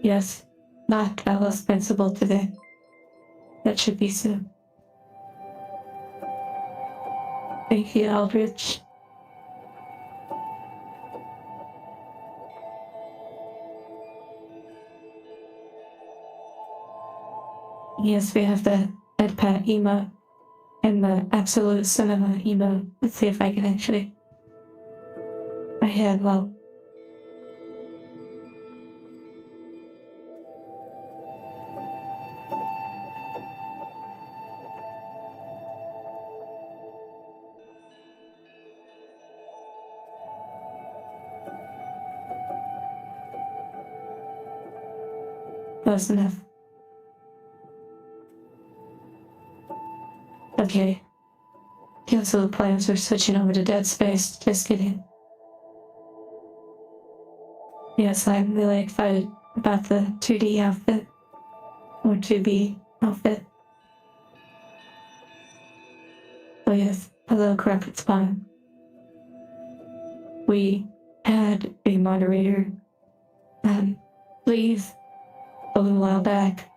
Yes, not Alice Principal today. That should be soon. Thank you, Aldrich. Yes, we have the EdPat emo and the Absolute Cinema emo. Let's see if I can actually. I had, well. Close enough. Okay. Cancel the plans for switching over to Dead Space. Just kidding. Yes, I'm really excited about the 2D outfit. Or 2B outfit. Oh yes, hello Corrupted Spawn. We had a moderator leave a little while back,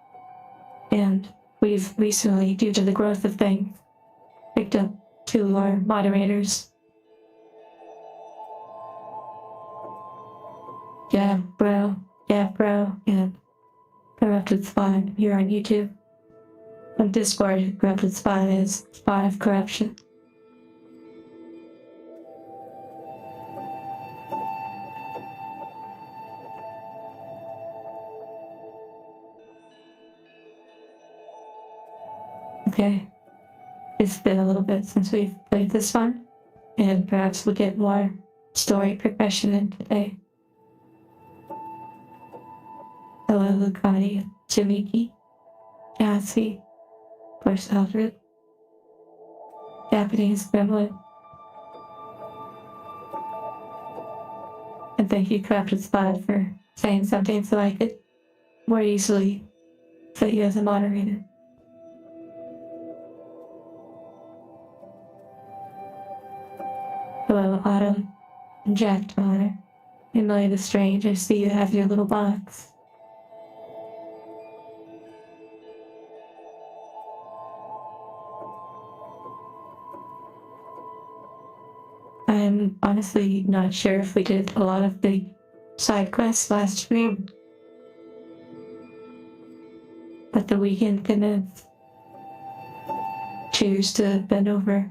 and we've recently, due to the growth of things, picked up 2 more moderators. Yeah, bro, and Corrupted Spawn here on YouTube. On Discord, Corrupted Spawn is Spawn of Corruption. Okay, it's been a little bit since we've played this one, and perhaps we'll get more story progression in today. Hello, Lucani, Jamiki, Cassie, Force Aldred, Japanese Gremlin. And thank you, Corrupted Spot, for saying something so I could more easily put you as a moderator. Hello, Autumn, and Jack Toner, Emily the Strange. I see you have your little box. I'm honestly not sure if we did a lot of the side quests last stream, but the weekend gonna choose to bend over.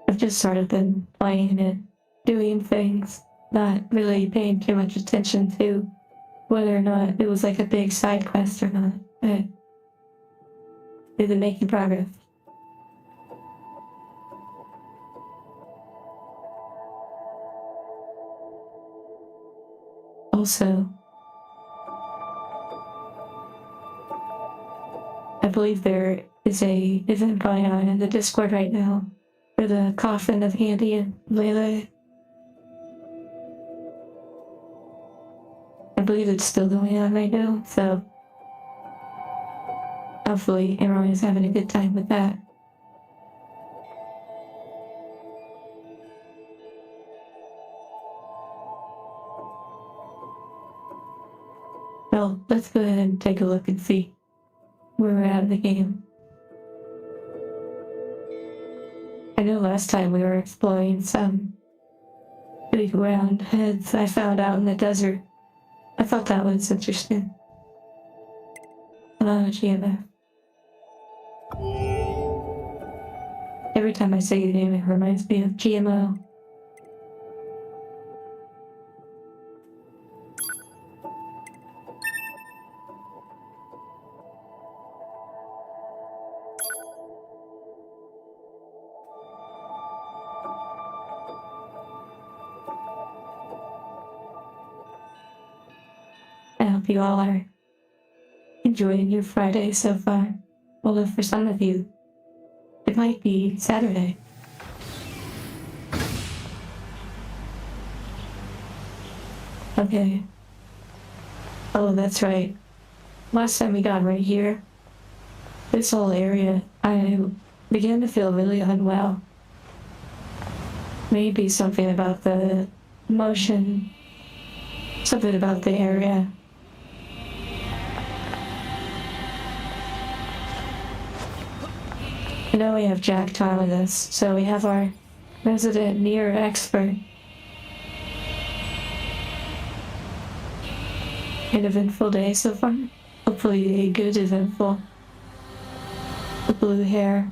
I've just sort of been playing and doing things, not really paying too much attention to whether or not it was like a big side quest or not. But we've been making progress. Also, I believe there is a event going on in the Discord right now for the coffin of Andy and Layla. I believe it's still going on right now, so hopefully everyone is having a good time with that. Well, let's go ahead and take a look and see where we're at in the game. I know last time we were exploring some big round heads I found out in the desert. I thought that was interesting. Hello, GMF. Every time I say your name, it reminds me of GMO. I hope you all are enjoying your Friday so far. Although for some of you, it might be Saturday. Okay. Oh, that's right. Last time we got right here, this whole area, I began to feel really unwell. Maybe something about the motion something about the area. I know we have Jack Tom with us, so we have our resident NieR expert. An eventful day so far. Hopefully a good eventful. The blue hair.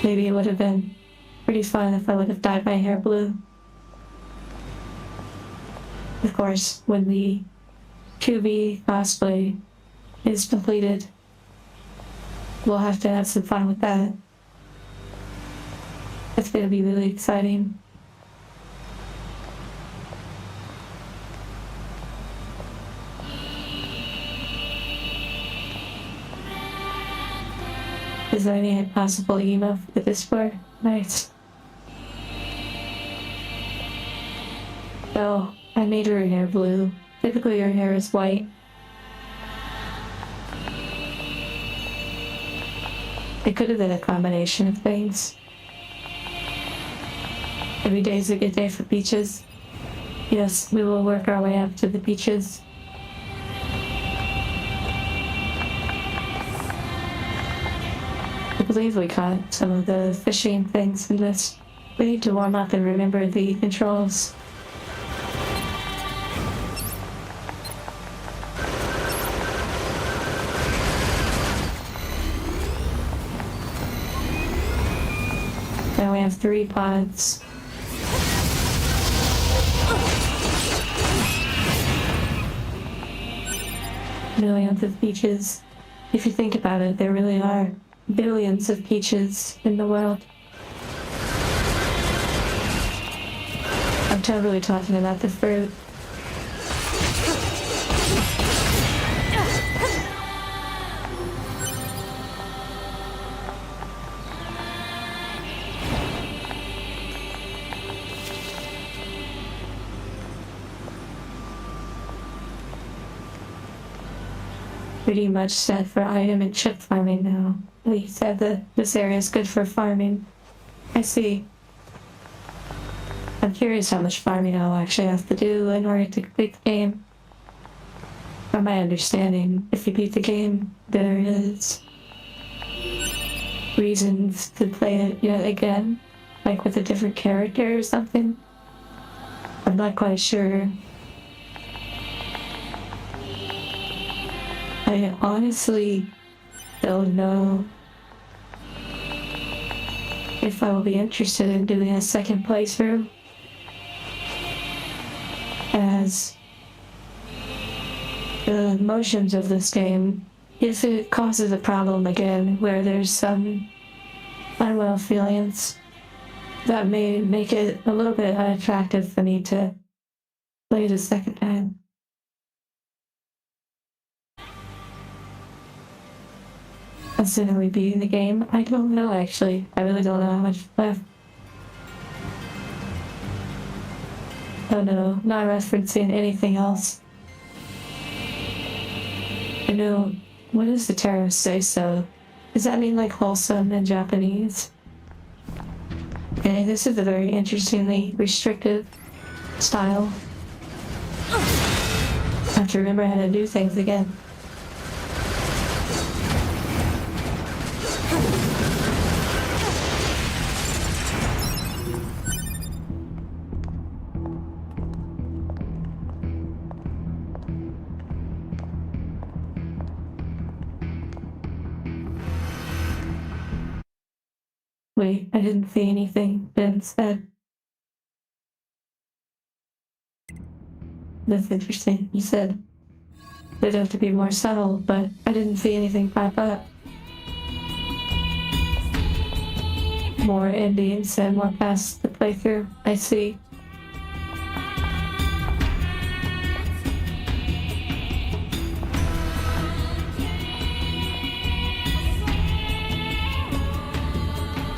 Maybe it would have been pretty fun if I would have dyed my hair blue. Of course, when the 2B cosplay is completed, we'll have to have some fun with that. It's gonna be really exciting. Is there any possible emo for this for? Nice. Oh, I made her hair blue. Typically her hair is white. It could have been a combination of things. Every day is a good day for peaches. Yes, we will work our way up to the peaches. I believe we caught some of the fishing things in this. We need to warm up and remember the controls. Now we have 3 pods. Millions of peaches. If you think about it, there really are billions of peaches in the world. I'm totally talking about the fruit. Pretty much set for item and chip farming now. Lee said that this area is good for farming. I see. I'm curious how much farming I'll actually have to do in order to complete the game. From my understanding, if you beat the game, there is reasons to play it yet again, like with a different character or something. I'm not quite sure. I honestly don't know if I will be interested in doing a second playthrough, as the motions of this game, if it causes a problem again where there's some unwell feelings, that may make it a little bit unattractive for me to play it a second time. How soon will we be in the game? I don't know, actually. I really don't know how much left. Oh no, not referencing anything else. I know. What does the terrorist say so? Does that mean like wholesome in Japanese? Okay, this is a very interestingly restrictive style. I have to remember how to do things again. Wait, I didn't see anything Ben said. That's interesting. You said they'd have to be more subtle, but I didn't see anything pop up. More endings and more past the playthrough. I see.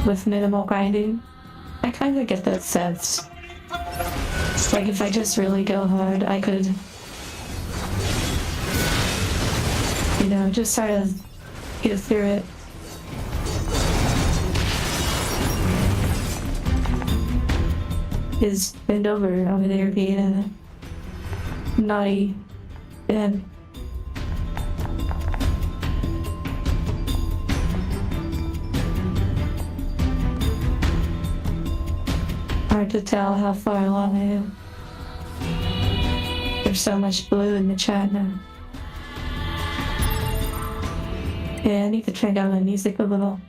With minimal grinding. I kind of get that sense. It's like if I just really go hard, I could, you know, just sort of get through it. is bent over there being a naughty Ben. Hard to tell how far along I am. There's so much blue in the chat now. Yeah, I need to turn down the music a little.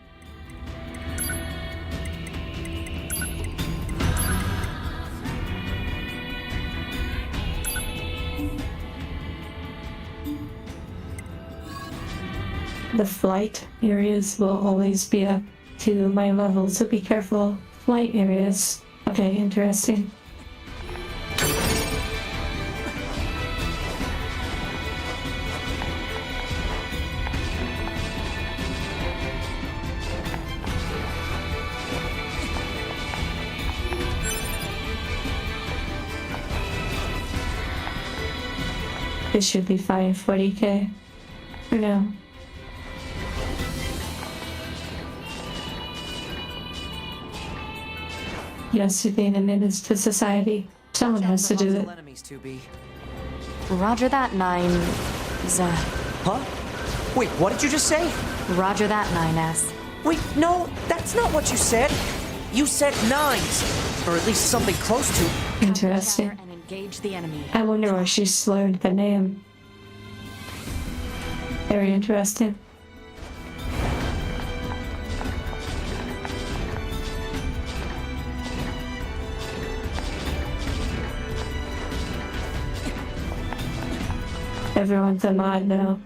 The flight areas will always be up to my level, so be careful. Flight areas. Okay, interesting. This should be 540k for now. Yes, to being a menace to society. Someone has to do it. Roger that, Nine. Huh? Wait, what did you just say? Roger that, 9S. Wait, no, that's not what you said. You said nines, or at least something close to. Interesting. And engage the enemy. I wonder why she slurred the name. Very interesting. Everyone's a mod now.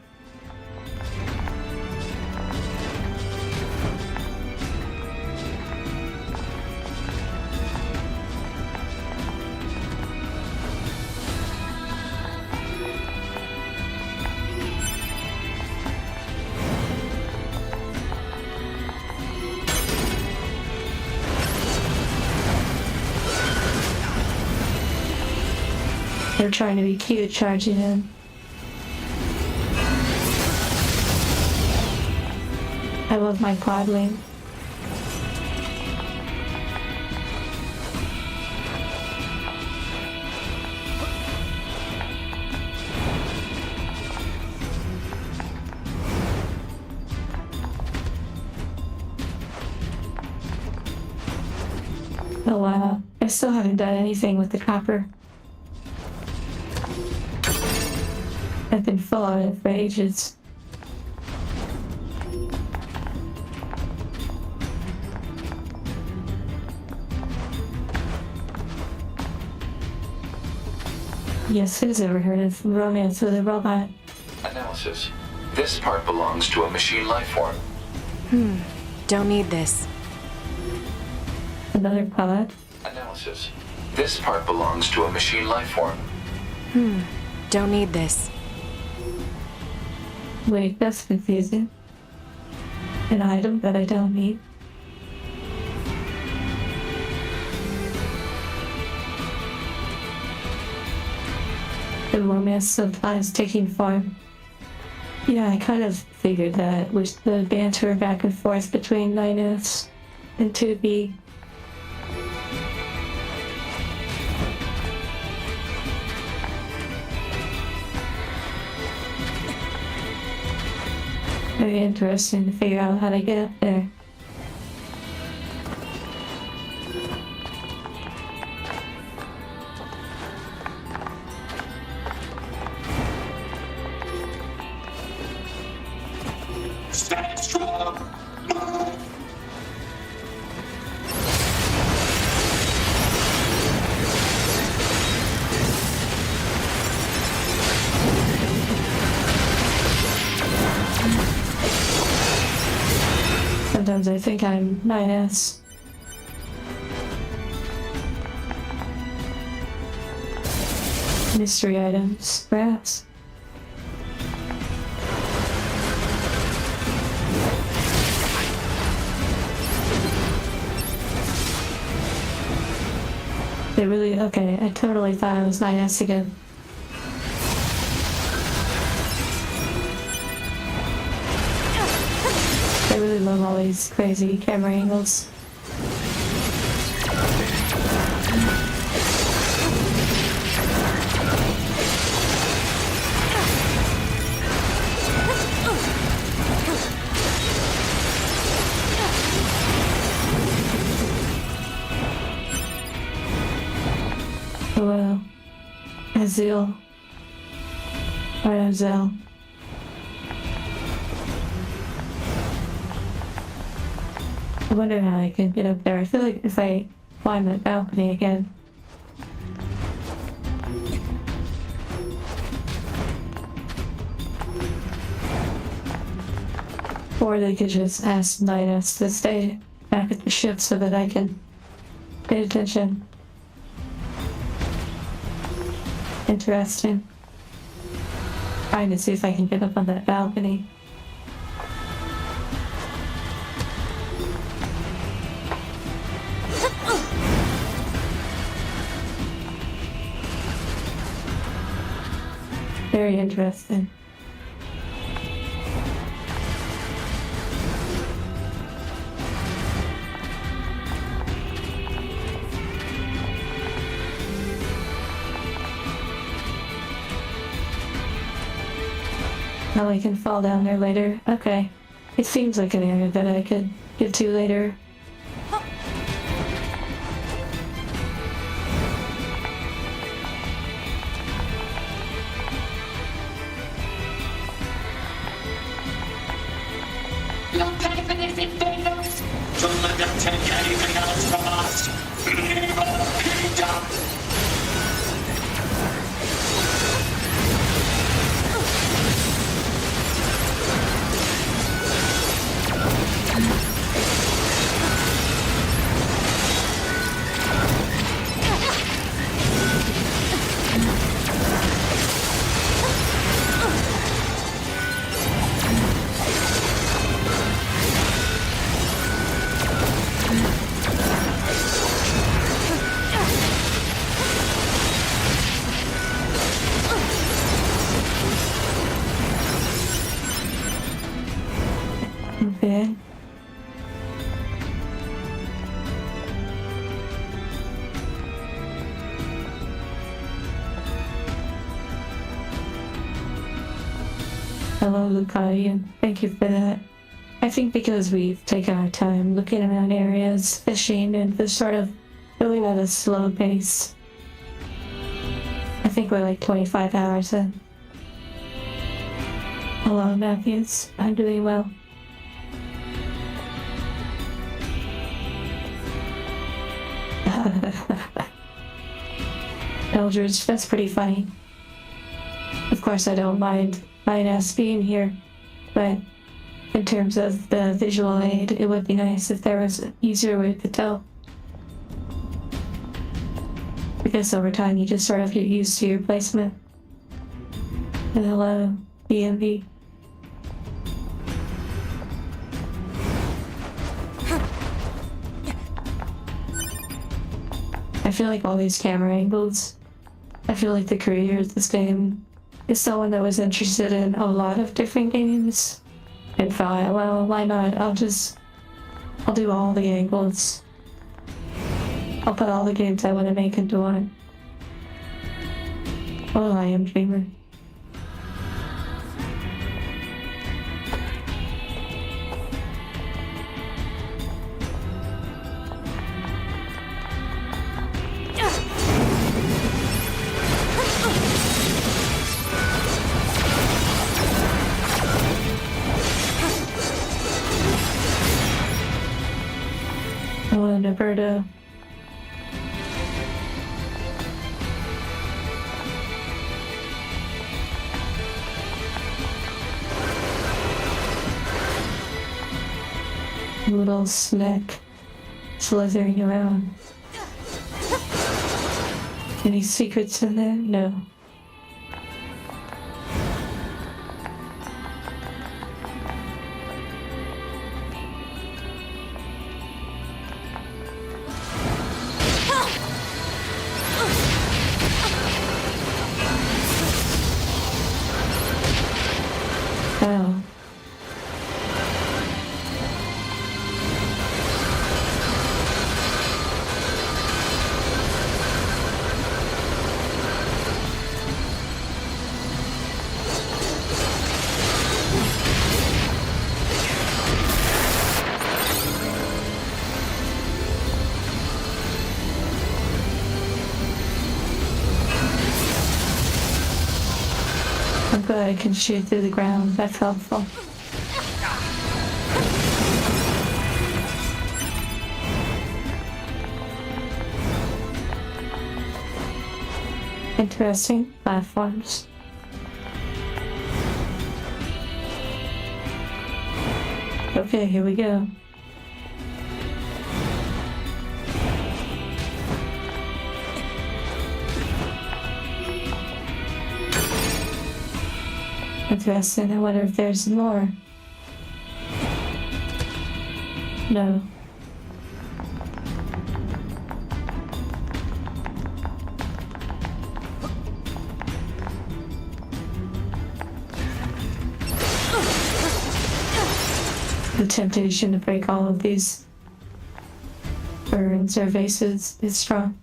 They're trying to be cute, charging in. I love my quadling. Oh wow, I still haven't done anything with the copper. I've been full on it for ages. Yes, who's ever heard of romance with a robot? Analysis. This part belongs to a machine life form. Don't need this. Another pod? Analysis. This part belongs to a machine life form. Don't need this. Wait, that's confusing. An item that I don't need. The romance sometimes taking form. Yeah, I kind of figured that with the banter back and forth between 9S and 2B. Very interesting to figure out how to get up there. Stand strong. Sometimes I think I'm 9S. Mystery items, perhaps. They really, okay, I totally thought I was 9S again. I really love all these crazy camera angles. Hello. Azil. Or Azel. I wonder how I can get up there. I feel like if I climb that balcony again. Or they could just ask Nidus to stay back at the ship so that I can pay attention. Interesting. Trying to see if I can get up on that balcony. Very interesting. Now I can fall down there later. Okay. It seems like an area that I could get to later. Don't take anything from us. Don't let them take anything else from us. Evil kingdom. Okay. Hello, Lukai, and thank you for that. I think because we've taken our time looking around areas, fishing, and just sort of going at a slow pace. I think we're like 25 hours in. Hello, Matthews. I'm doing well. Eldridge, that's pretty funny. Of course, I don't mind us being here, but in terms of the visual aid, it would be nice if there was an easier way to tell. Because over time, you just sort of get used to your placement. And hello, BMB. I feel like all these camera angles, I feel like the creator of this game is someone that was interested in a lot of different games. And thought, well, why not? I'll do all the angles. I'll put all the games I want to make into one. Oh, I am dreamer. Oh, Roberto. Little snack slithering around. Any secrets in there? No. Oh. I'm glad I can shoot through the ground. That's helpful. Interesting platforms. Okay, here we go. Interesting. I wonder if there's more. No. The temptation to break all of these burns or vases is strong.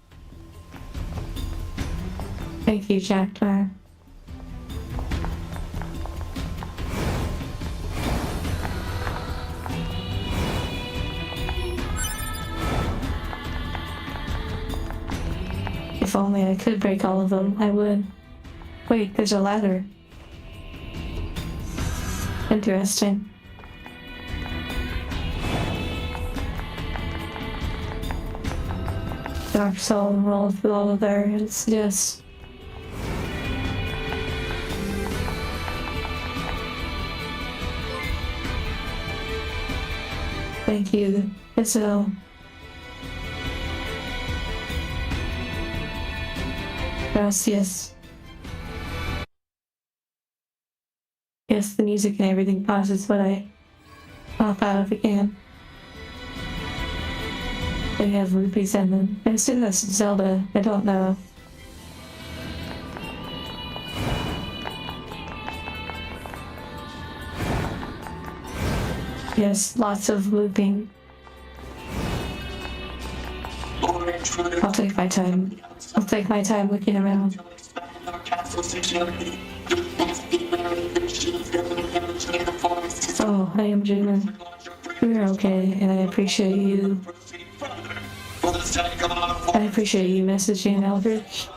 Thank you, Jackpot. If only I could break all of them, I would. Wait, there's a ladder. Interesting. Dark Soul rolled below there. It's just... Thank you, Isabel. Gracias. Yes, the music and everything pauses when I pop out of the game. They have rupees in them. I assume that's Zelda. I don't know. Yes, lots of looping. I'll take my time. I'll take my time looking around. Oh, I am dreaming. You're okay, and I appreciate you. I appreciate you messaging Eldridge.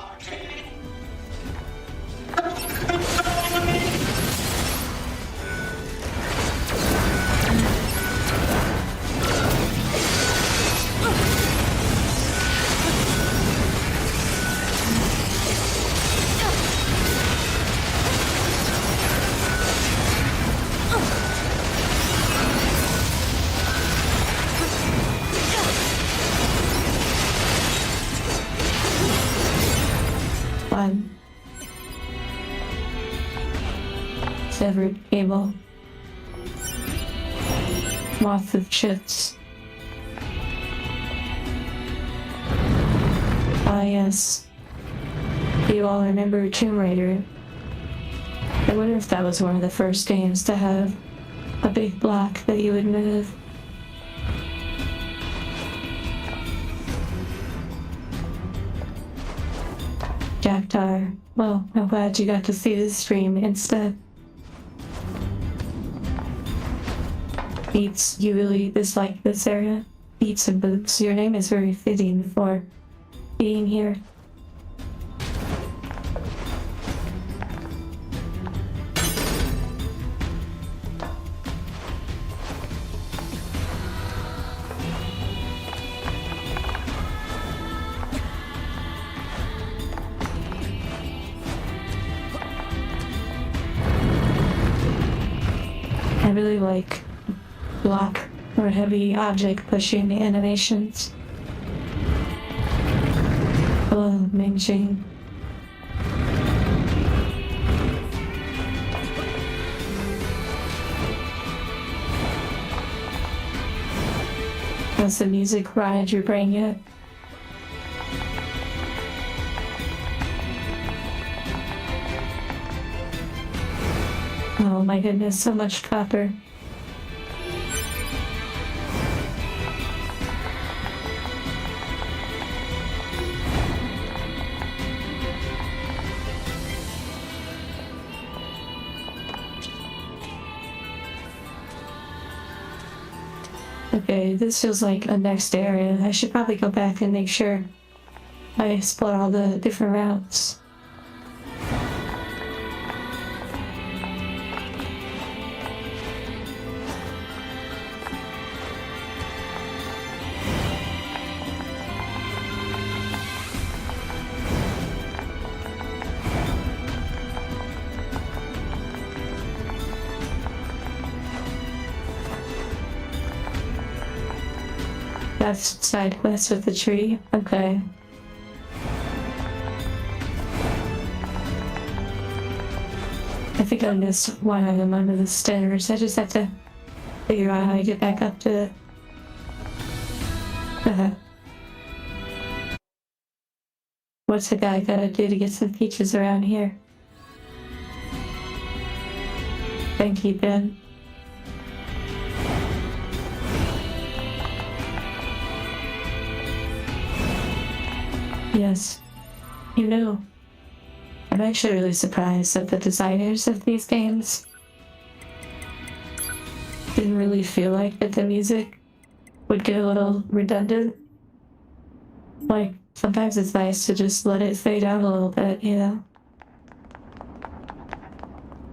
Severed cable. Lots of chips. Ah yes. You all remember Tomb Raider. I wonder if that was one of the first games to have a big block that you would move. Jacktar. Well, I'm glad you got to see this stream instead. Beats, you really dislike this area? Beats and Boots, your name is very fitting for being here. I really like block or heavy object pushing animations. Oh, Ming-Ching. Has the music ride your brain yet? Oh my goodness, so much copper. Okay, this feels like a next area. I should probably go back and make sure I explore all the different routes. That's side quest with the tree. Okay. I think I missed one item under the stairs. I just have to figure out how to get back up to it. What's the guy gotta do to get some peaches around here? Thank you, Ben. Yes. You know, I'm actually really surprised that the designers of these games didn't really feel like that the music would get a little redundant. Like, sometimes it's nice to just let it fade out a little bit, you know?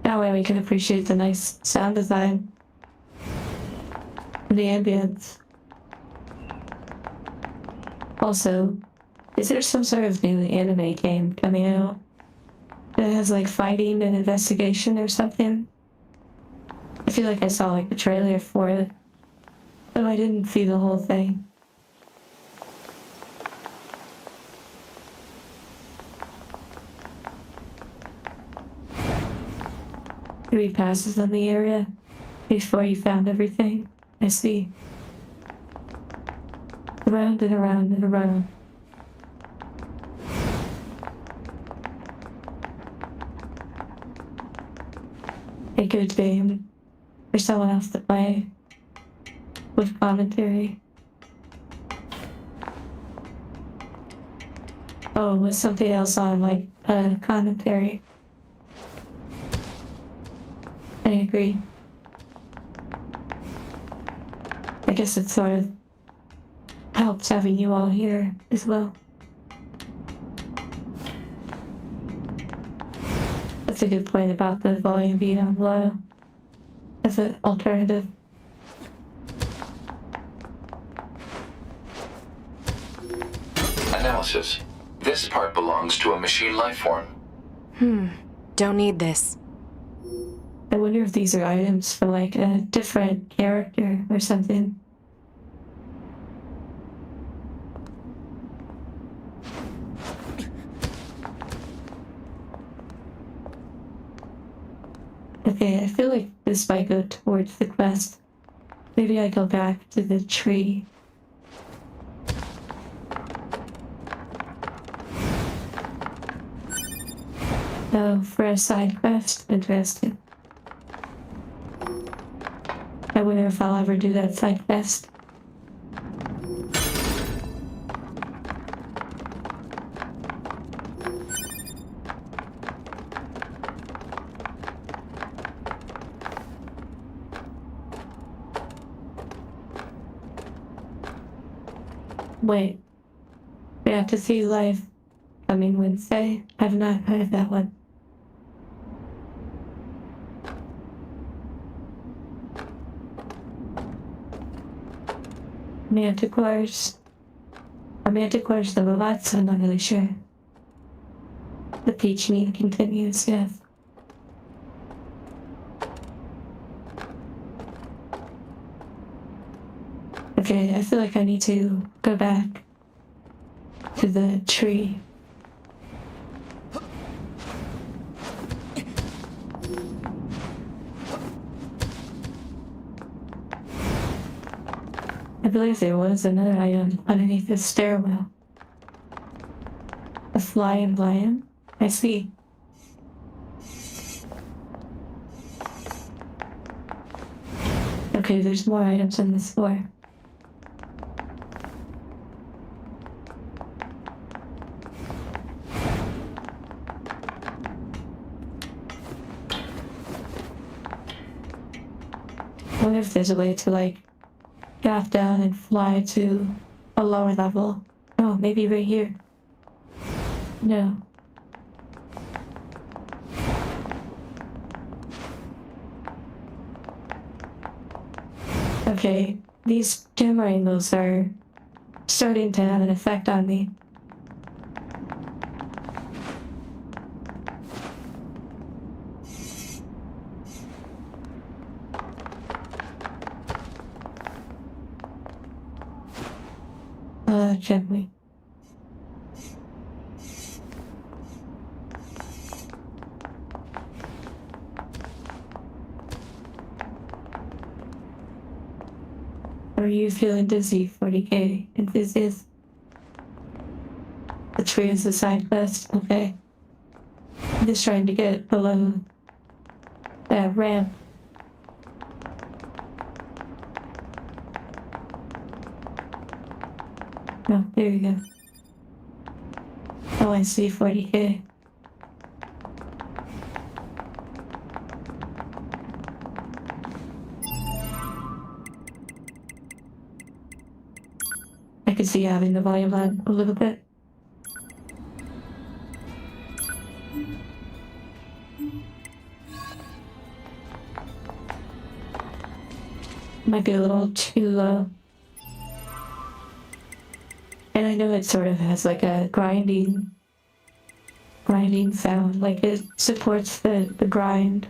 That way we can appreciate the nice sound design and the ambience. Also, is there some sort of new anime game coming out that has like fighting and investigation or something? I feel like I saw like the trailer for it, but I didn't see the whole thing. Three passes on the area before you found everything. I see. Around and around and around. A good game for someone else to play with commentary. Oh, with something else on, like commentary. I agree. I guess it sort of helps having you all here as well. That's a good point about the volume being on low as an alternative. Analysis. This part belongs to a machine life form. Don't need this. I wonder if these are items for like a different character or something. Okay, I feel like this might go towards the quest. Maybe I go back to the tree. Oh, for a side quest? Interesting. I wonder if I'll ever do that side quest. Wait, we have to see live coming Wednesday? I've not heard that one. Manticores. Are Manticores the robots? I'm not really sure. The peach meme continues, yes. Okay, I feel like I need to go back to the tree. I believe there was another item underneath the stairwell. A flying lion? I see. Okay, there's more items on this floor. I wonder if there's a way to like drop down and fly to a lower level. Oh, maybe right here. No. Okay, these camera angles are starting to have an effect on me. Gently. Are you feeling dizzy, 40K enthusiast? The tree is a side quest, okay. I'm just trying to get below that ramp. Oh, there you go. Oh, I see, 40K. I could see having the volume on a little bit. Might be a little too low. And I know it sort of has like a grinding sound, like it supports the grind.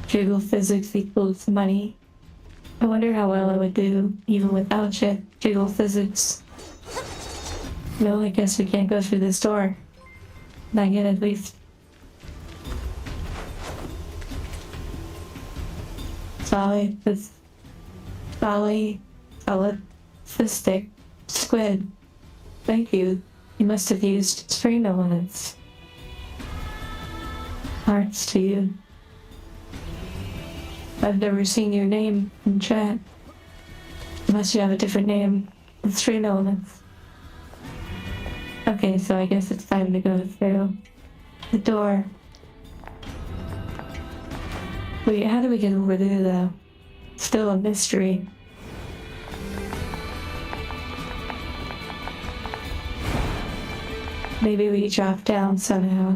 Jiggle physics equals money. I wonder how well I would do even without jiggle physics. No, I guess we can't go through this door. Not yet, at least. Solipsistic squid. Thank you. You must have used string elements. Hearts to you. I've never seen your name in chat. Unless you have a different name with string elements. Okay, so I guess it's time to go through the door. Wait, how do we get over there though? Still a mystery. Maybe we drop down somehow.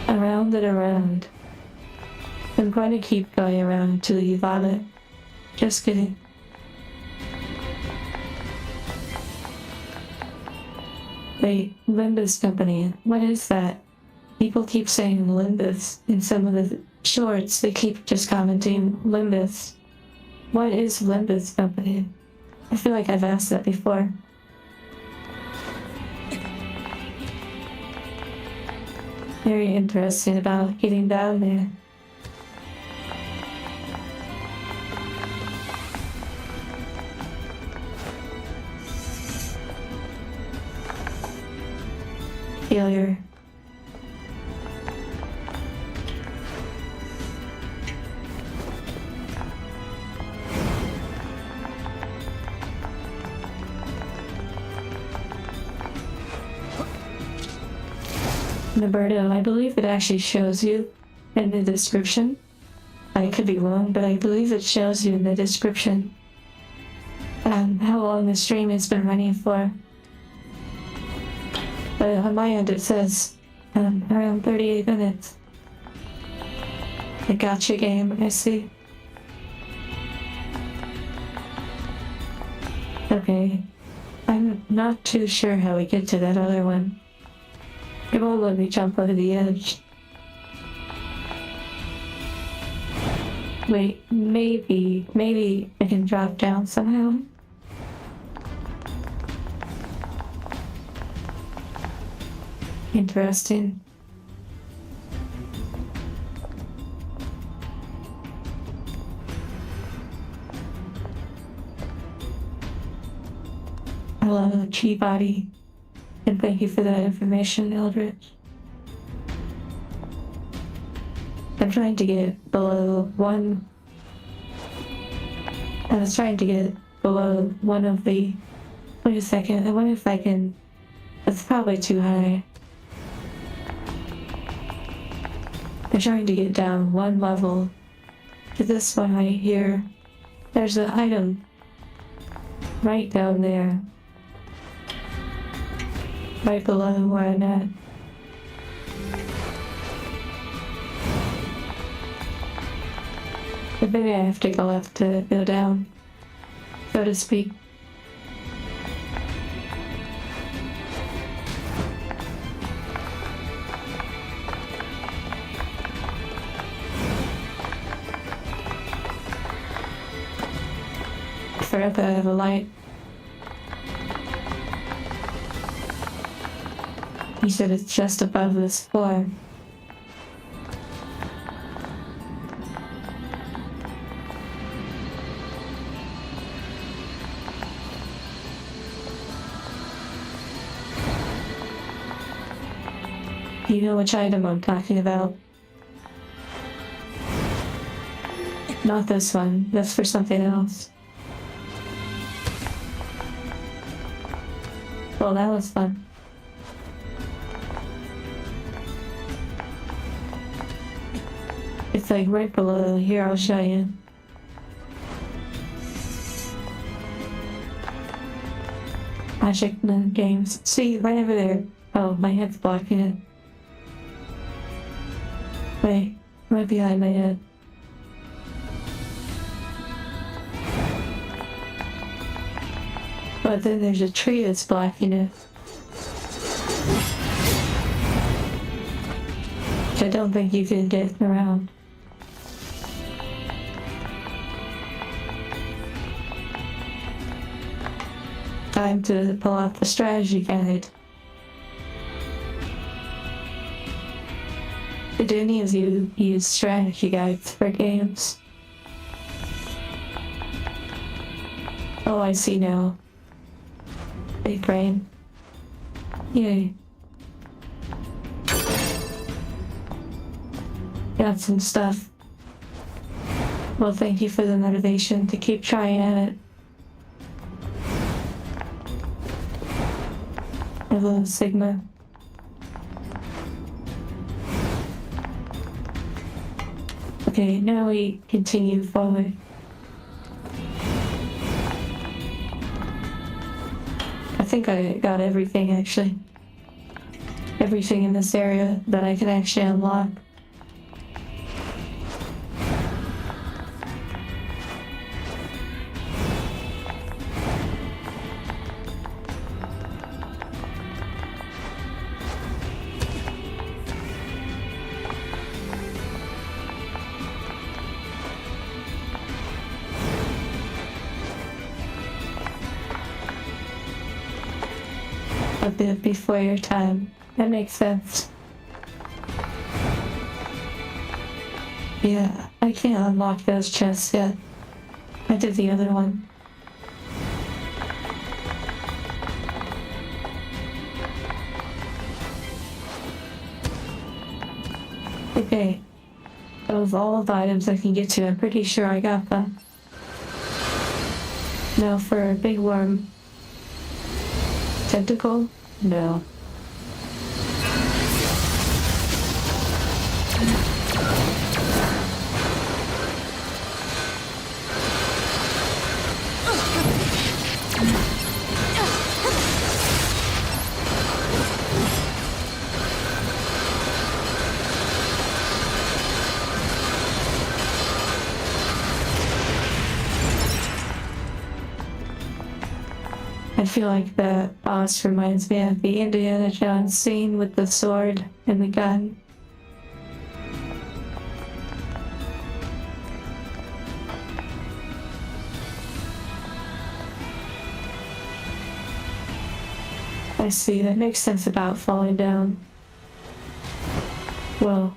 Around and around. I'm going to keep going around until you vomit. Just kidding. Wait, Limbus Company. What is that? People keep saying Limbus in some of the shorts. They keep just commenting Limbus. What is Limbus Company? I feel like I've asked that before. Very interesting about getting down there. Failure. Roberto, I believe it actually shows you in the description. I could be wrong, but I believe it shows you in the description how long the stream has been running for. But on my end it says around 38 minutes. The gotcha game, I see. Okay. I'm not too sure how we get to that other one. It won't let me jump over the edge. Wait, maybe I can drop down somehow? Interesting. Hello, Chi-Body. And thank you for that information, Eldritch. I'm trying to get below one. I was trying to get below one of the. Wait a second, I wonder if I can. That's probably too high. I'm trying to get down one level to this one right here. There's an item right down there. Right below where I'm at. But maybe I have to go up to go down, so to speak. I forgot that I have a light. He said it's just above this floor. You know which item I'm talking about? Not this one. That's for something else. Well, that was fun. It's like right below here, I'll show you. Magic games. See, right over there. Oh, my head's blocking it. Wait, right behind my head. But then there's a tree that's blocking it. Which I don't think you can get around. Time to pull out the strategy guide. Did any of you use strategy guides for games? Oh, I see now. Big brain. Yay. Got some stuff. Well, thank you for the motivation to keep trying at it. Hello, Sigma. Okay, now we continue forward. I think I got everything actually. Everything in this area that I can actually unlock. A bit before your time. That makes sense. Yeah, I can't unlock those chests yet. I did the other one. Okay. Of all the items I can get to, I'm pretty sure I got them. Now for a big worm. Tentacle? No. I feel like the boss reminds me of the Indiana Jones scene with the sword and the gun. I see, that makes sense about falling down. Well.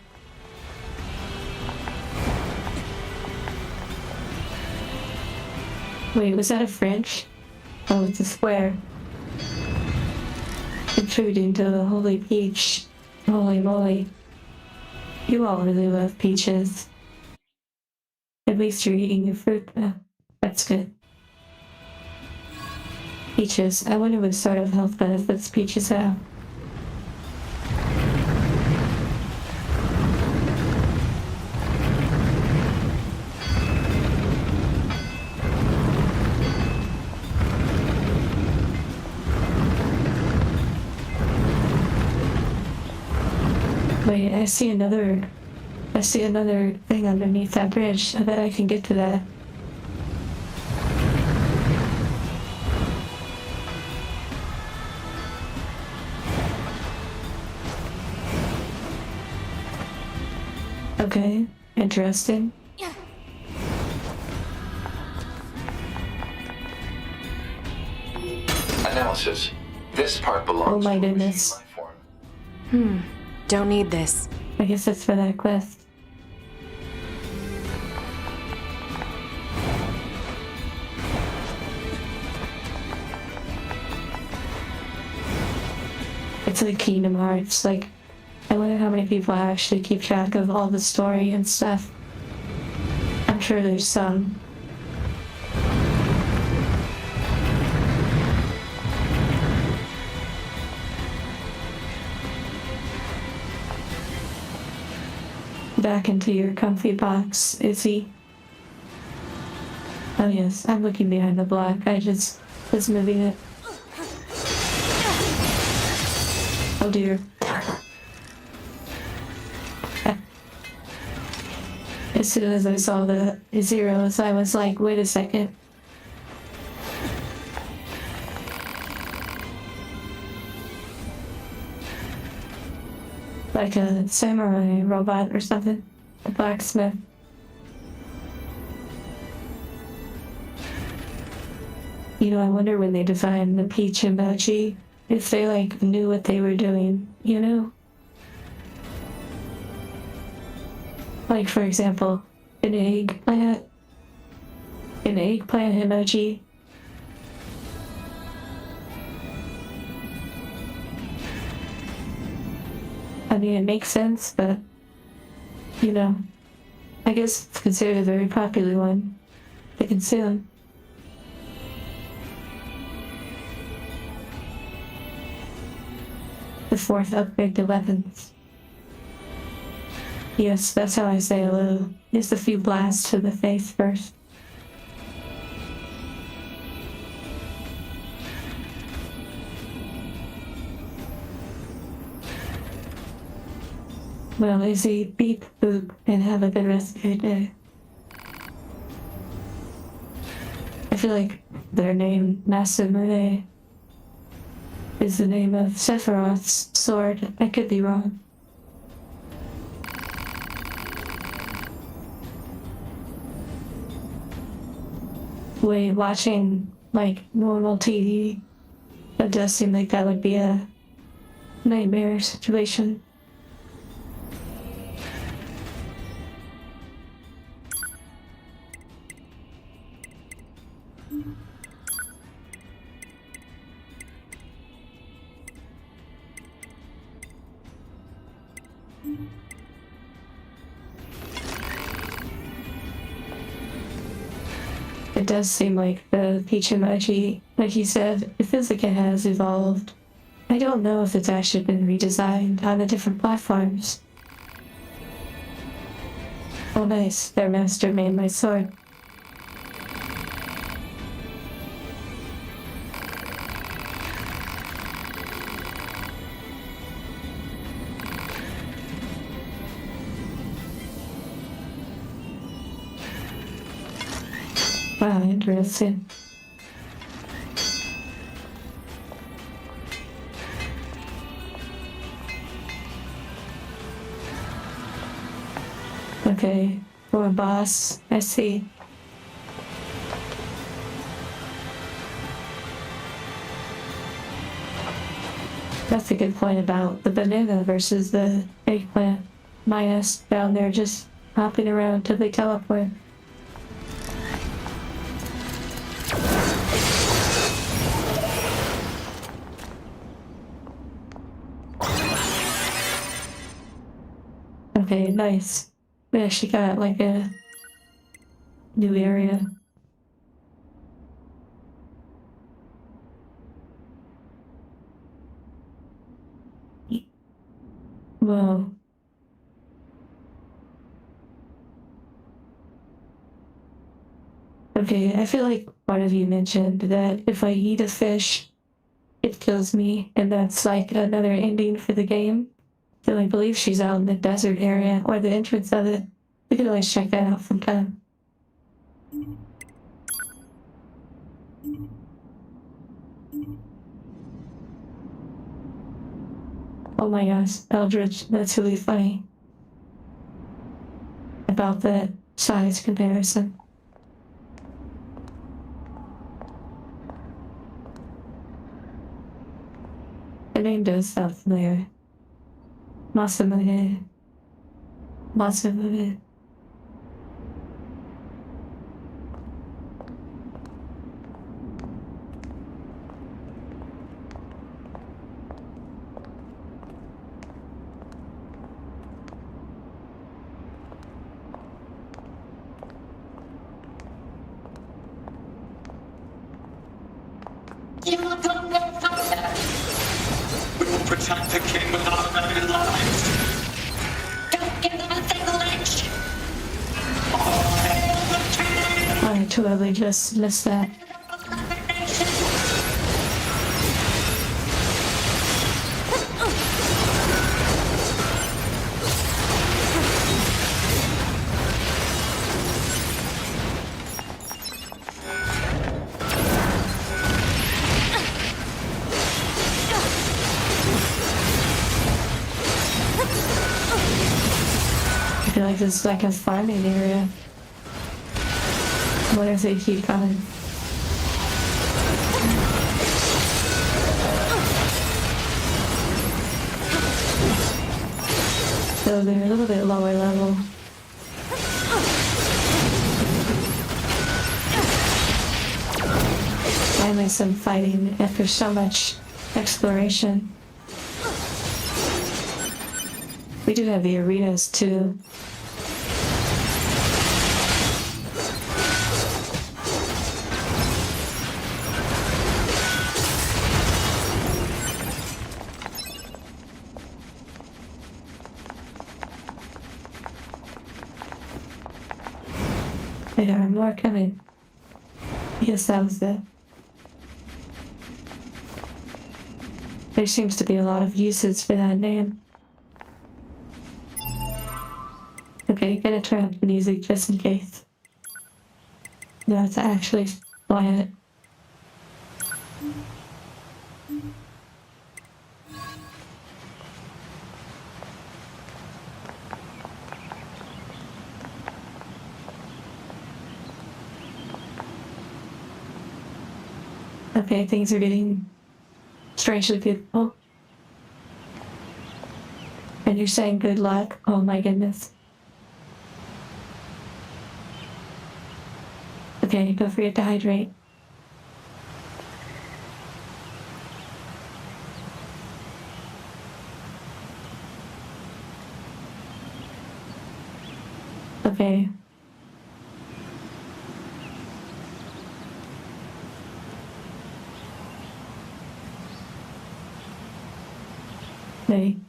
Wait, was that a French? Oh, it's a square. Intruding to the Holy Peach. Holy moly. You all really love peaches. At least you're eating your fruit now. That's good. Peaches. I wonder what sort of health benefits peaches have. Wait, I see another I see another thing underneath that bridge. I bet I can get to that. Okay, interesting. Analysis. This part Oh belongs my to a machine goodness. life form. Don't need this. I guess that's for that quest. It's like Kingdom Hearts. Like, I wonder how many people actually keep track of all the story and stuff. I'm sure there's some. Back into your comfy box, is he? Oh yes, I'm looking behind the block. I just was moving it. Oh dear. As soon as I saw the zeros, I was like, wait a second. Like a samurai robot or something. A blacksmith. You know, I wonder when they designed the peach emoji, if they like knew what they were doing, you know? Like, for example, an eggplant emoji. I mean, it makes sense, but, you know, I guess it's considered a very popular one to consume. The fourth upgrade to weapons. Yes, that's how I say hello. Just a few blasts to the face first. Well, Izzy, beep, boop, and have a good rest of your day. I feel like their name, Masamune, is the name of Sephiroth's sword. I could be wrong. Wait, watching, like, normal TV, it does seem like that would be a nightmare situation. It does seem like the peach emoji, like you said, it feels like it has evolved. I don't know if it's actually been redesigned on the different platforms. Oh nice, their master made my sword. Wow, interesting. Okay, for a boss, I see. That's a good point about the banana versus the eggplant. Minus down there just hopping around till they teleport. Okay, nice. We actually got like a new area. Whoa. Okay, I feel like one of you mentioned that if I eat a fish, it kills me, and that's like another ending for the game. So I believe she's out in the desert area, or the entrance of it. We could always check that out sometime. Oh my gosh, Eldritch, that's really funny. About that size comparison. The name does sound familiar. Masamune. Masamune. You don't know thunder. We will protect the king with our very lives. Don't give them a single inch. All hail the king! I totally just missed that. Of the nation. I feel like this is like a farming area. What if they keep coming? So they're a little bit lower level. Finally some fighting after so much exploration. We do have the arenas too. There are more coming. Yes, that was it. There seems to be a lot of uses for that name. Okay, gonna turn up the music just in case. No, it's actually quiet. Okay, things are getting strangely beautiful. And you're saying good luck? Oh my goodness. Okay, don't forget to hydrate. Okay.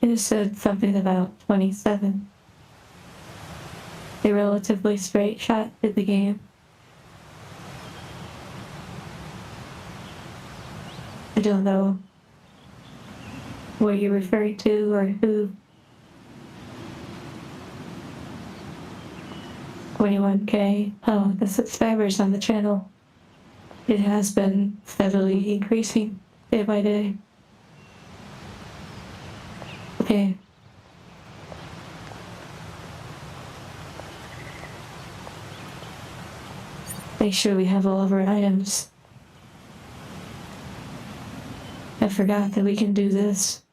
It said something about 27. A relatively straight shot at the game. I don't know what you're referring to or who. 21K. Oh, the subscribers on the channel. It has been steadily increasing day by day. Okay. Make sure we have all of our items. I forgot that we can do this.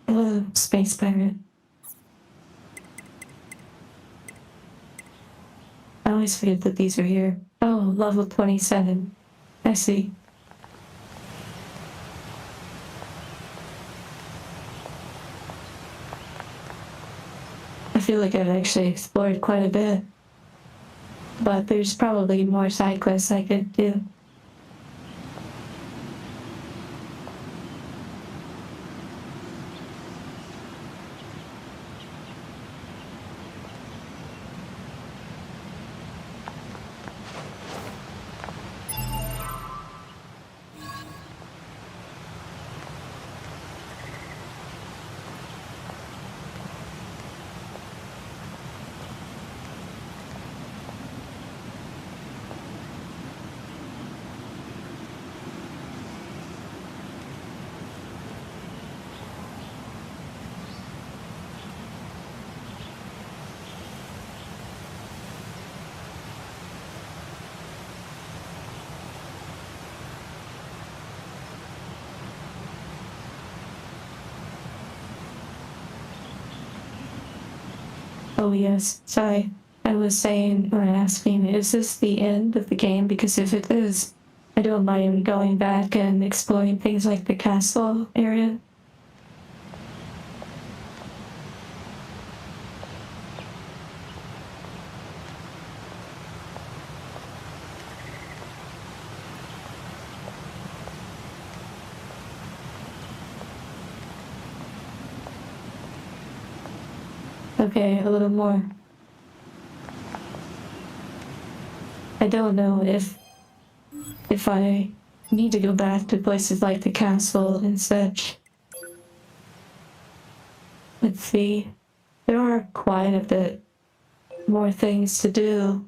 Hello, Space Pirate. I always forget that these are here. Oh, level 27. I see. I feel like I've actually explored quite a bit. But there's probably more side quests I could do. Oh yes, sorry. I was saying or asking, is this the end of the game? Because if it is, I don't mind going back and exploring things like the castle area. Okay, a little more. I don't know if I need to go back to places like the castle and such. Let's see. There are quite a bit more things to do.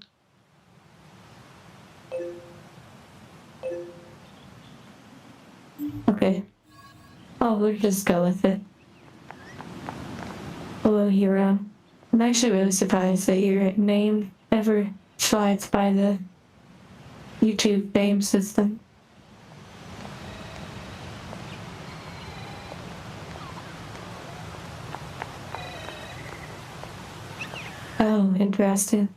Okay. Oh, we'll just go with it. Hello, hero. I'm actually really surprised that your name ever slides by the YouTube name system. Oh, interesting.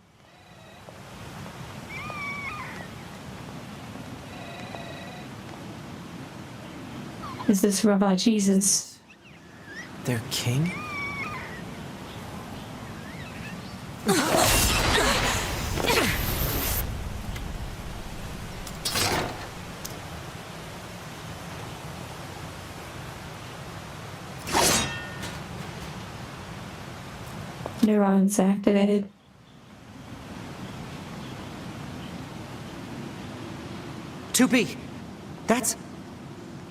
Is this Robot Jesus? Their king? Neurons activated. "2B, that's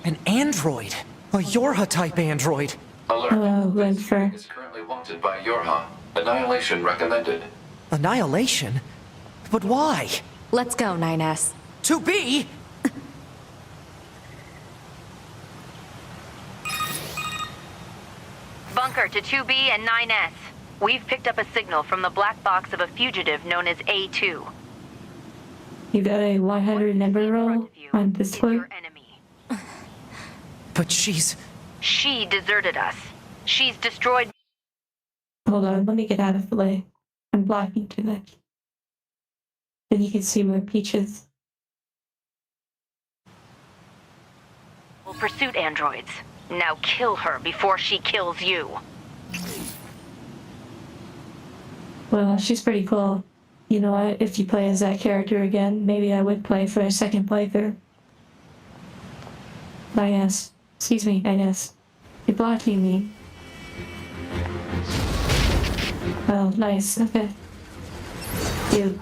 an android. A Yorha-type android. Alert. Hello, This Renfer. unit is currently wanted by Yorha. Annihilation recommended. Annihilation? But why? Let's go, 9S. 2B? Bunker to 2B and 9S. We've picked up a signal from the black box of a fugitive known as A2. You got a 100 number In front roll of you on is display? your enemy. But she's... She deserted us. She's destroyed. Hold on, let me get out of the way. I'm blocking too much. Then you can see where Peach is. Pursuit androids. Now kill her before she kills you. Well, she's pretty cool. You know what? If you play as that character again, maybe I would play for a second playthrough. Ines. Excuse me, Ines. You're blocking me. Oh, nice. Okay. You.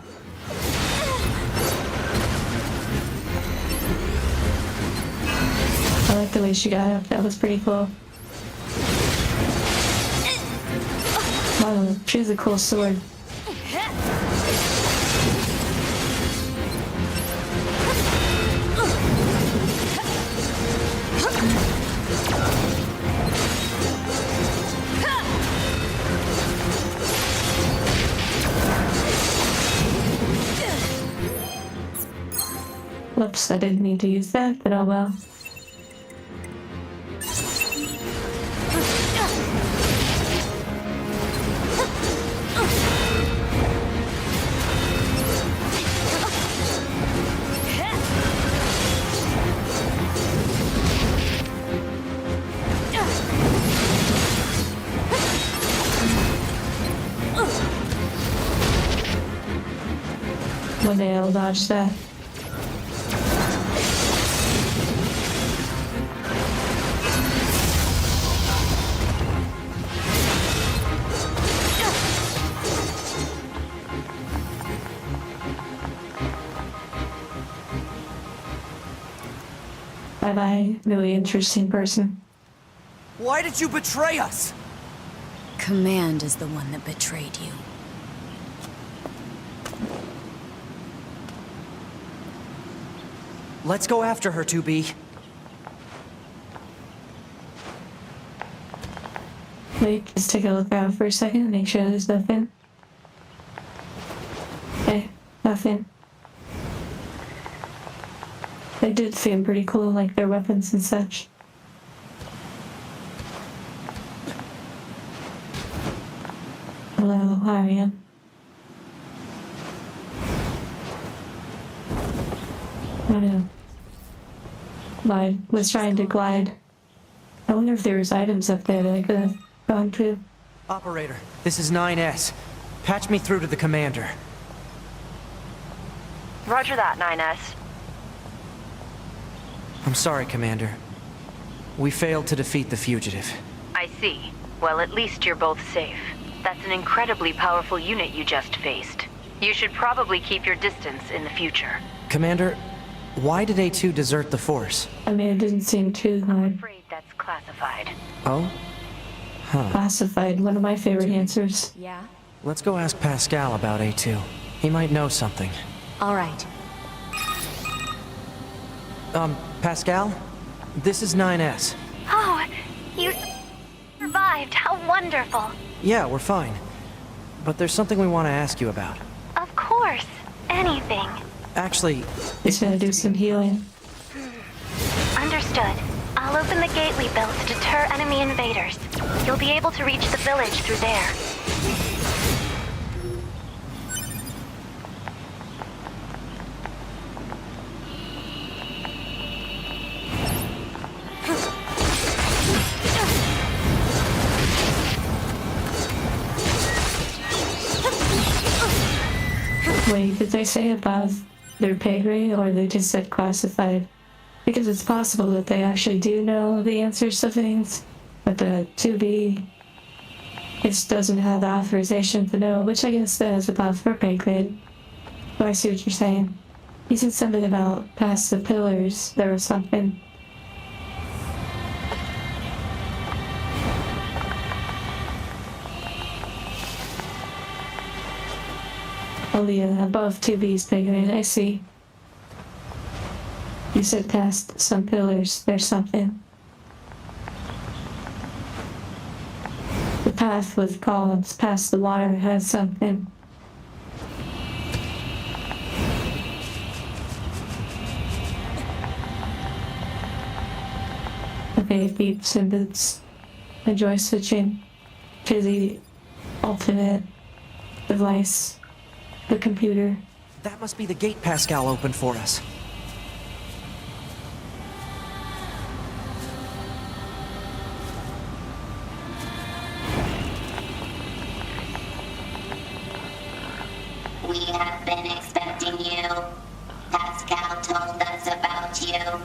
I like the way she got up. That was pretty cool. Wow, she has a cool sword. Whoops, I didn't need to use that, but oh well. One day I'll dodge that. Bye-bye, really interesting person. Why did you betray us? Command is the one that betrayed you. Let's go after her, 2B. Wait, just take a look around for a second, make sure there's nothing. Okay, nothing. They did seem pretty cool, like their weapons and such. Hello, how are you? I don't know. I was trying to glide. I wonder if there was items up there that I could have gone to. Operator, this is 9S. Patch me through to the commander. Roger that, 9S. I'm sorry, Commander. We failed to defeat the fugitive. I see. Well, at least you're both safe. That's an incredibly powerful unit you just faced. You should probably keep your distance in the future. Commander, why did A2 desert the Force? I mean, it didn't seem too I'm hard. afraid that's classified. Oh? Huh. Classified, one of my favorite answers. Yeah? Let's go ask Pascal about A2. He might know something. All right. Pascal? This is 9S. Oh, you survived. How wonderful. Yeah, we're fine. But there's something we want to ask you about. Of course. Anything. Actually, He's gonna do some healing. Understood. I'll open the gate we built to deter enemy invaders. You'll be able to reach the village through there. Wait, did they say above their pay grade or they just said classified? Because it's possible that they actually do know the answers to things, but the 2B just doesn't have the authorization to know, which I guess that is above their pay grade. But I see what you're saying. You said something about past the pillars, there was something. Oh yeah, above 2B's pay grade, I see. You said past some pillars, there's something. The path with columns past the water has something. Okay, beeps and boots. Enjoy switching to the ultimate device, the computer. that must be the gate Pascal opened for us. We have been expecting you. Pascal told us about you.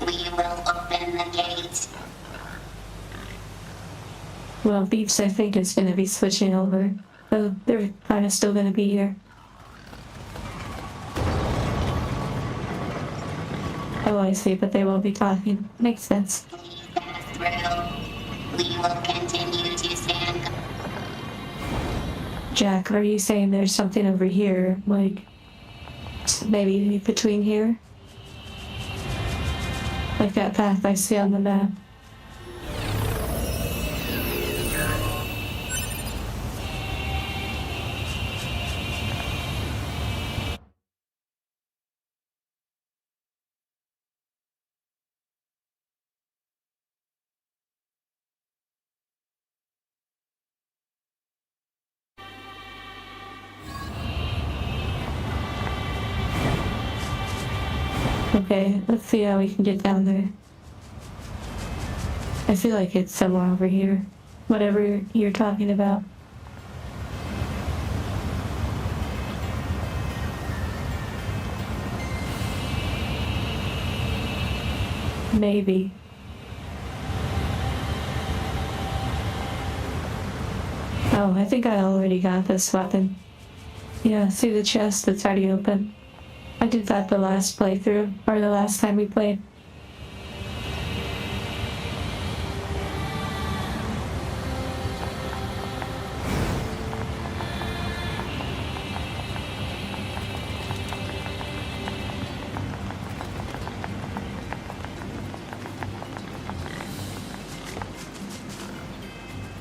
We will open the gate. Well, Beeps, I think, is going to be switching over. So they're kind of still going to be here. Oh, I see, but they won't be talking. Makes sense. Please pass through. We will continue to stand. Jack, are you saying there's something over here? Like, maybe between here? Like that path I see on the map. Okay, let's see how we can get down there. I feel like it's somewhere over here. Whatever you're talking about. Maybe. Oh, I think I already got this weapon. Yeah, see the chest that's already open. I did that the last playthrough, or the last time we played.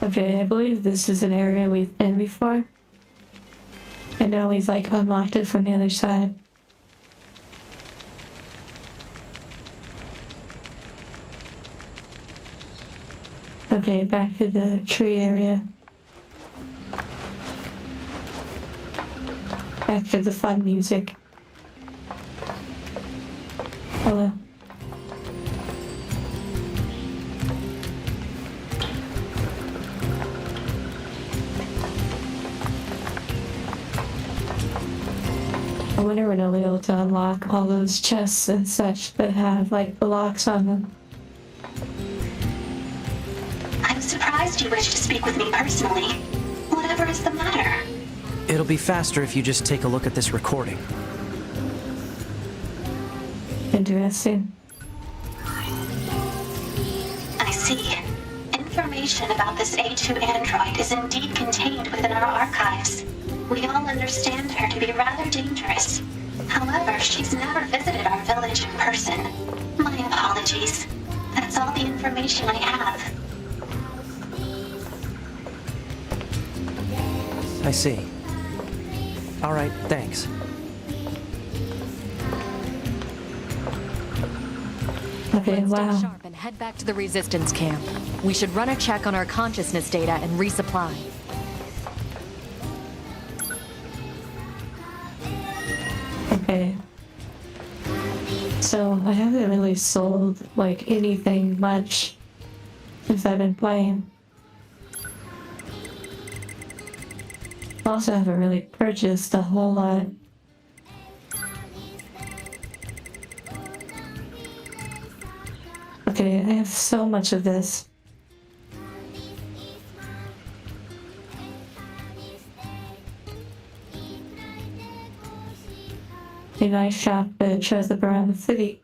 Okay, I believe this is an area we've been before. And now we've like unlocked it from the other side. Okay, back to the tree area. back to the fun music. Hello. I wonder when I'll be able to unlock all those chests and such that have like the locks on them. I'm surprised you wish to speak with me personally. Whatever is the matter? It'll be faster if you just take a look at this recording. Interesting. I see. Information about this A2 android is indeed contained within our archives. We all understand her to be rather dangerous. However, she's never visited our village in person. My apologies. That's all the information I have. I see. Alright, thanks. Okay, Let's stay wow. sharp and head back to the resistance camp. We should run a check on our consciousness data and resupply. Okay. So, I haven't really sold, like, anything much since I've been playing. Also haven't really purchased a whole lot. Okay, I have so much of this. A nice shop that shows up around the city.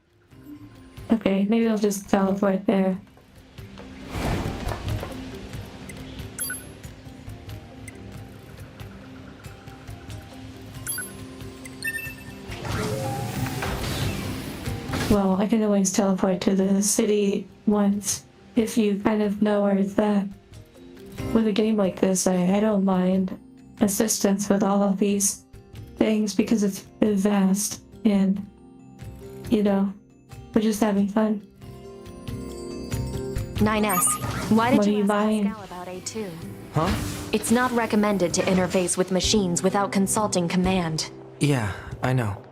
Okay, maybe I'll just teleport there. Well, I can always teleport to the city once, if you kind of know where it's at. With a game like this, I don't mind assistance with all of these things because it's vast and, you know, we're just having fun. 9S, why did What are you you ask buying? Pascal about A2? Huh? It's not recommended to interface with machines without consulting command. Yeah, I know.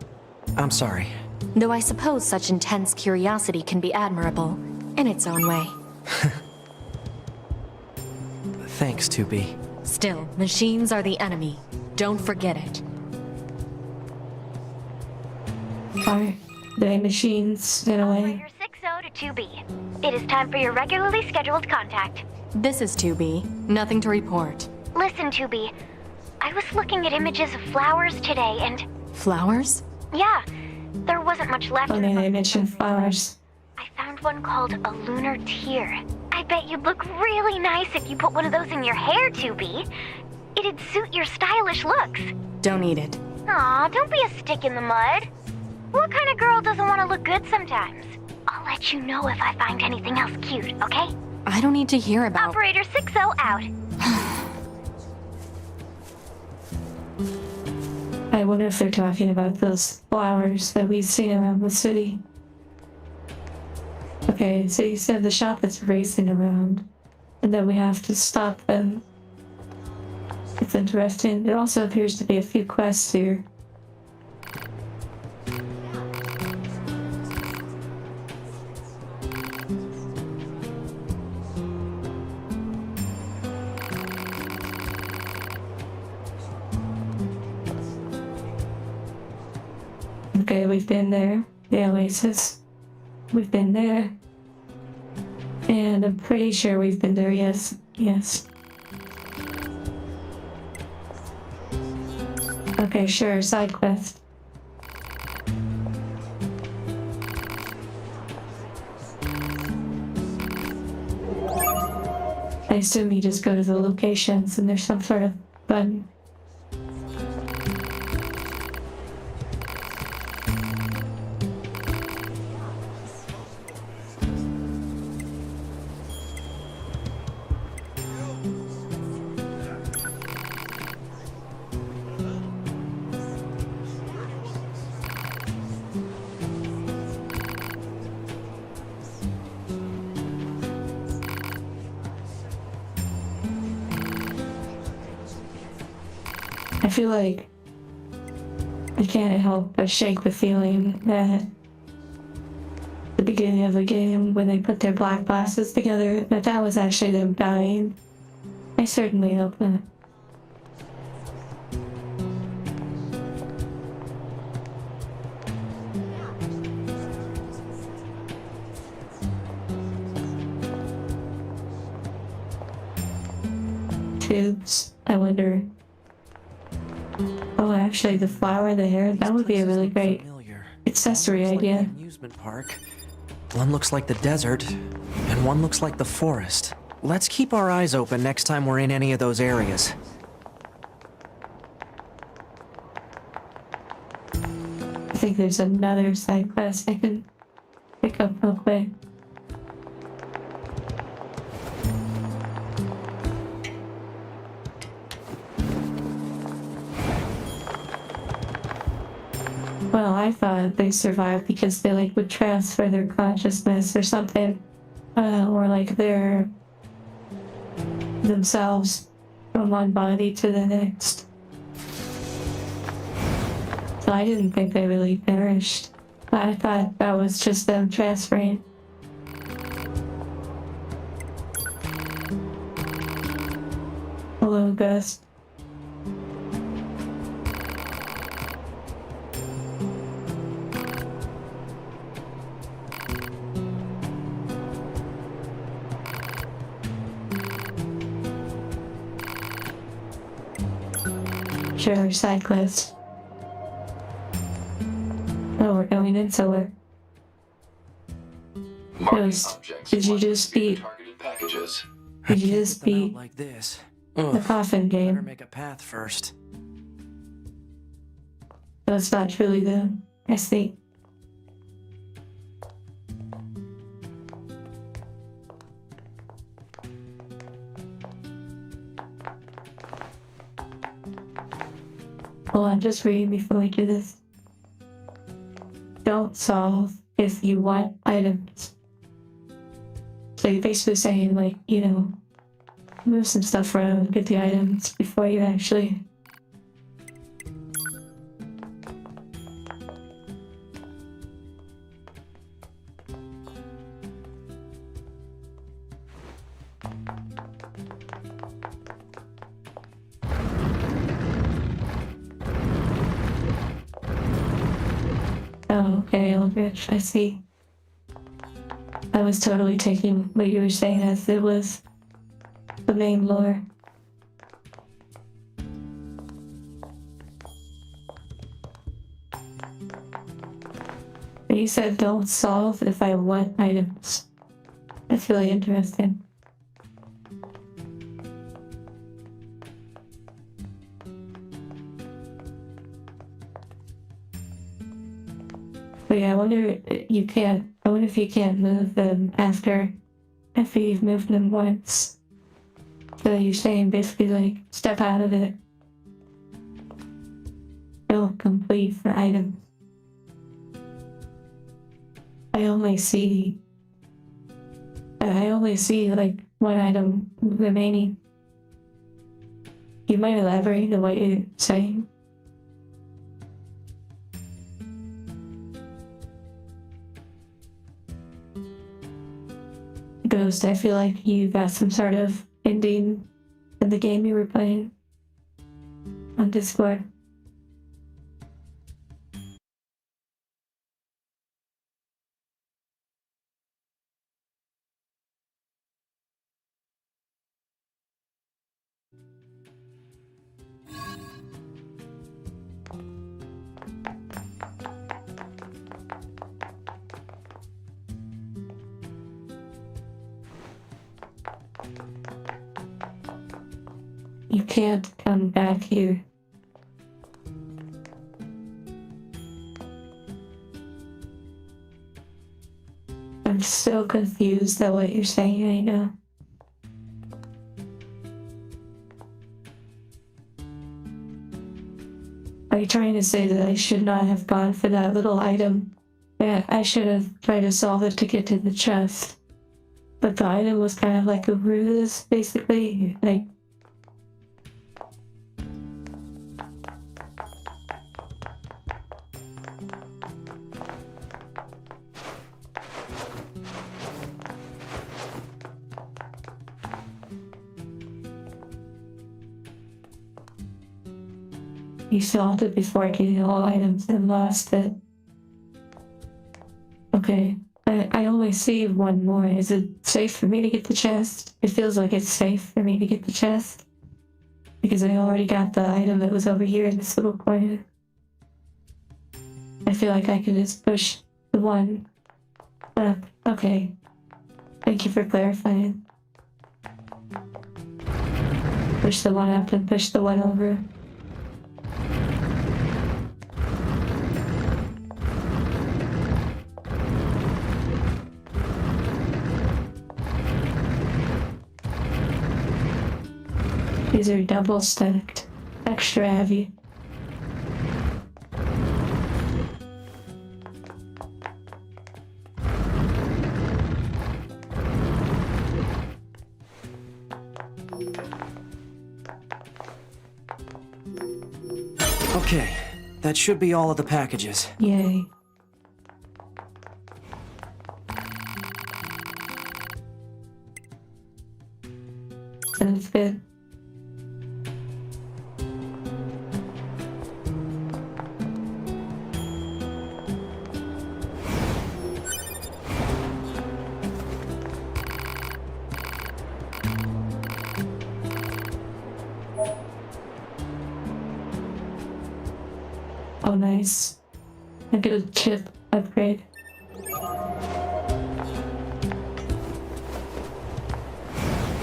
I'm sorry. Though I suppose such intense curiosity can be admirable, in its own way. Thanks, 2B. Still, machines are the enemy. Don't forget it. Are they machines in a way? Operator 60 to 2B. It is time for your regularly scheduled contact. This is 2B. Nothing to report. Listen, 2B. I was looking at images of flowers today and... Flowers? Yeah, there wasn't much left. Funny they mentioned flowers. I found one called a lunar tear. I bet you'd look really nice if you put one of those in your hair, 2B. It'd suit your stylish looks. Don't eat it. Aw, don't be a stick in the mud. What kind of girl doesn't want to look good sometimes? I'll let you know if I find anything else cute, okay? I don't need to hear about... Operator 60 out. I wonder if they're talking about those flowers that we've seen around the city. Okay, so you said the shop is racing around, and then we have to stop them. It's interesting. There also appears to be a few quests here. Okay, we've been there. The Oasis. We've been there. And I'm pretty sure we've been there, yes. Yes. Okay, sure, side quest. I assume you just go to the locations and there's some sort of button. I feel like I can't help but shake the feeling that the beginning of the game, when they put their black glasses together, that was actually them dying. I certainly hope that. Tubes, I wonder. Oh, actually, the flower there, that would be a really great accessory idea. Like the amusement park. One looks like the desert, and one looks like the forest. Let's keep our eyes open next time we're in any of those areas. I think there's another side quest I can pick up real quick. Well, I thought they survived because they like would transfer their consciousness or something, or like their themselves from one body to the next. So I didn't think they really perished. I thought that was just them transferring. Hello, Ghost. Sure, side quest. Oh, we're going in solar. Marking Ghost, objects did you marked just as being beat? targeted packages. Did you Can't just get them out beat like this. the Ugh. coffin Better game? make a path first. That's not truly them. I see. Hold on, just reading before we do this. Don't solve if you want items. So you're basically saying, like, you know, move some stuff around, get the items before you actually. Oh, okay, Eldritch, I see. I was totally taking what you were saying as it was the main lore. But you said don't solve if I want items. That's really interesting. But yeah, I wonder I wonder if you can't move them after you've moved them once. So you're saying basically like step out of it. Don't complete the item. I only see like one item remaining. You might elaborate on what you're saying. Ghost, I feel like you got some sort of ending in the game you were playing on Discord. You can't come back here. I'm so confused at what you're saying right now. Are you trying to say that I should not have gone for that little item? That I should have tried to solve it to get to the chest. But the item was kind of like a ruse, basically. Like, you solved it before getting all items and lost it. Okay. I only see one more. Is it safe for me to get the chest? It feels like it's safe for me to get the chest. Because I already got the item that was over here in this little corner. I feel like I could just push the one up. Okay. Thank you for clarifying. Push the one up and push the one over. These are double stacked, extra heavy. Okay, that should be all of the packages. Yay. Sounds good. Oh, nice. I get a chip upgrade.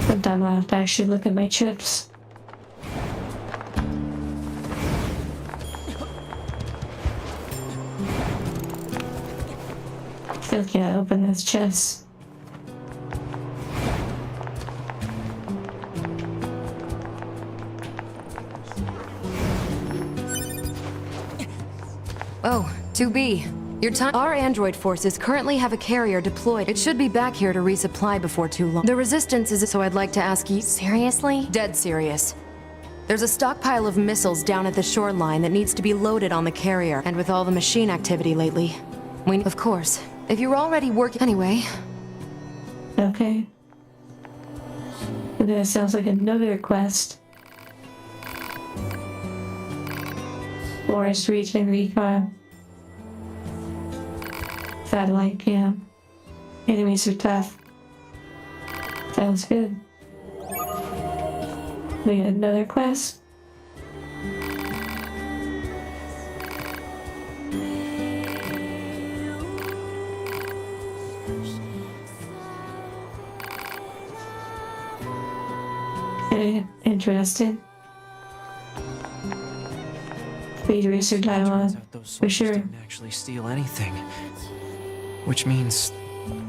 Sometime I'll have to actually look at my chips. Still can't open this chest. Oh, 2B. Our android forces currently have a carrier deployed. It should be back here to resupply before too long. The resistance is so I'd like to ask you— Seriously? Dead serious. There's a stockpile of missiles down at the shoreline that needs to be loaded on the carrier, and with all the machine activity lately, of course, if you're already working— Anyway. Okay. That sounds like another quest. Forest region recon. Satellite cam. Enemies are tough. Sounds good. We got another quest. Interested. Speed racer dialogue. Those For soldiers sure. didn't actually steal anything. Which means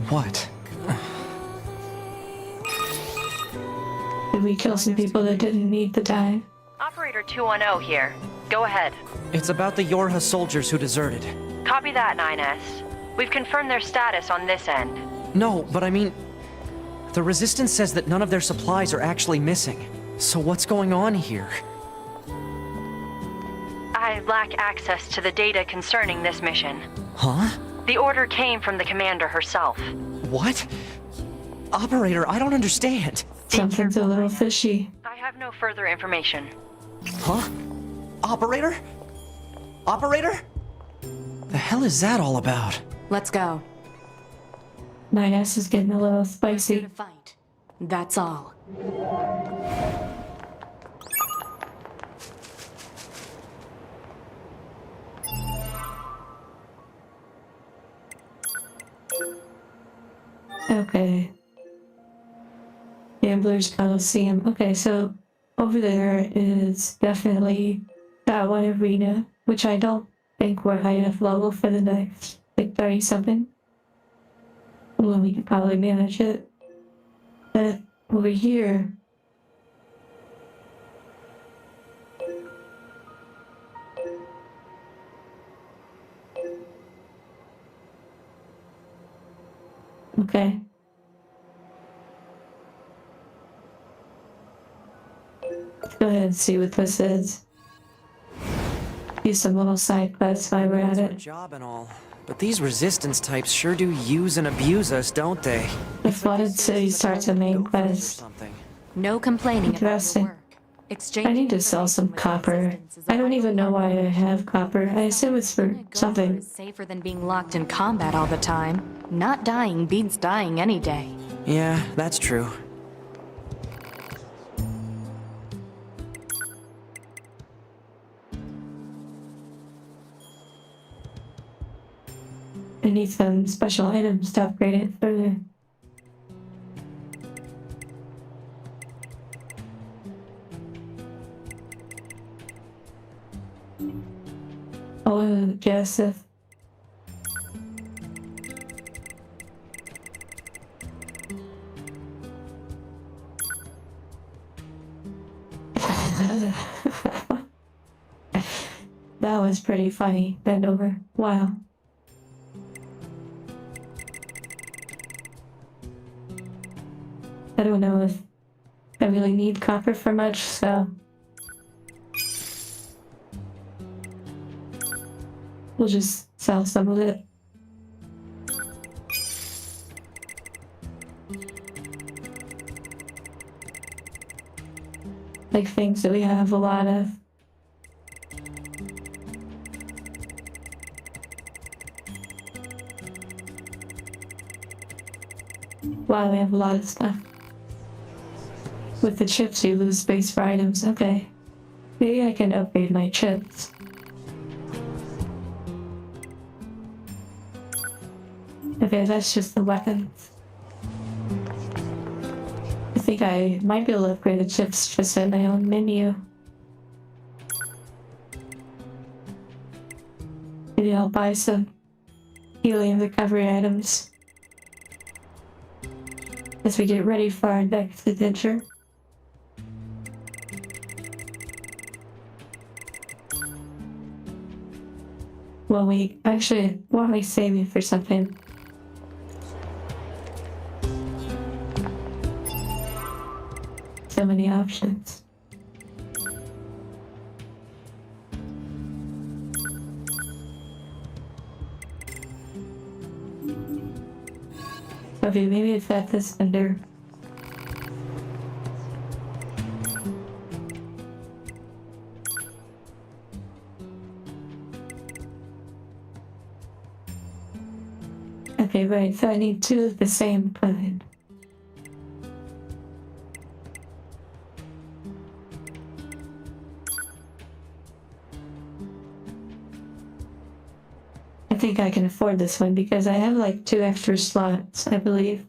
what? Did we kill some people that didn't need the die? Operator 210 here. Go ahead. It's about the Yorha soldiers who deserted. Copy that, 9S. We've confirmed their status on this end. No, but I mean, the Resistance says that none of their supplies are actually missing. So what's going on here? I lack access to the data concerning this mission. Huh? The order came from the commander herself. What? Operator, I don't understand. Something's a little fishy. I have no further information. Huh? Operator? Operator? The hell is that all about? Let's go. My ass is getting a little Here spicy. to fight. That's all. Okay. Gambler's Coliseum. Okay, so over there is definitely that one arena, which I don't think we're high enough level for the next, like 30 something. Well, we could probably manage it. But over here. Okay. Let's go ahead and see what this is. Do some little side quests while we're at That's our it. job and all. But these Resistance types sure do use and abuse us, don't they? The flooded city starts a main quest. No complaining about your Interesting. work. Exchanging I need to sell some information with copper. resistance is a I don't vital even know part why of I the have copper. I assume it's for mission. something. Is safer than being locked in combat all the time. Not dying beats dying any day. Yeah, that's true. I need some special items to upgrade it further. Oh, Joseph. That was pretty funny. Bend over. Wow. I don't know if I really need copper for much, so we'll just sell some of it. Like things that we have a lot of. Wow, we have a lot of stuff. With the chips, you lose space for items. Okay. Maybe I can upgrade my chips. Okay, that's just the weapons. I think I might be able to upgrade the chips just in my own menu. Maybe I'll buy some healing recovery items as we get ready for our next adventure. Well, we actually want to save me for something. So many options. Okay, maybe it's at this vendor. Okay, right, so I need two of the same kind. I think I can afford this one because I have like 2 extra slots, I believe.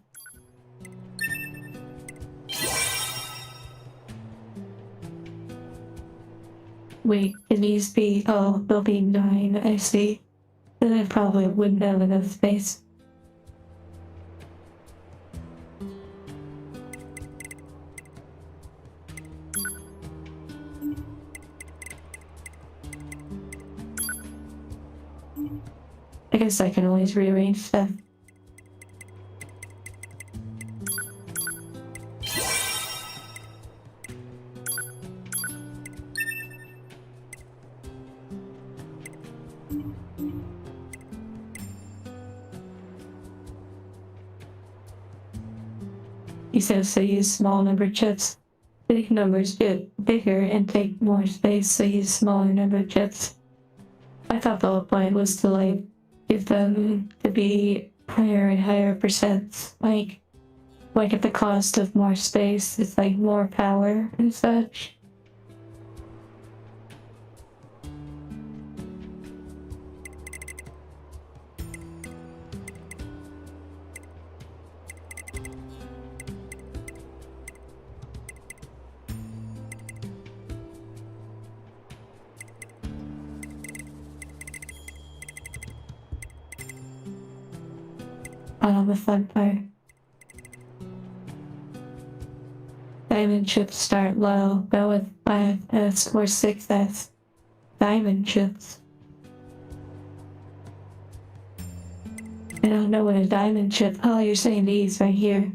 Wait, can these be? Oh, they'll be 9, I see. Then I probably wouldn't have enough space. I guess I can always rearrange stuff. He says so use small number chips. Big numbers get bigger and take more space, so use smaller number of chips. I thought the whole point was to like get them to be higher and higher percents, like at the cost of more space, it's like more power and such. Oh, the fun part. Diamond chips start low, go with 5S or 6S. Diamond chips. I don't know what a diamond chip. Oh, you're saying these right here.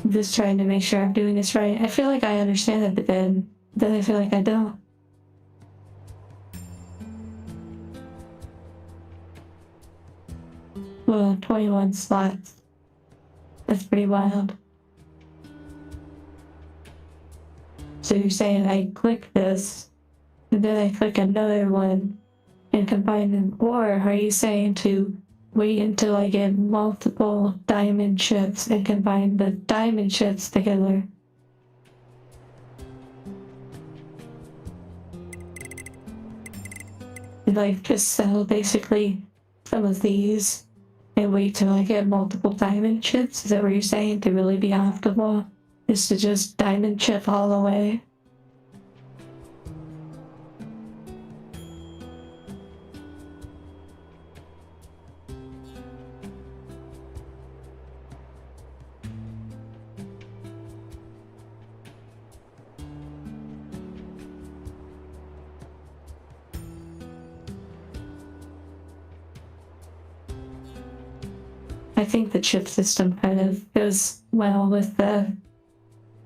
I'm just trying to make sure I'm doing this right. I feel like I understand it, but then I feel like I don't. Well, 21 slots. That's pretty wild. So you're saying I click this, and then I click another one, and combine them? Or are you saying to wait until I get multiple diamond chips and combine the diamond chips together? Like, just sell basically some of these and wait till I get multiple diamond chips? Is that what you're saying? To really be optimal is to just diamond chip all the way? I think the chip system kind of goes well with the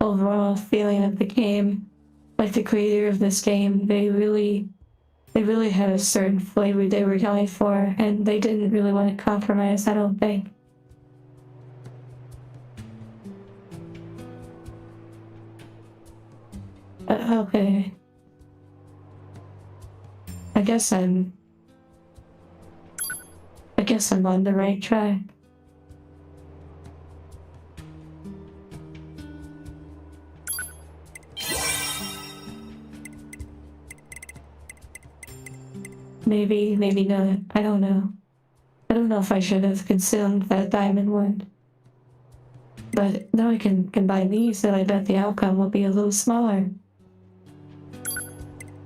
overall feeling of the game. Like the creator of this game, they really had a certain flavor they were going for, and they didn't really want to compromise, I don't think. Okay. I guess I'm on the right track. Maybe not. I don't know. I don't know if I should have consumed that diamond one. But now I can combine these, and I bet the outcome will be a little smaller.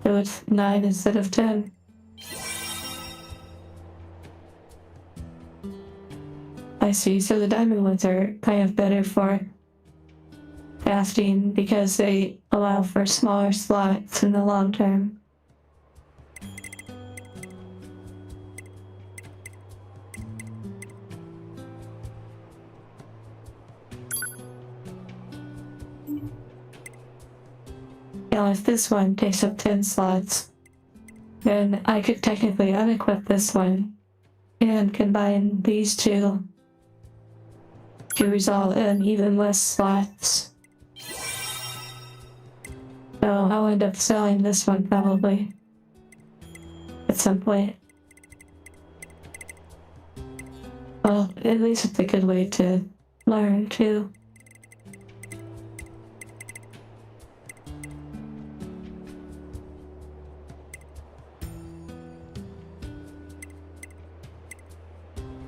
So it's 9 instead of 10. I see. So the diamond ones are kind of better for fasting because they allow for smaller slots in the long term. Now if this one takes up 10 slots, then I could technically unequip this one and combine these two to result in even less slots. So I'll end up selling this one probably at some point. Well, at least it's a good way to learn too.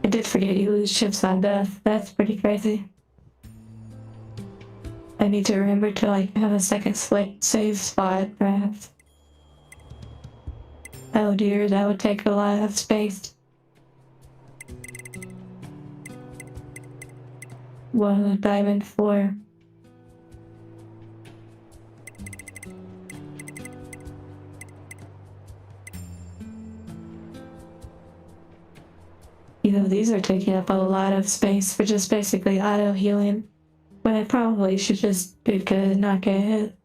I did forget you lose chips on death. That's pretty crazy. I need to remember to have a second save spot, perhaps. Oh dear, that would take a lot of space. One diamond 4. You know, these are taking up a lot of space for just basically auto healing. But I probably should just be good and not get hit.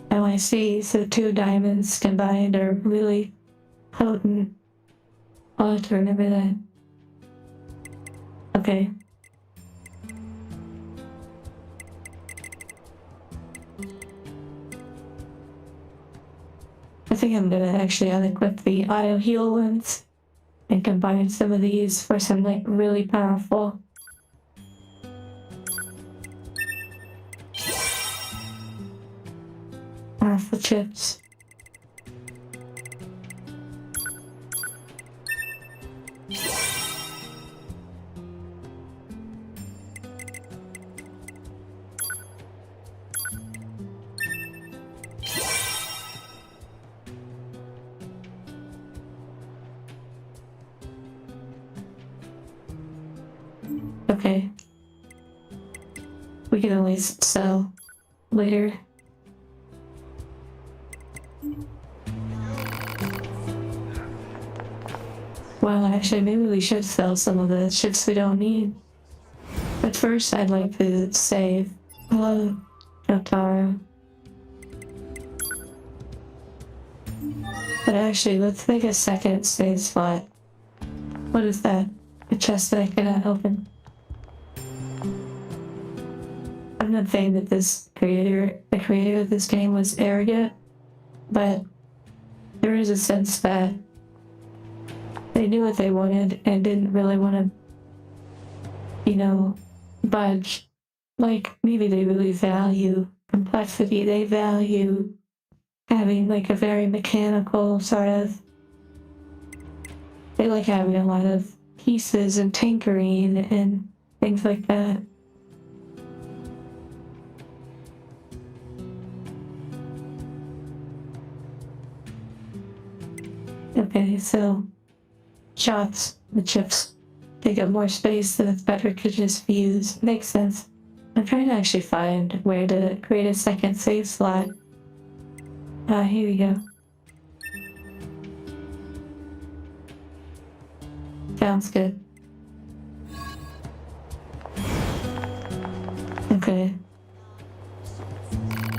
Oh, I see. So 2 diamonds combined are really potent. I'll have to remember that. Okay. I think I'm gonna actually unequip the auto heal ones and combine some of these for some really powerful. Powerful chips. Okay. We can always sell later. Well, actually, maybe we should sell some of the ships we don't need. But first, I'd like to save. Hello, Otaro. But actually, let's make a second save slot. What is that? A chest that I cannot open. I'm not saying that the creator of this game was arrogant, but there is a sense that they knew what they wanted and didn't really want to, budge. Like, maybe they really value complexity, they value having like a very mechanical sort of, they like having a lot of pieces and tinkering and things like that. Okay, so the chips take up more space than it's better to just fuse. Makes sense. I'm trying to actually find where to create a second save slot. Here we go. Sounds good. Okay.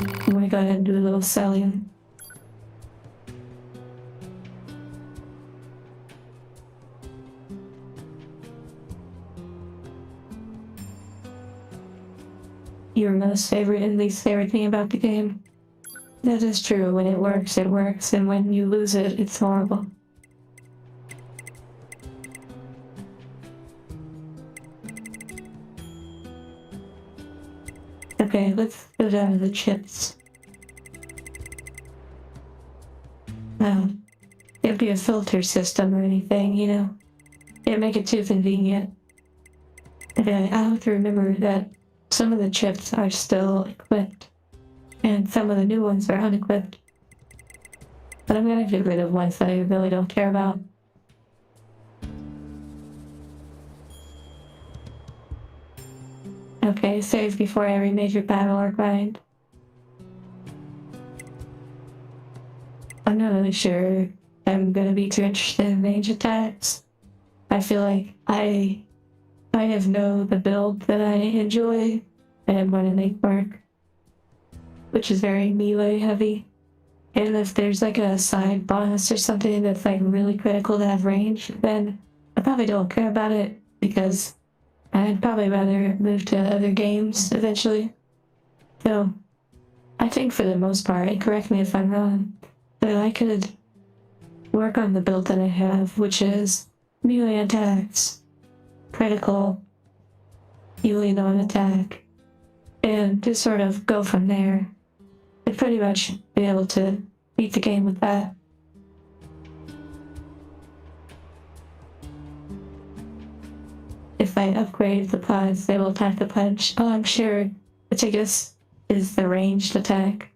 I'm gonna go ahead and do a little selling. Your most favorite and least favorite thing about the game? That is true. When it works, and when you lose it, it's horrible. Okay, let's go down to the chips. It'd be a filter system or anything, It'd make it too convenient. Okay, I have to remember that some of the chips are still equipped, and some of the new ones are unequipped. But I'm gonna get rid of ones that I really don't care about. Okay, save before every major battle or grind. I'm not really sure I'm gonna be too interested in range attacks. I feel like I kind of know the build that I enjoy and want to make work, which is very melee heavy. And if there's like a side boss or something that's like really critical to have range, then I probably don't care about it because I'd probably rather move to other games eventually. So I think for the most part, and correct me if I'm wrong, that I could work on the build that I have, which is melee attacks, critical, healing on attack, and just sort of go from there. I'd pretty much be able to beat the game with that. If I upgrade the pods, they will attack the punch. Oh, I'm sure Litigious is the ranged attack.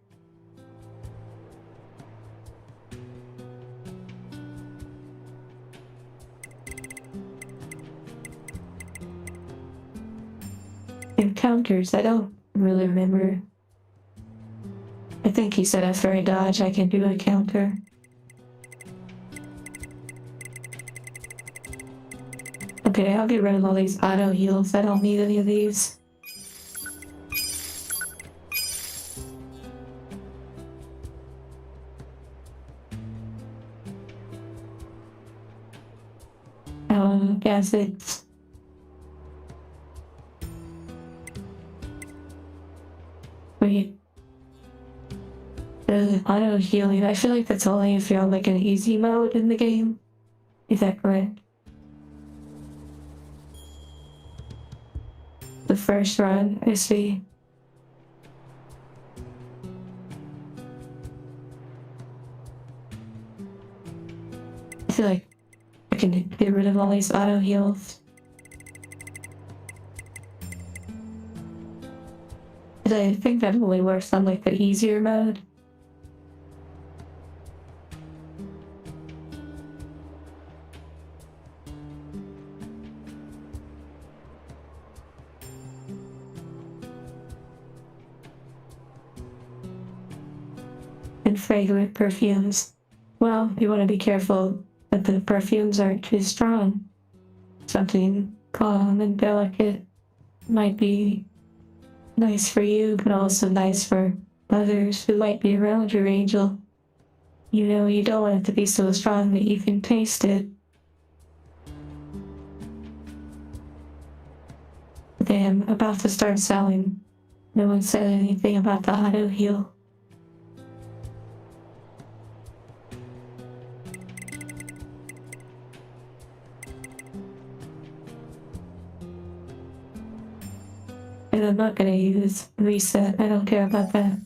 Encounters, I don't really remember. I think he said after I dodge, I can do a counter. Okay, I'll get rid of all these auto heals. I don't need any of these. Gases. Wait. The auto healing, I feel like that's only if you're on like an easy mode in the game. Is that correct? The first run, I see. I feel like I can get rid of all these auto heals. I think that only works on like the easier mode. And fragrant perfumes. Well, you want to be careful but the perfumes aren't too strong. Something calm and delicate might be nice for you, but also nice for others who might be around your angel. You know, you don't want it to be so strong that you can taste it. Damn, about to start selling. No one said anything about the auto heal. And I'm not gonna use reset, I don't care about that.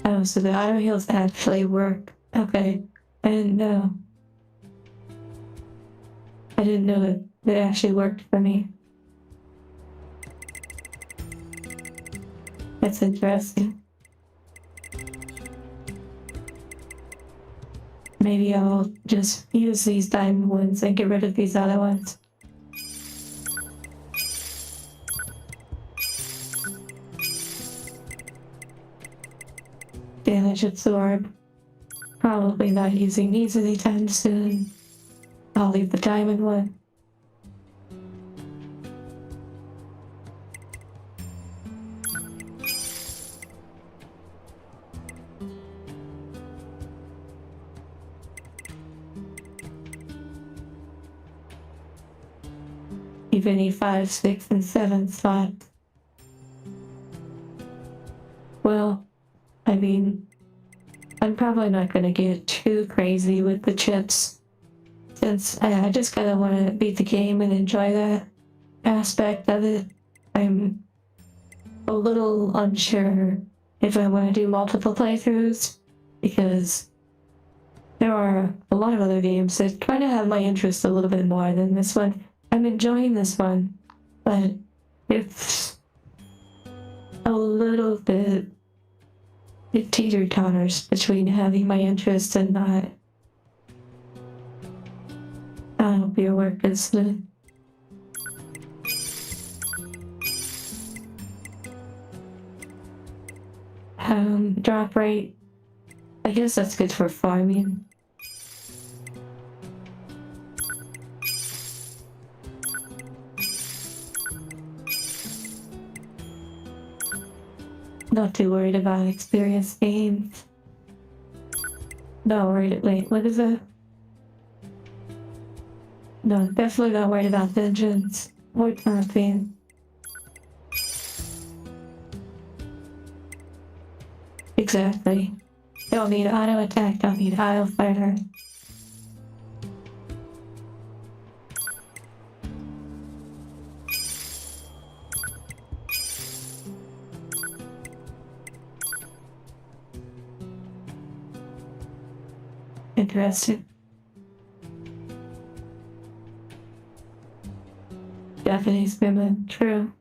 Oh, so the auto heals actually work. Okay, I didn't know. I didn't know that it actually worked for me. That's interesting. Maybe I'll just use these diamond ones and get rid of these other ones. Damage absorb. Probably not using these anytime soon. I'll leave the diamond one. Even need 5, 6, and 7 slots. Well, I mean, I'm probably not gonna get too crazy with the chips, since I just kinda wanna beat the game and enjoy that aspect of it. I'm a little unsure if I wanna do multiple playthroughs, because there are a lot of other games that kinda have my interest a little bit more than this one. I'm enjoying this one, but it's a little bit, it teeter-totters between having my interest and not. I hope your work is smooth. Drop rate. I guess that's good for farming. Not too worried about experience gains. Not worried. Wait, what is it? No, definitely not worried about vengeance or campaign. Exactly. Don't need auto attack, don't need auto fighter. Interesting. Japanese women, true.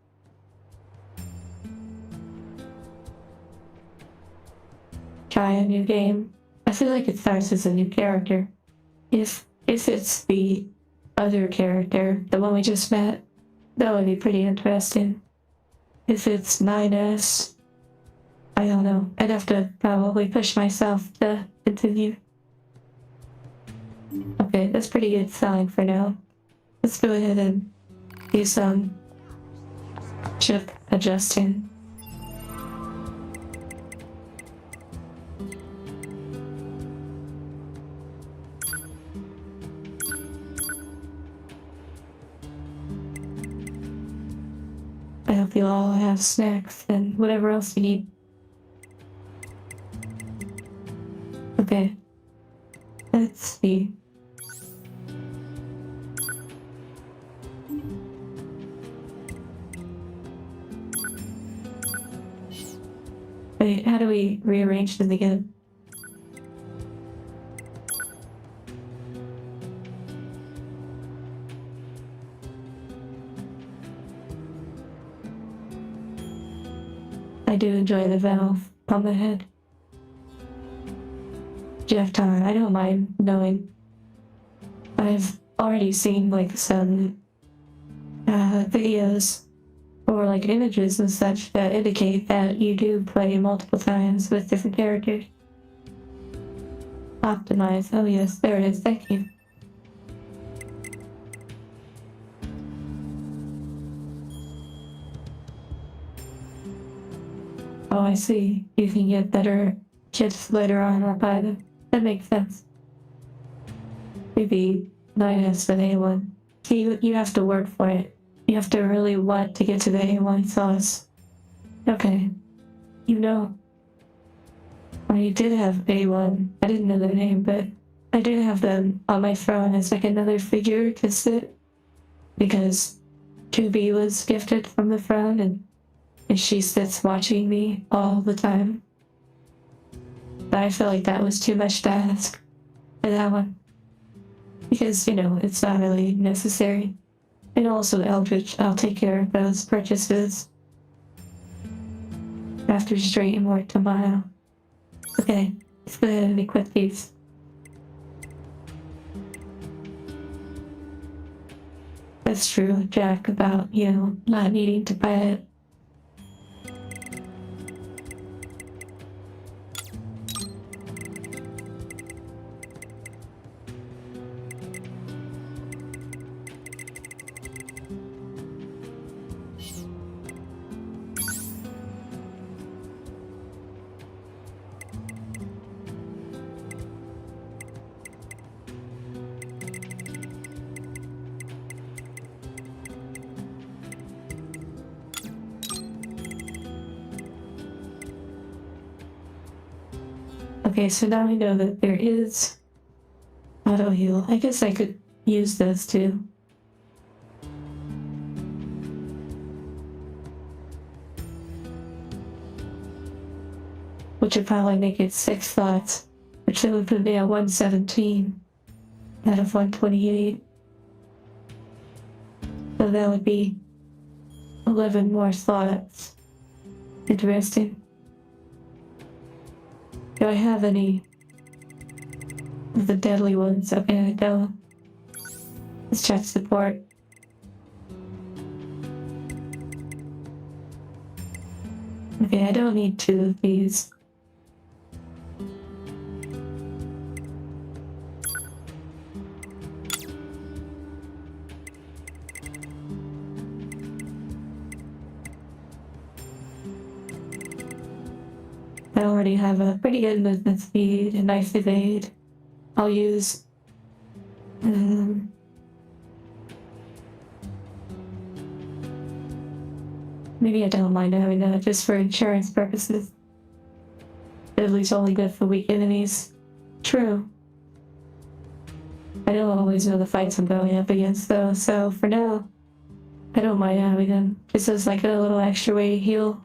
Try a new game. I feel like it starts as a new character. If it's the other character, the one we just met, that would be pretty interesting. If it's 9S, I don't know. I'd have to probably push myself to continue. Okay, that's pretty good selling for now. Let's go ahead and do some chip adjusting. I hope you all have snacks and whatever else you need. Okay. Let's see. Wait, how do we rearrange them again? I do enjoy the valve on the head. Jeff Tar, I don't mind knowing. I've already seen like some videos or like images and such that indicate that you do play multiple times with different characters. Optimize. Oh yes, there it is. Thank you. Oh, I see. You can get better chips later on or buy them. That makes sense. Maybe minus the A1. See, you have to work for it. You have to really want to get to the A1 sauce. Okay. You know. I did have A1. I didn't know their name, but I did have them on my phone as like another figure to sit. Because 2B was gifted from the front and she sits watching me all the time. But I feel like that was too much to ask for that one. Because, you know, it's not really necessary. And also Eldritch, I'll take care of those purchases after stream or tomorrow. Okay, let's go ahead and equip these. That's true, Jack, about, you know, not needing to buy it. Okay, so now I know that there is auto heal. I guess I could use this too. Which would probably make it 6 thoughts, which would put me at 117 out of 128. So that would be 11 more thoughts. Interesting. Do I have any of the deadly ones? Okay, I don't. Let's check support. Okay, I don't need 2 of these. I already have a pretty good movement speed and nice evade. I'll use maybe I don't mind having that just for insurance purposes. Deadly's only good for weak enemies. True. I don't always know the fights I'm going up against though, so for now, I don't mind having them. Just as like a little extra way to heal.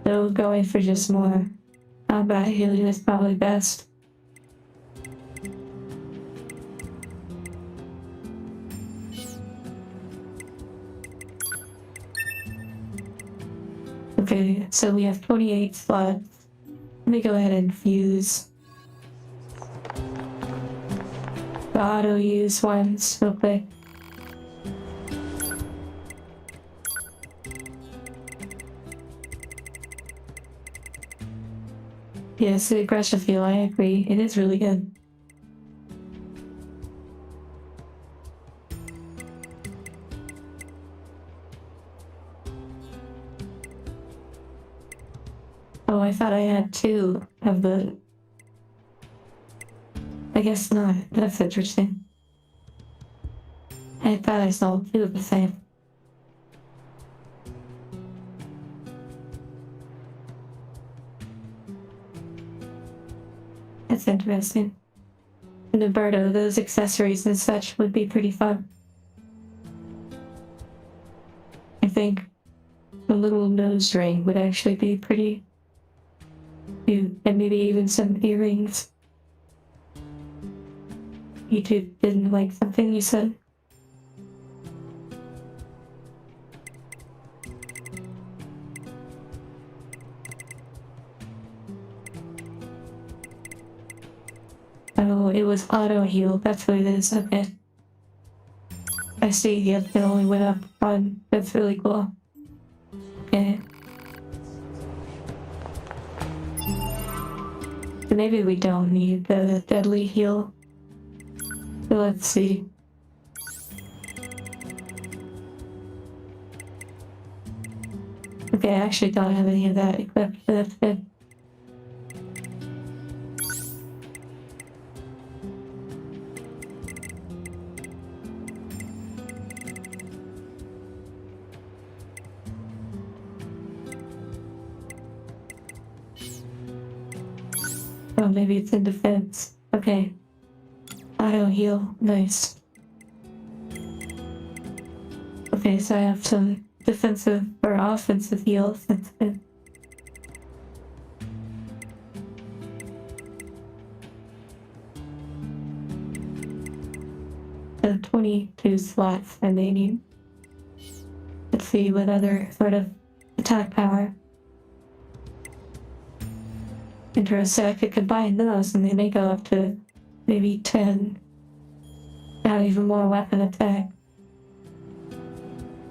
So going for just more combat healing is probably best. Okay, so we have 28 slots. Let me go ahead and fuse the auto use ones real quick. Yes, the aggression feel, I agree. It is really good. Oh, I thought I had 2 of the... I guess not. That's interesting. I thought I saw 2 of the same. That's interesting. And Roberto, those accessories and such would be pretty fun. I think a little nose ring would actually be pretty cute, and maybe even some earrings. YouTube didn't like something you said. Oh, it was auto heal. That's what it is. Okay. I see. Yep, it only went up one. That's really cool. Okay. So maybe we don't need the deadly heal. So let's see. Okay, I actually don't have any of that equipped, so that's good. Oh, maybe it's in defense. Okay. Auto heal. Nice. Okay, so I have some defensive or offensive heals. That's good. 22 slots remaining. Let's see what other sort of attack power. Interesting, I could combine those and they may go up to maybe 10. Not even more weapon attack.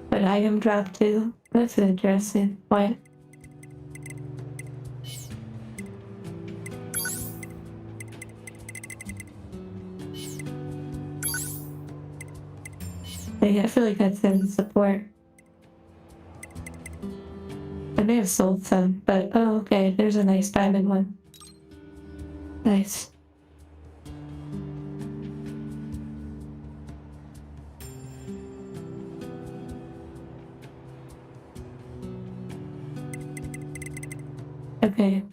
But item drop too. That's interesting. What? I feel like that's in support. I may have sold some, but oh, okay, there's a nice diamond one. Nice. Okay.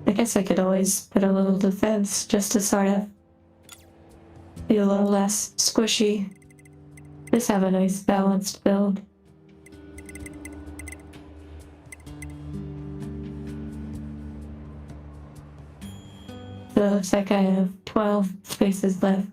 I guess I could always put a little defense just to sort of be a little less squishy. Just have a nice balanced build. So it looks like I have 12 spaces left.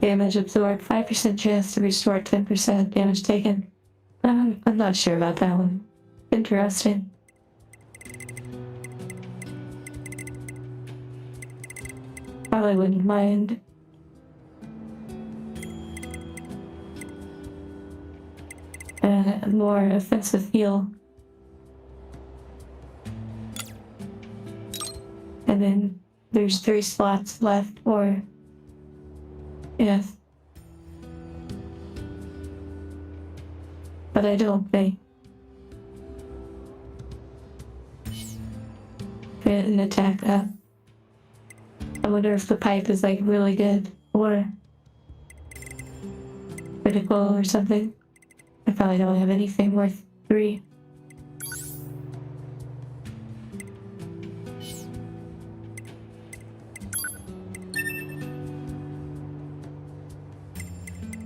Damage absorbed, 5% chance to restore 10% damage taken. I'm not sure about that one. Interesting. Probably wouldn't mind. More offensive heal. And then there's 3 slots left, or yes. But I don't think. Get an attack up. I wonder if the pipe is like really good or critical or something. I probably don't have anything worth 3.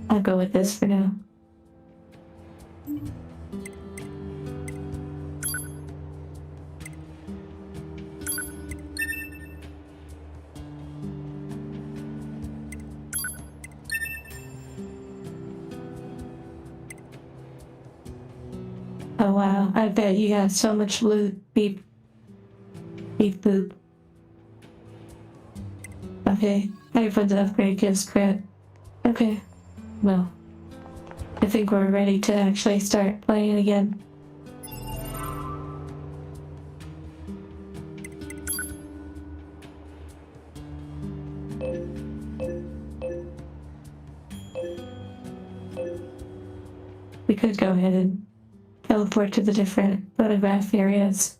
I'll go with this for now. Oh wow, I bet you got so much loot. Beep. Beep boop. Okay, I put the upgrade gives crit. Okay, well, I think we're ready to actually start playing again. We could go ahead and teleport to the different photograph areas.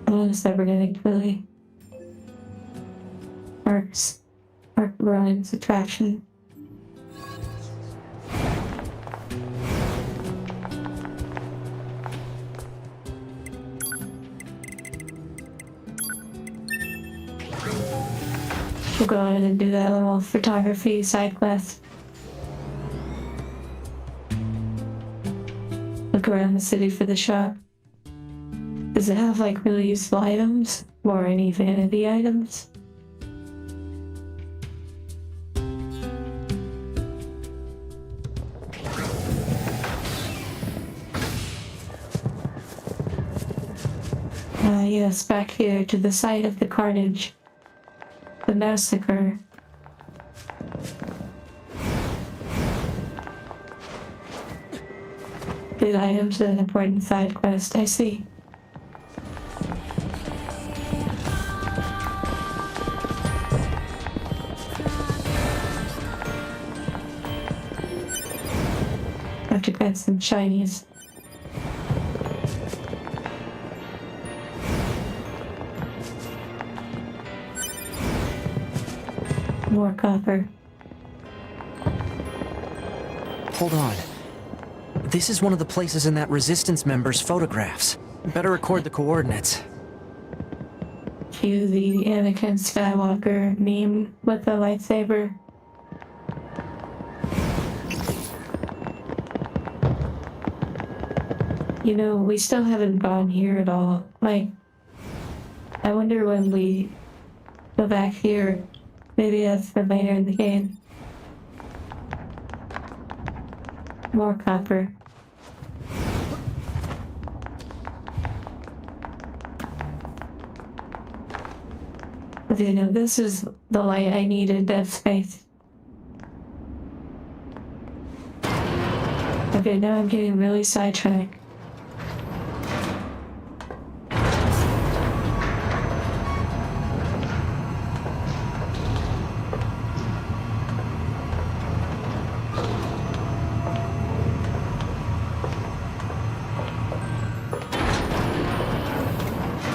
Oh, cybernetic really arcs, arc rhymes attraction. We'll go ahead and do that little photography side quest. Look around the city for the shop. Does it have like really useful items or any vanity items? Yes, back here to the site of the carnage. The massacre. Good items and an important side quest, I see. Have to get some shinies. More copper. Hold on. This is one of the places in that Resistance member's photographs. Better record the coordinates. Cue the Anakin Skywalker meme with the lightsaber. You know, we still haven't gone here at all. Like, I wonder when we go back here. Maybe that's for later in the game. More copper. Okay, now this is the light I need in Dead Space. Okay, now I'm getting really sidetracked.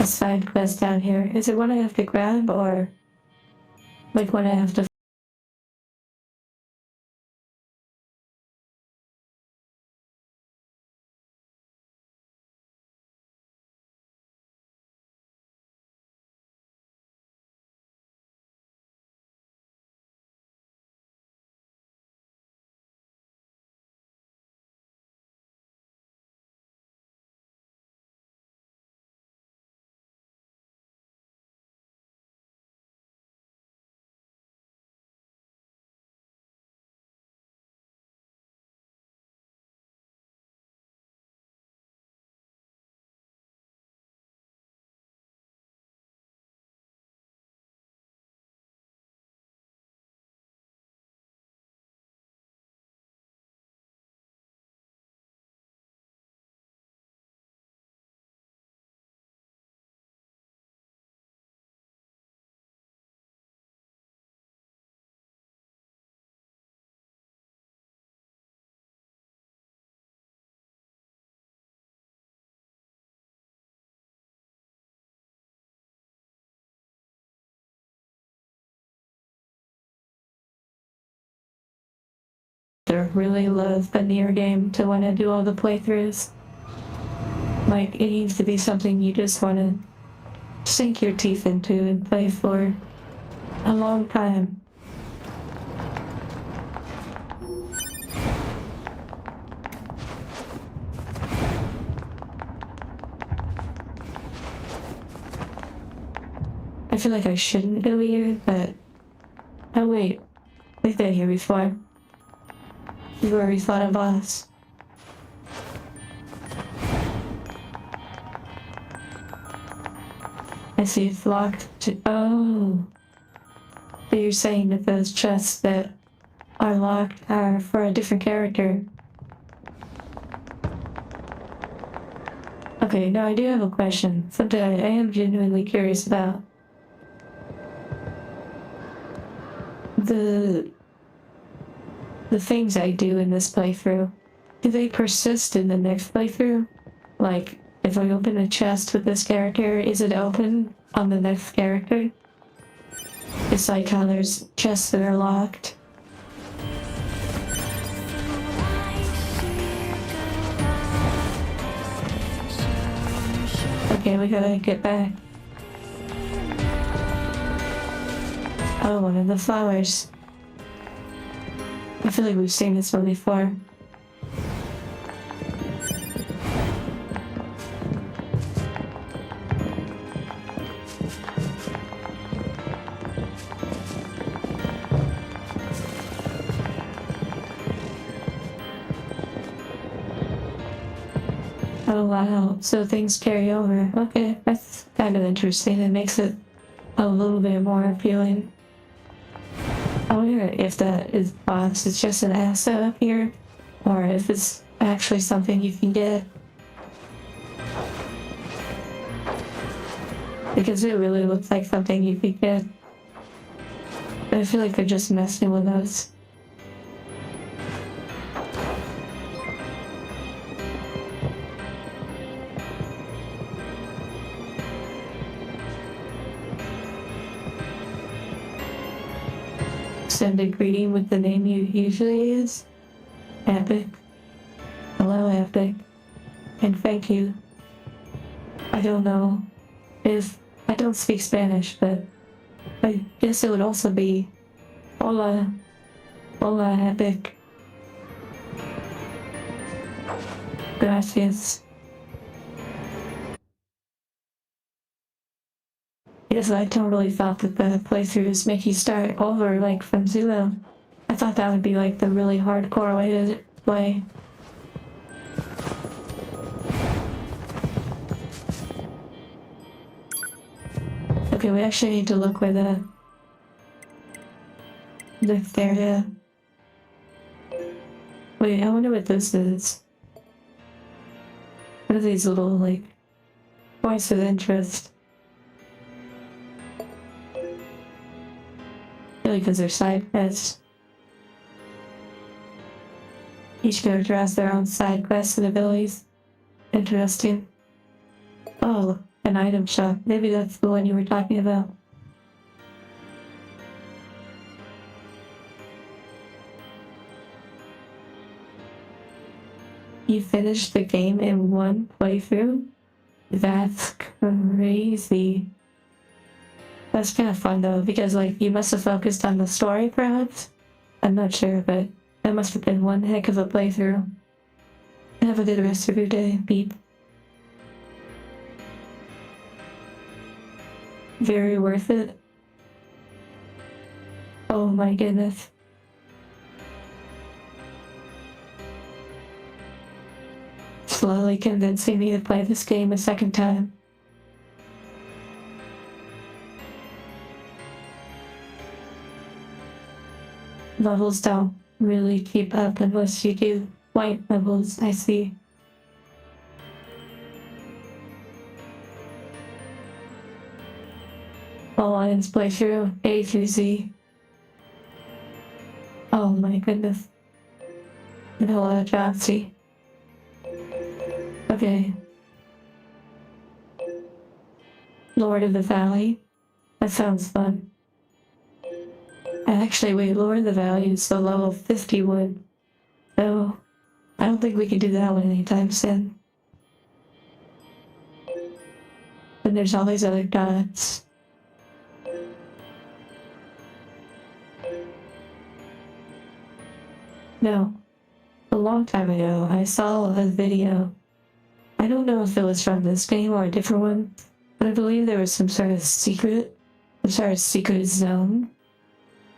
A side quest down here. Is it one I have to grab or like one I have to? Really love the NieR game to want to do all the playthroughs. Like, it needs to be something you just want to sink your teeth into and play for a long time. I feel like I shouldn't go here, but... Oh wait, we've been here before. We've already fought a boss. I see it's locked to... Oh. So you're saying that those chests that are locked are for a different character. Okay, now I do have a question. Something I am genuinely curious about. The things I do in this playthrough, do they persist in the next playthrough? Like, if I open a chest with this character, is it open on the next character? It's like how there's chests that are locked. Okay, we gotta get back. Oh, one of the flowers. I feel like we've seen this one before. Oh wow, so things carry over. Okay, that's kind of interesting. It makes it a little bit more appealing. I wonder if that is box is just an asset up here, or if it's actually something you can get. Because it really looks like something you could get. But I feel like they're just messing with us. Send a greeting with the name you usually use. Epic. Hello, Epic. And thank you. I don't know if I don't speak Spanish, but I guess it would also be Hola. Hola, Epic. Gracias. Yes, I totally thought that the playthroughs make you start over, like, from zero. I thought that would be, like, the really hardcore way to play. Okay, we actually need to look where the area. Wait, I wonder what this is. What are these little, like, points of interest? Really, because they're side quests. Each character has their own side quests and abilities. Interesting. Oh, an item shop. Maybe that's the one you were talking about. You finished the game in one playthrough? That's crazy. That's kind of fun though, because like you must have focused on the story perhaps? I'm not sure, but that must have been one heck of a playthrough. Have a good rest of your day, Beep. Very worth it. Oh my goodness. Slowly convincing me to play this game a second time. Levels don't really keep up unless you do white levels, I see. All lines playthrough A through Z. Oh my goodness. Hello, Jotsy. Okay. Lord of the Valley. That sounds fun. Actually, wait, Lord of the Valley is the level 51. So, I don't think we can do that one anytime soon. And there's all these other dots. No. A long time ago, I saw a video. I don't know if it was from this game or a different one, but I believe there was some sort of secret zone.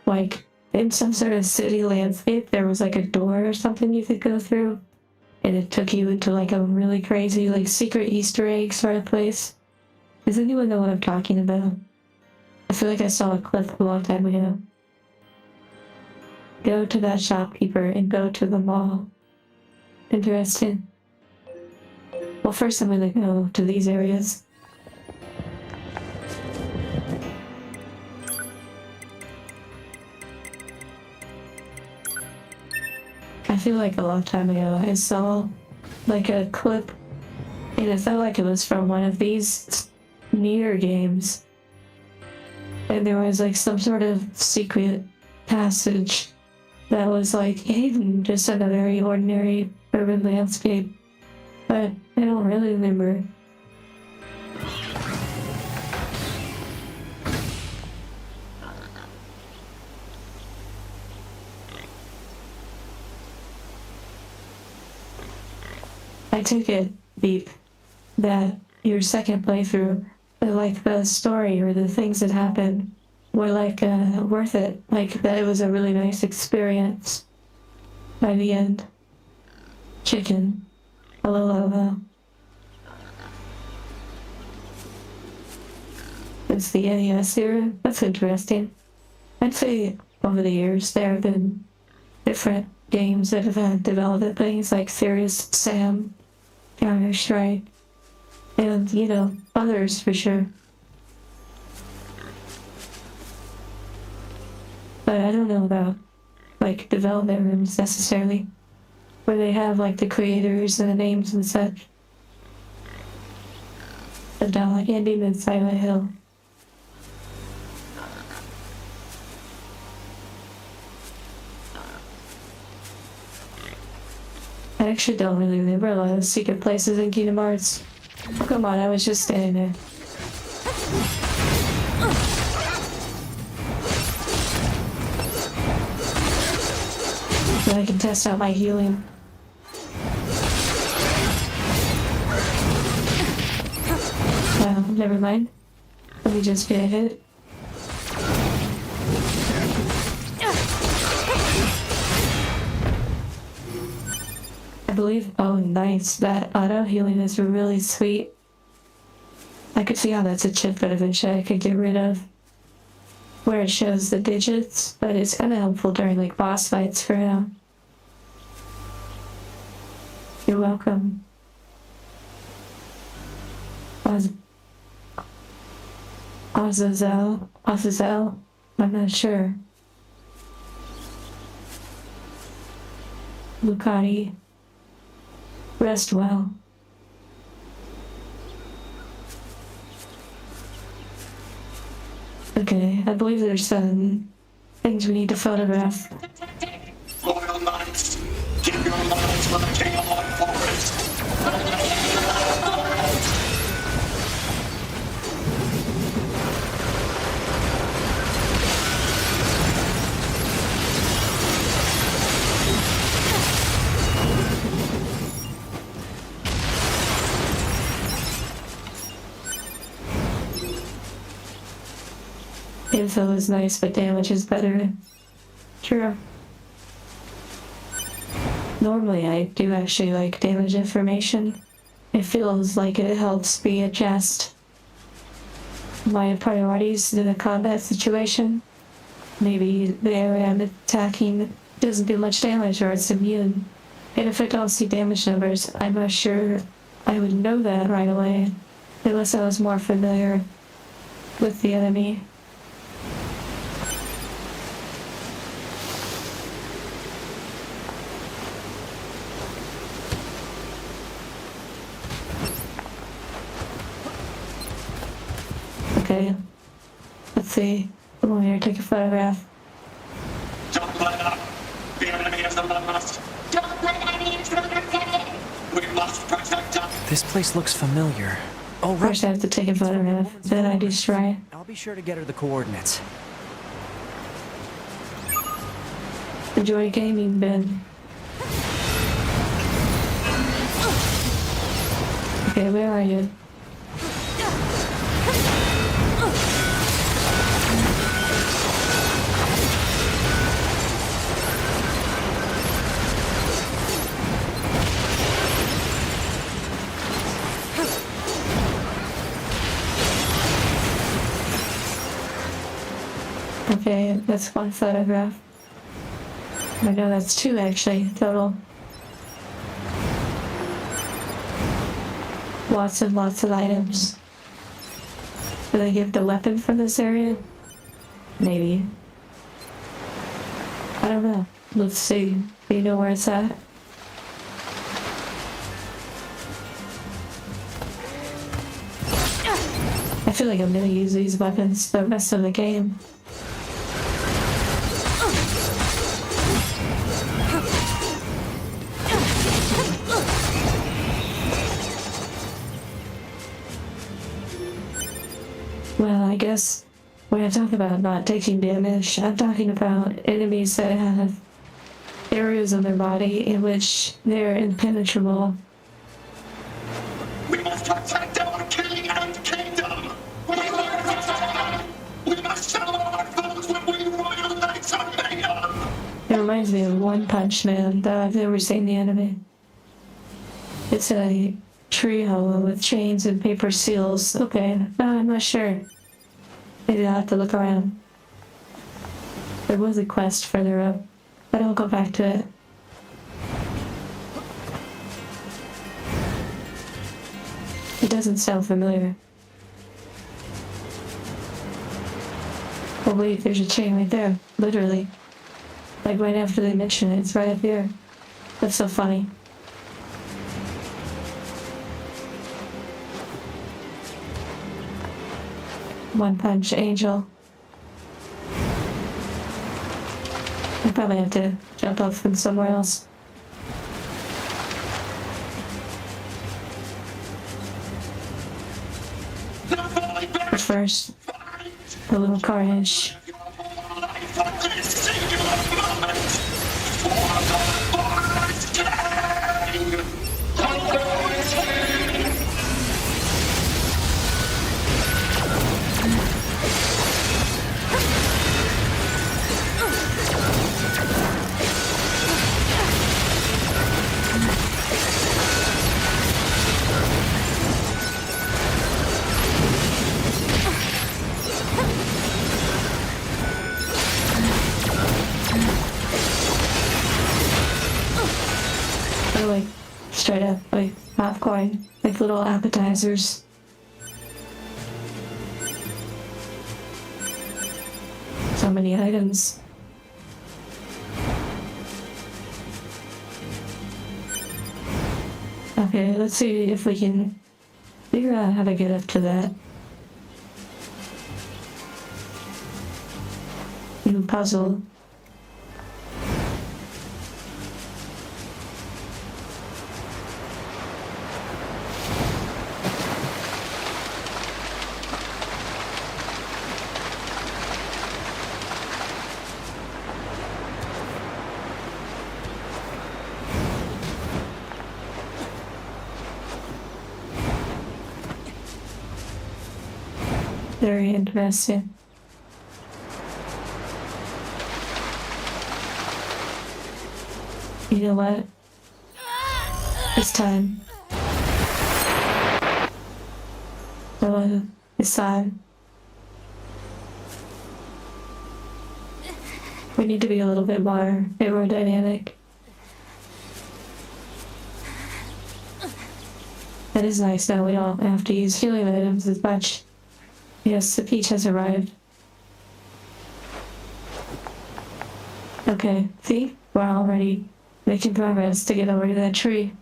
Like, in some sort of city landscape, there was like a door or something you could go through, and it took you into like a really crazy, like, secret Easter egg sort of place. Does anyone know what I'm talking about? I feel like I saw a clip a long time ago. Go to that shopkeeper and go to the mall. Interesting. Well, first I'm gonna go to these areas. I feel like a long time ago I saw like a clip, and it felt like it was from one of these NieR games. And there was like some sort of secret passage that was like hidden just in a very ordinary urban landscape. But I don't really remember. I took it, Beep, that your second playthrough, like the story or the things that happened, were like worth it. Like that it was a really nice experience by the end. Chicken. Hello, Lovo. since the NES era. That's interesting. I'd say over the years there have been different games that have had development things like Serious Sam, Counter-Strike, and, you know, others for sure. But I don't know about, like, development rooms necessarily, where they have, like, the creators and the names and such. But not like ending in Silent Hill. I actually don't really remember a lot of secret places in Kingdom Hearts. Oh, come on, I was just standing there. So I can test out my healing. Well, never mind. Let me just get a hit. I believe, oh nice, that auto healing is really sweet. I could see how that's a chip that eventually I could get rid of. Where it shows the digits, but it's kinda helpful during like boss fights for now. You're welcome. Azazel? I'm not sure. Lucati. Rest well. Okay, I believe there's some things we need to photograph. Loyal knights, give your lives for the King of our forest. Info is nice, but damage is better. True. Normally I do actually like damage information. It feels like it helps me adjust my priorities in a combat situation. Maybe the area I'm attacking doesn't do much damage or it's immune. And if I don't see damage numbers, I'm not sure I would know that right away, unless I was more familiar with the enemy. Okay, let's see. Come on here, take a photograph. Don't let up. The enemy is among us. Don't let any intruder get in. We must protect them. This place looks familiar. Oh, right. First I have to take a photograph, then I destroy. I'll be sure to get her the coordinates. Enjoy gaming, Ben. Okay, where are you? Okay, that's one photograph. I know that's two actually, total. Lots and lots of items. Do they give the weapon from this area? Maybe. I don't know. Let's see. Do you know where it's at? I feel like I'm gonna use these weapons the rest of the game. Well, I guess when I talk about not taking damage, I'm talking about enemies that have areas of their body in which they're impenetrable. We must protect our king and kingdom. We must show our foes what we royal knights are made of. It reminds me of One Punch Man, though I've never seen the anime. It's a tree hollow with chains and paper seals. Okay, I'm not sure. Maybe I'll have to look around. There was a quest further up, but I'll go back to it. It doesn't sound familiar. Oh wait, there's a chain right there. Literally. Like right after they mention it, it's right up here. That's so funny. One Punch Angel. I probably have to jump off from somewhere else. But first, a little carnage. They're like straight up like popcorn, like little appetizers. So many items. Okay, let's see if we can figure out how to get up to that. New puzzle. Very interesting. You know what? It's time. It's time. We need to be a little bit more aerodynamic. That is nice now we don't have to use healing items as much. Yes, the Peach has arrived. Okay, see? We're already making progress to get over to that tree.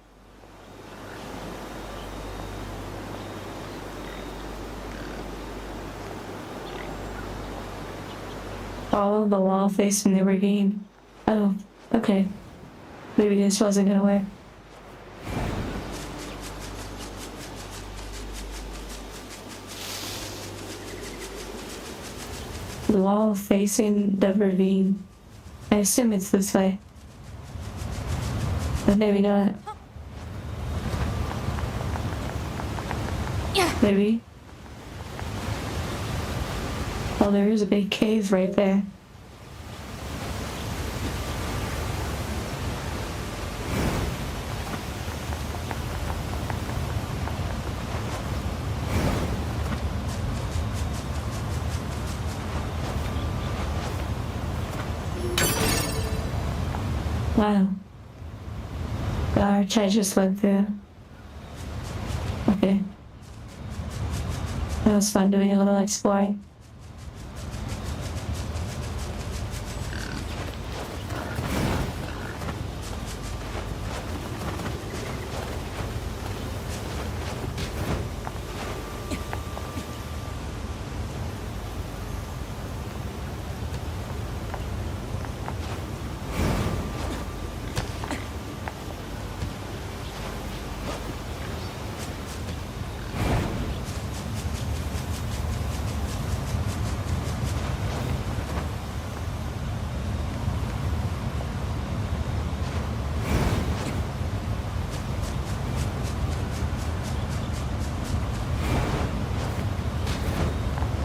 Follow the wall facing the ravine. Oh, okay. Maybe this wasn't gonna work. The wall facing the ravine. I assume it's this way. But maybe not. Maybe. Oh, there is a big cave right there. Wow. The arch I just went through. Okay. That was fun doing a little exploring.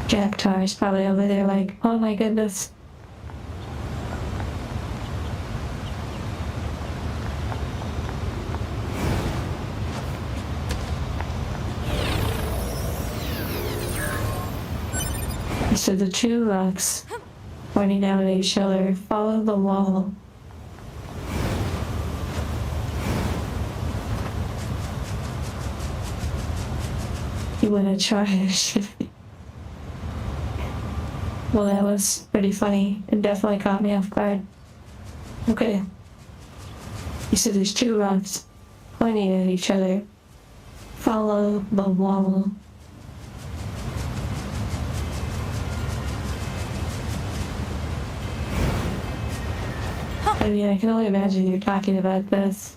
Jack Tar is probably over there like, oh my goodness. So the two rocks pointing down at each other. Follow the wall. You wanna try? Well, that was pretty funny and definitely caught me off guard. Okay. You said there's two rocks pointing at each other. Follow the wall. I mean, I can only imagine you're talking about this.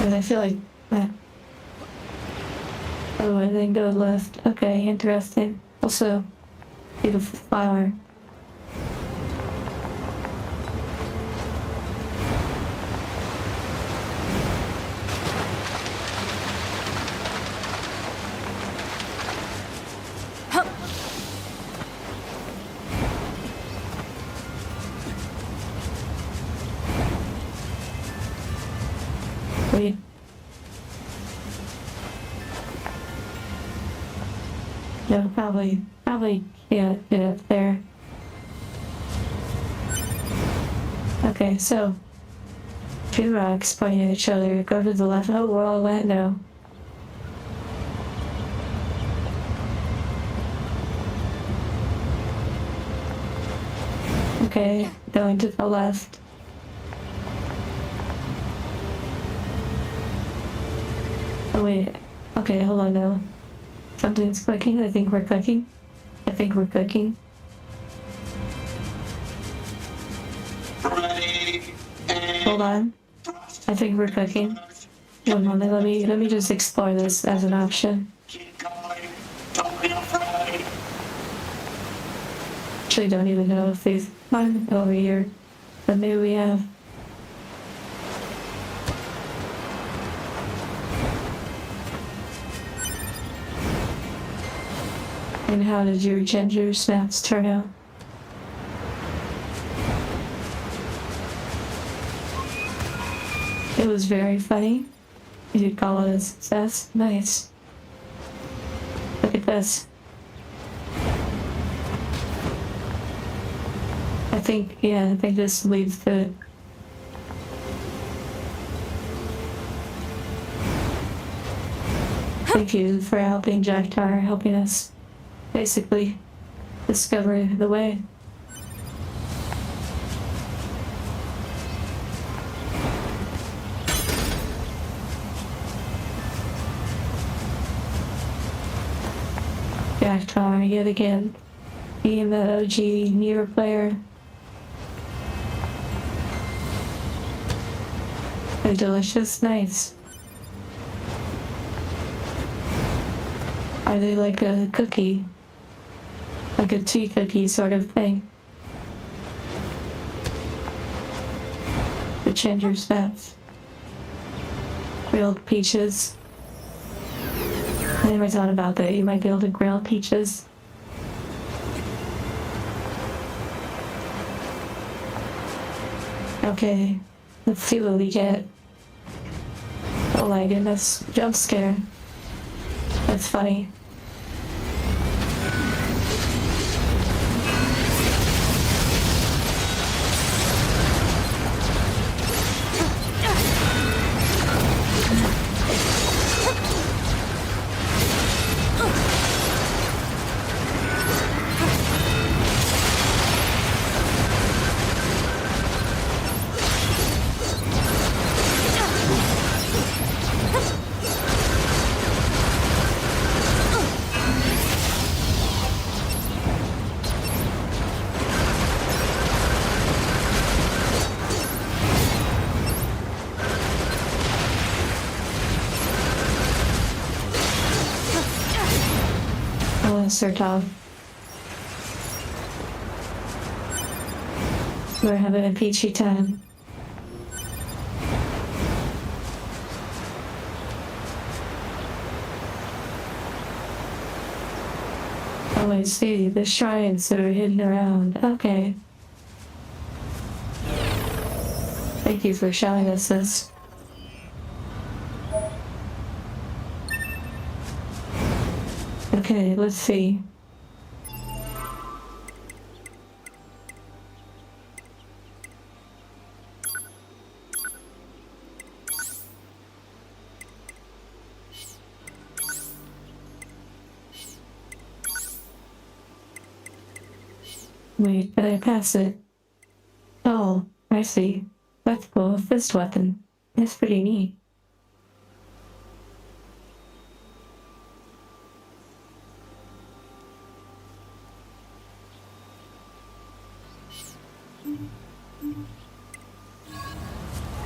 And I feel like that. Oh, and then go left. Okay, interesting. Also, beautiful flower. Wait. No, probably can't get up there. Okay, so two rocks pointing at each other. Go to the left. Oh, we're all wet now. Okay, going to the left. Oh wait. Okay, hold on now. Something's clicking. I think we're cooking. Ready. Hold on. I think we're cooking. Hold on, let me just explore this as an option. Keep going. Don't be afraid. Actually don't even know if these I'm over here. But maybe we have. And how did your ginger snaps turn out? It was very funny. You'd call it a success. Nice. Look at this. I think this leads to it. Thank you for helping Jack Tar, helping us basically discover the way. Jack Tar yet again, being the OG NieR player. They're delicious, nice. Are they like a cookie? Like a tea cookie sort of thing? The ginger snaps. Grilled peaches. I never thought about that. You might be able to grill peaches. Okay, let's see what we get. Oh my goodness, jump scare. That's funny. Start off. We're having a peachy time. Oh, I see. The shrines that are hidden around. Okay. Thank you for showing us this. Okay, let's see. Wait, did I pass it? Oh, I see. That's cool. A fist weapon. It's pretty neat.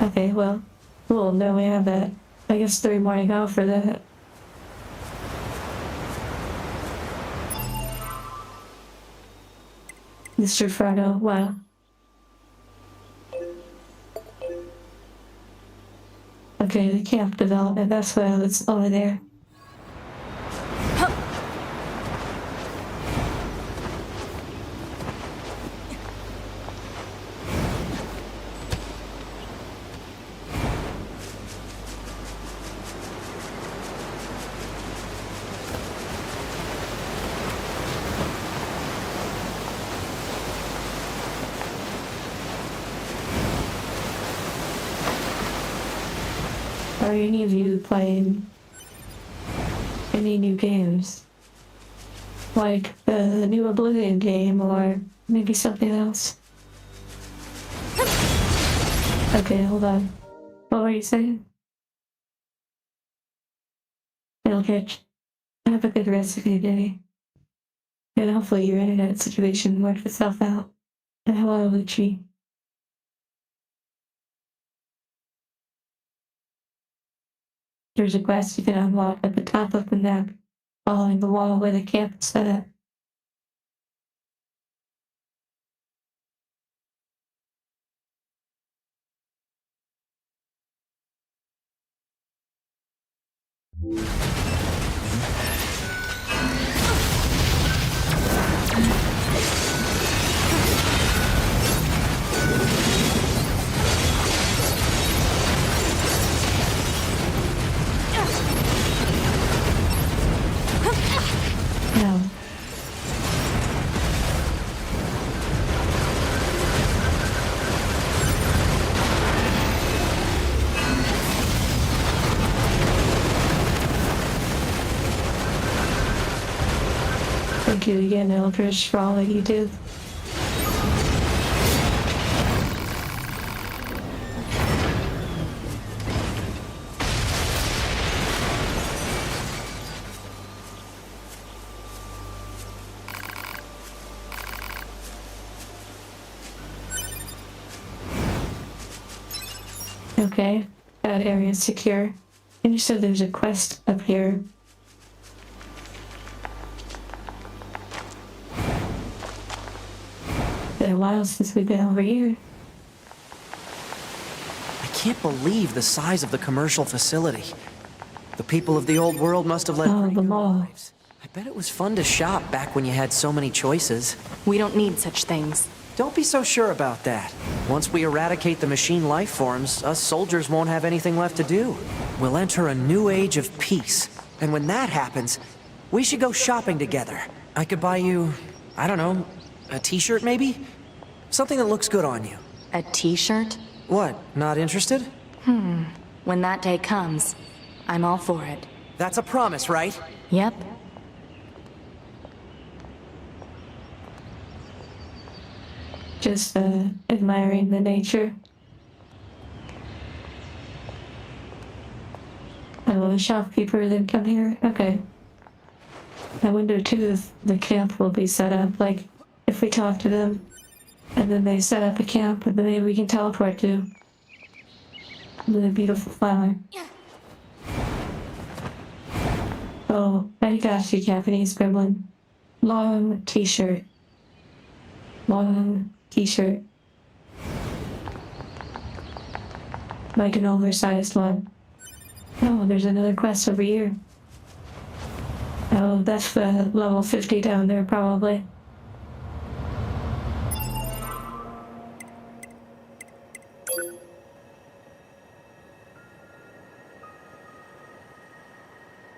Okay, well, cool. Now we have that. I guess 3 more to go for that. Mr. Frodo, wow. Okay, the camp development, that's why it's over there. Are any of you playing any new games? Like the new Oblivion game or maybe something else? Okay, hold on. What were you saying? It'll catch. Have a good rest of your day. And hopefully your internet situation works itself out. And hello, Lucci. There's a quest you can unlock at the top of the map, following the wall where the camp is set up. Now, thank you again, Eldridge, for all that you do. Okay, that area is secure. And you said there's a quest up here. Been a while since we've been over here. I can't believe the size of the commercial facility. The people of the old world must have led Oh, pretty the good mall. lives. I bet it was fun to shop back when you had so many choices. We don't need such things. Don't be so sure about that. Once we eradicate the machine life forms, us soldiers won't have anything left to do. We'll enter a new age of peace. And when that happens, we should go shopping together. I could buy you, I don't know, a t-shirt maybe? Something that looks good on you. A t-shirt? What, not interested? When that day comes, I'm all for it. That's a promise, right? Yep. Just admiring the nature. Oh, the shopkeeper then come here? Okay. I wonder too if the camp will be set up, like, if we talk to them, and then they set up a camp, and then maybe we can teleport to the beautiful flower. Oh, I got you, Japanese gremlin. Long t-shirt. Long t-shirt. Like an oversized one. Oh, there's another quest over here. Oh, that's the level 50 down there, probably.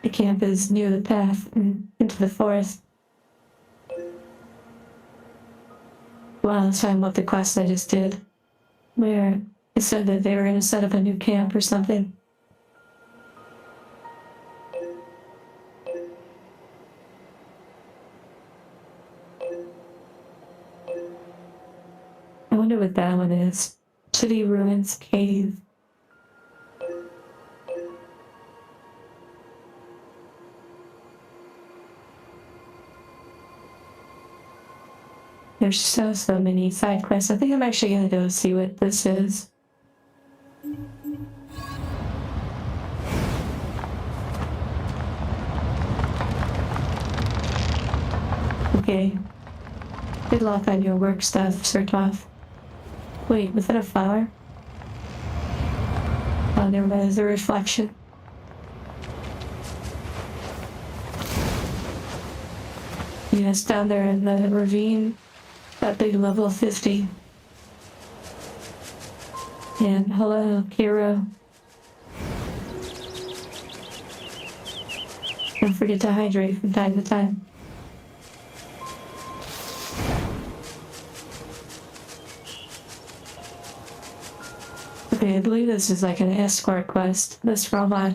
The camp is near the path and into the forest. Wow, that's talking about the quest I just did, where it said that they were going to set up a new camp or something. I wonder what that one is. City Ruins Cave. There's so many side quests. I think I'm actually gonna go see what this is. Okay. Good luck on your work stuff, Sertoff. Wait, was that a flower? Oh, never mind, it's a reflection. Yes, down there in the ravine. That big level 50. And hello, Kiro. Don't forget to hydrate from time to time. Okay, I believe this is like an escort quest. This robot.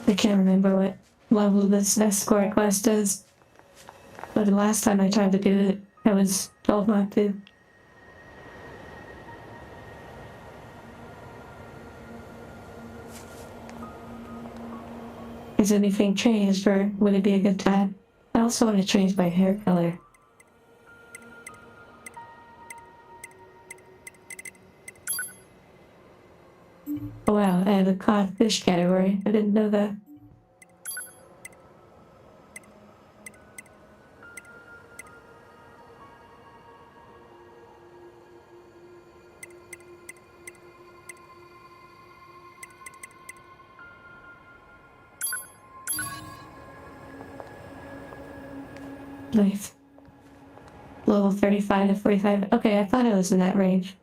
I can't remember what level this escort quest is, but the last time I tried to do it, I was told not to. Has anything changed, or would it be a good time? I also want to change my hair color. Oh wow, I have a cod fish category. I didn't know that. Nice. Level 35 to 45. Okay, I thought it was in that range.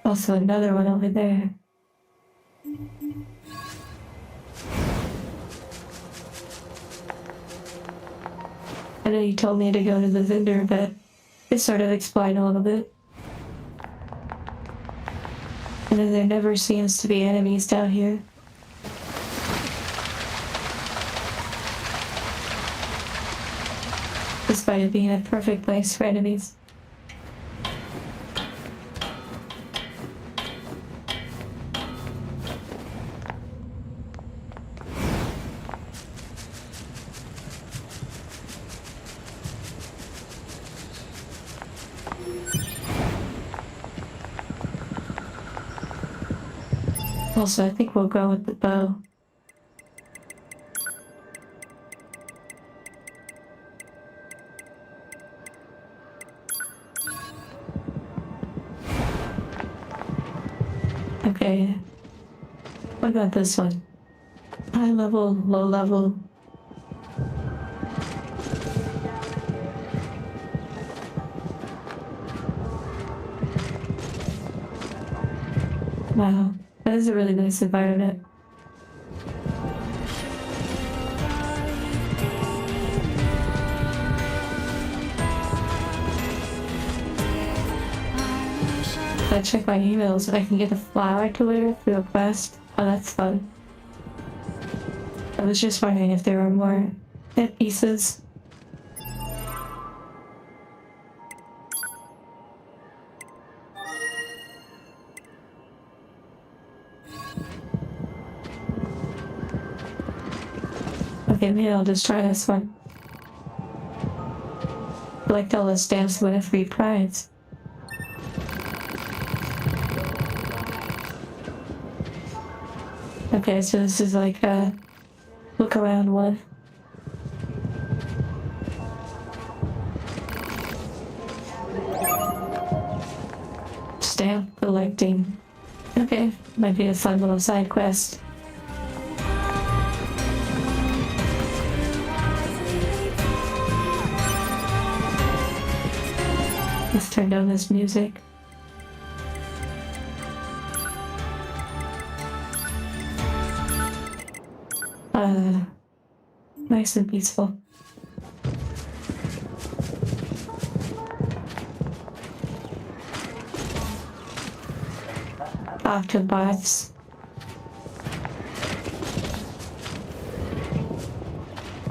Also another one over there. I know you told me to go to the vendor, but it sort of explained a little bit. And then there never seems to be enemies down here. Despite it being a perfect place for enemies. Also, I think we'll go with the bow. Okay. What about this one? High level, low level. Wow. That is a really nice environment. If I check my emails, I can get a flower to wear through a quest. Oh, that's fun. I was just wondering if there were more hit pieces. Okay, maybe I'll just try this one. Collect all the stamps, win a free prize. Okay, so this is like a look around one. stamp collecting. Okay, might be a fun little side quest. Let's turn down this music. Nice and peaceful. Octobots.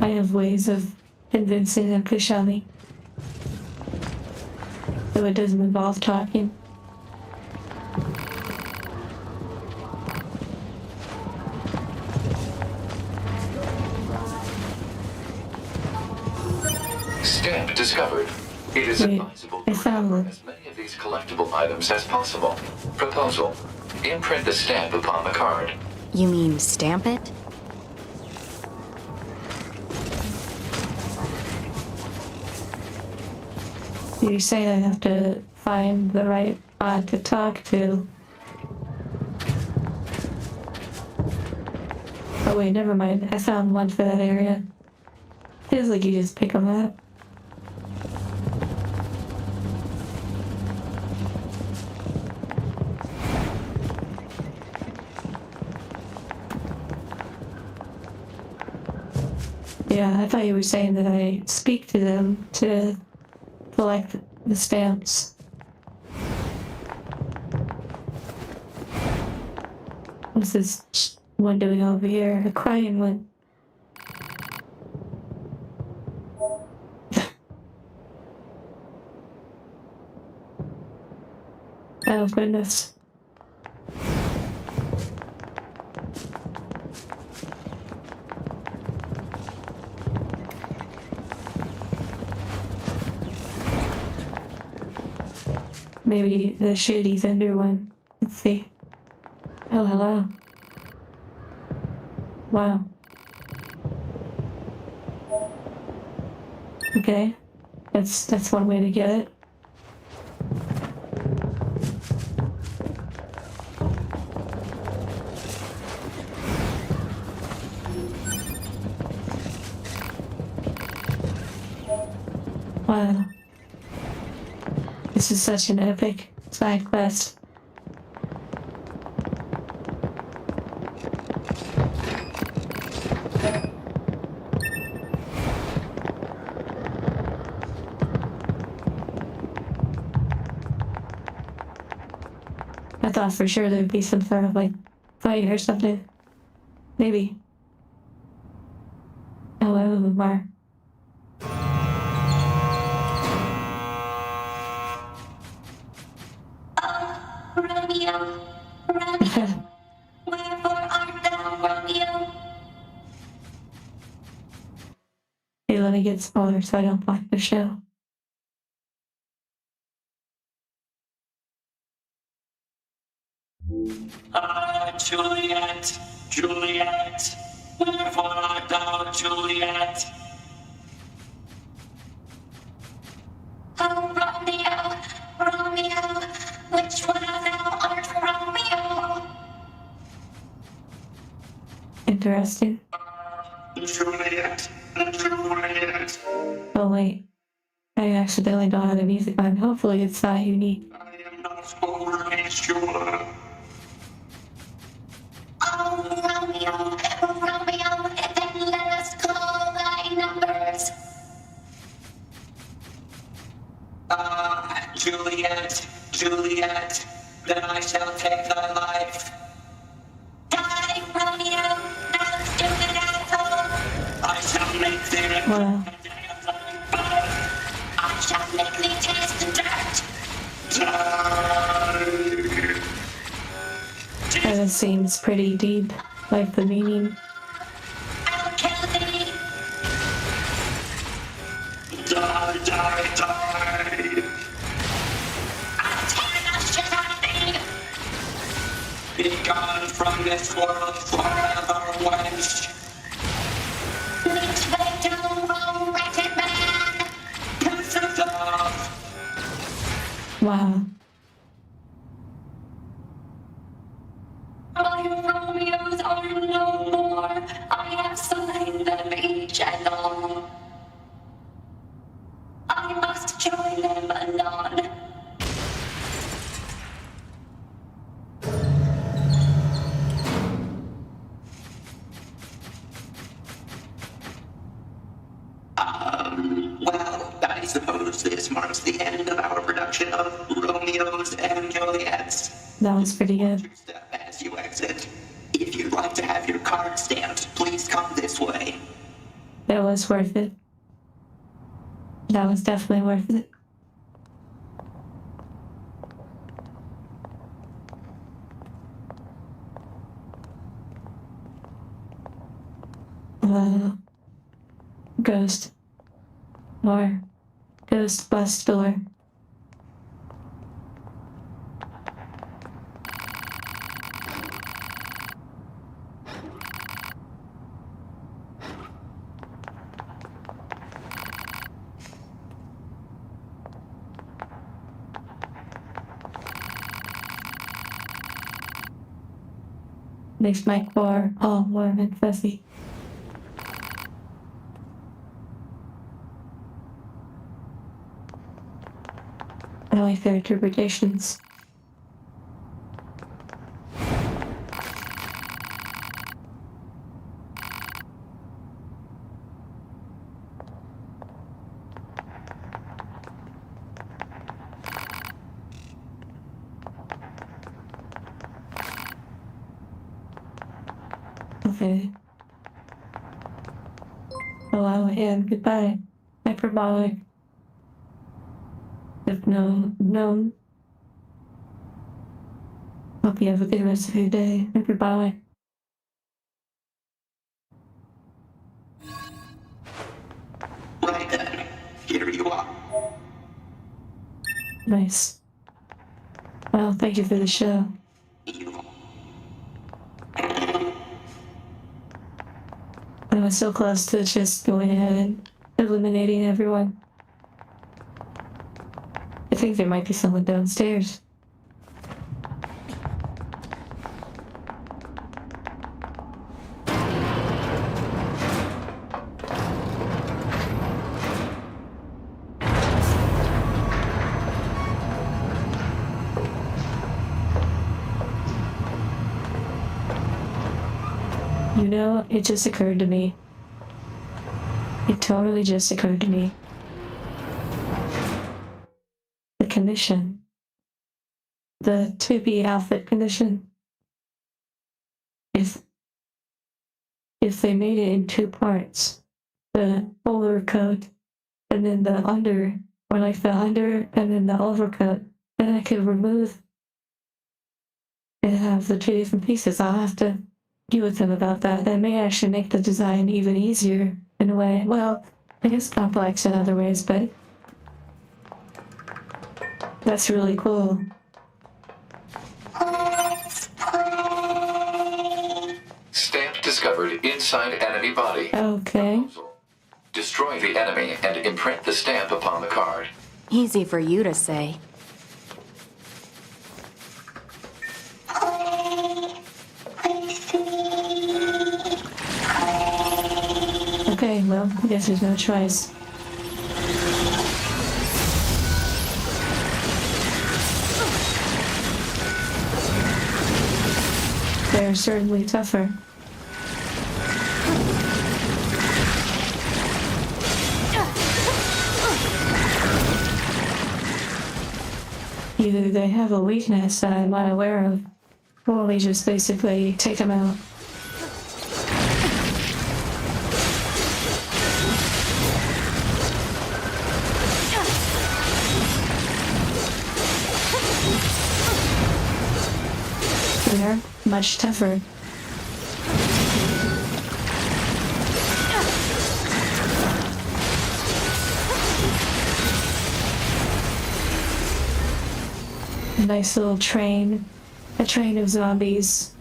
I have ways of convincing them to show me. Though it doesn't involve talking. Stamp discovered. It is Wait, advisable I to found recover one. as many of these collectible items as possible. Proposal. Imprint the stamp upon the card. You mean stamp it? You say I have to find the right bot to talk to. Oh wait, never mind. I found one for that area. Feels like you just pick them up. Yeah, I thought you were saying that I speak to them to collect the stamps. What's this one doing over here? A crying one. Oh goodness. Maybe the shady vendor one. Let's see. Oh, hello. Wow. Okay. That's one way to get it. Wow. This is such an epic side quest. I thought for sure there'd be some sort of like fight or something. Maybe. Hello, Lamar. Romeo, Romeo, wherefore art thou, Romeo? Hey, let me get smaller so I don't block the show. Juliet, Juliet, wherefore art thou, Juliet? Oh, Romeo, Romeo, which one of thou art Romeo? Interesting. Juliet, Juliet, Oh wait. I accidentally don't have the music on. Hopefully it's not unique. I am not overly sure. Oh, Romeo, Romeo, then let us call thy numbers. Juliet, Juliet, then I shall take thy life. Die, Romeo, thou stupid asshole. I shall make thee Wow. I shall make thee taste the dirt. That seems pretty deep. Like the meaning. I'll kill thee. Die, die, die. I'll tear the shit out of thee. Be gone from this world forever, wench. Which way to roll, wretched man? Piss it off. Wow. This marks the end of our production of Romeos and Juliets. That was pretty good. Step as you exit. If you'd like to have your card stamped, please come this way. It was worth it. That was definitely worth it. Ghost. Or ghost bus door. Makes my core all warm and fuzzy. I like their interpretations. Okay. Hello and goodbye. Hyperbolic. If no. Hope you have a good rest of your day. Goodbye. Right then, here you are. Nice. Well, thank you for the show. I was so close to just going ahead and eliminating everyone. I think there might be someone downstairs. You know, it just occurred to me. It totally just occurred to me. The condition. The to-be outfit condition. If they made it in two parts, the overcoat and then the under, or like the under and then the overcoat, then I could remove and have the two different pieces. I'll have to deal with them about that. That may actually make the design even easier in a way. Well, I guess complex in other ways, but that's really cool. Stamp discovered inside enemy body. Okay. Destroy the enemy and imprint the stamp upon the card. Easy for you to say. Okay, well, I guess there's no choice. They're certainly tougher. Either they have a weakness that I'm not aware of, or we just basically take them out. They're much tougher. Nice little train. A train of zombies.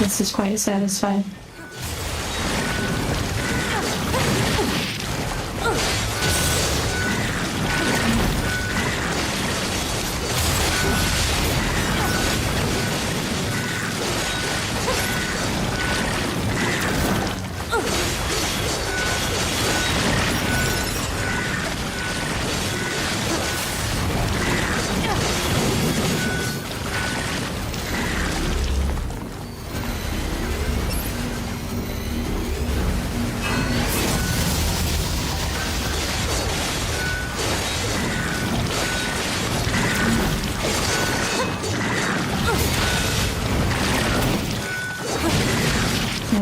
This is quite satisfying.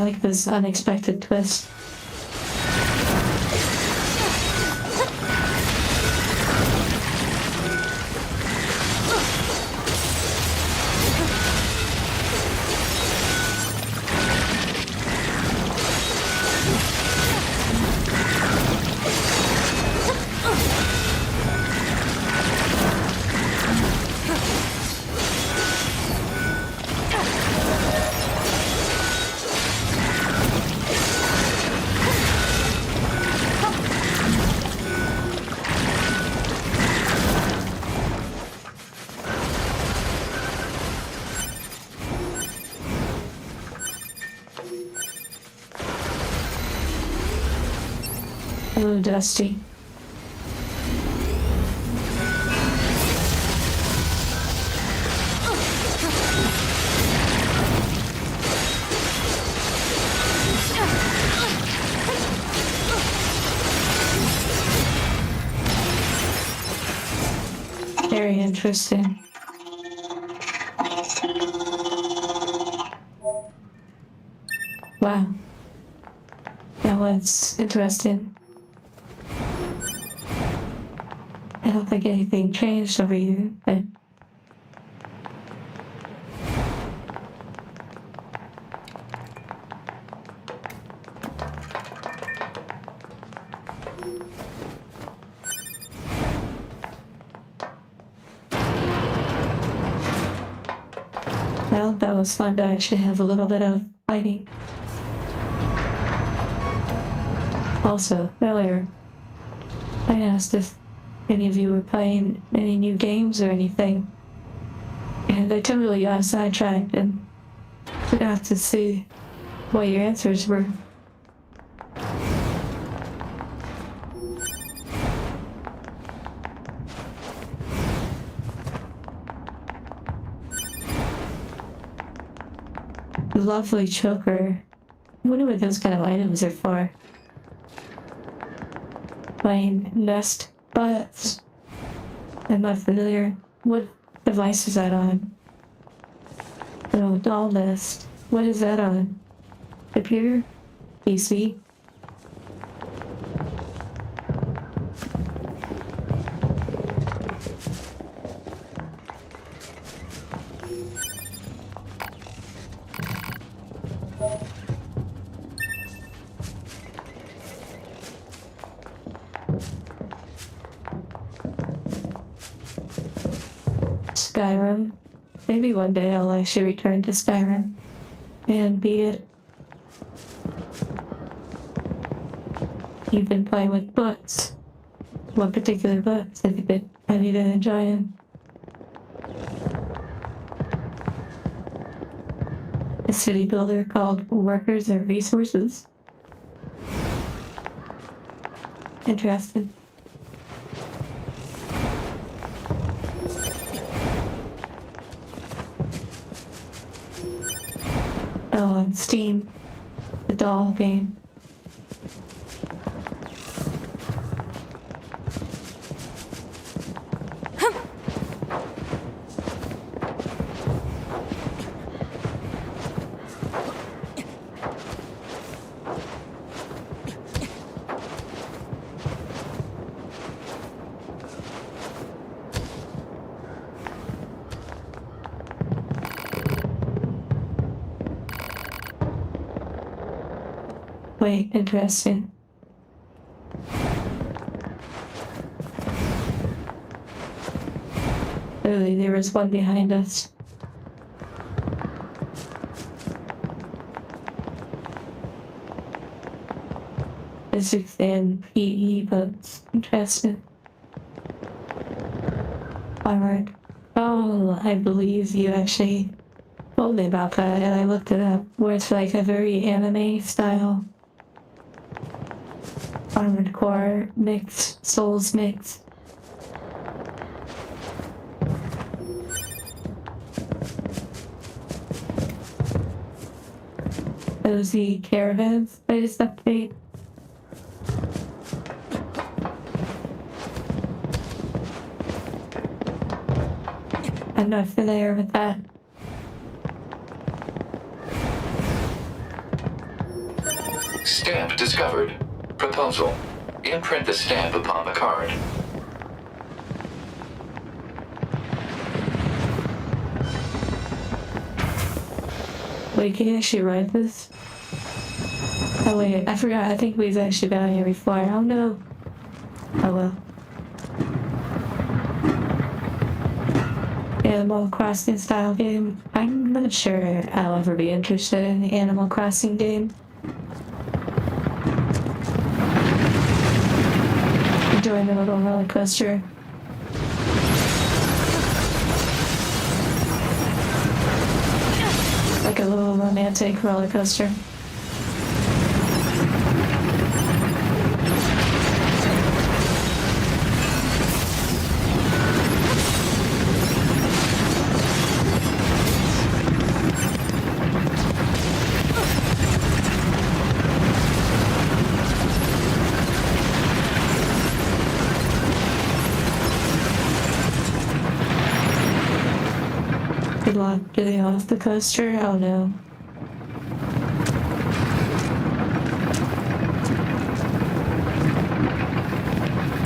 like this unexpected twist. A little dusty. Very interesting. Wow. That was interesting. I don't think anything changed over here, but well, that was fun to actually have a little bit of fighting. Also, earlier, I asked if any of you were playing any new games or anything, and I totally got sidetracked and forgot to see what your answers were. Lovely choker. I wonder what those kind of items are for. Playing nest butts. I'm not familiar. What device is that on? Oh, doll nest. What is that on? Computer? PC? Skyrim. Maybe one day I'll actually return to Skyrim and beat it. You've been playing with books. What particular books have you been enjoying? A city builder called Workers and Resources. Interesting. Oh, on Steam. The doll game. Wait, interesting. Really, there was one behind us. Physics and PE, but it's interesting. Alright. Oh, I believe you actually told me about that, and I looked it up, where it's like a very anime style. Armored Core mix, Souls mix. Cozy caravans, latest update. I'm not familiar with that. Stamp discovered. Proposal. Imprint the stamp upon the card. Wait, can you actually write this? Oh wait, I forgot. I think we've actually been here before. Oh no. Oh well. Animal Crossing style game. I'm not sure I'll ever be interested in the Animal Crossing game. Enjoying the little roller coaster. Like a little romantic roller coaster. Good luck getting off the coaster. Oh no.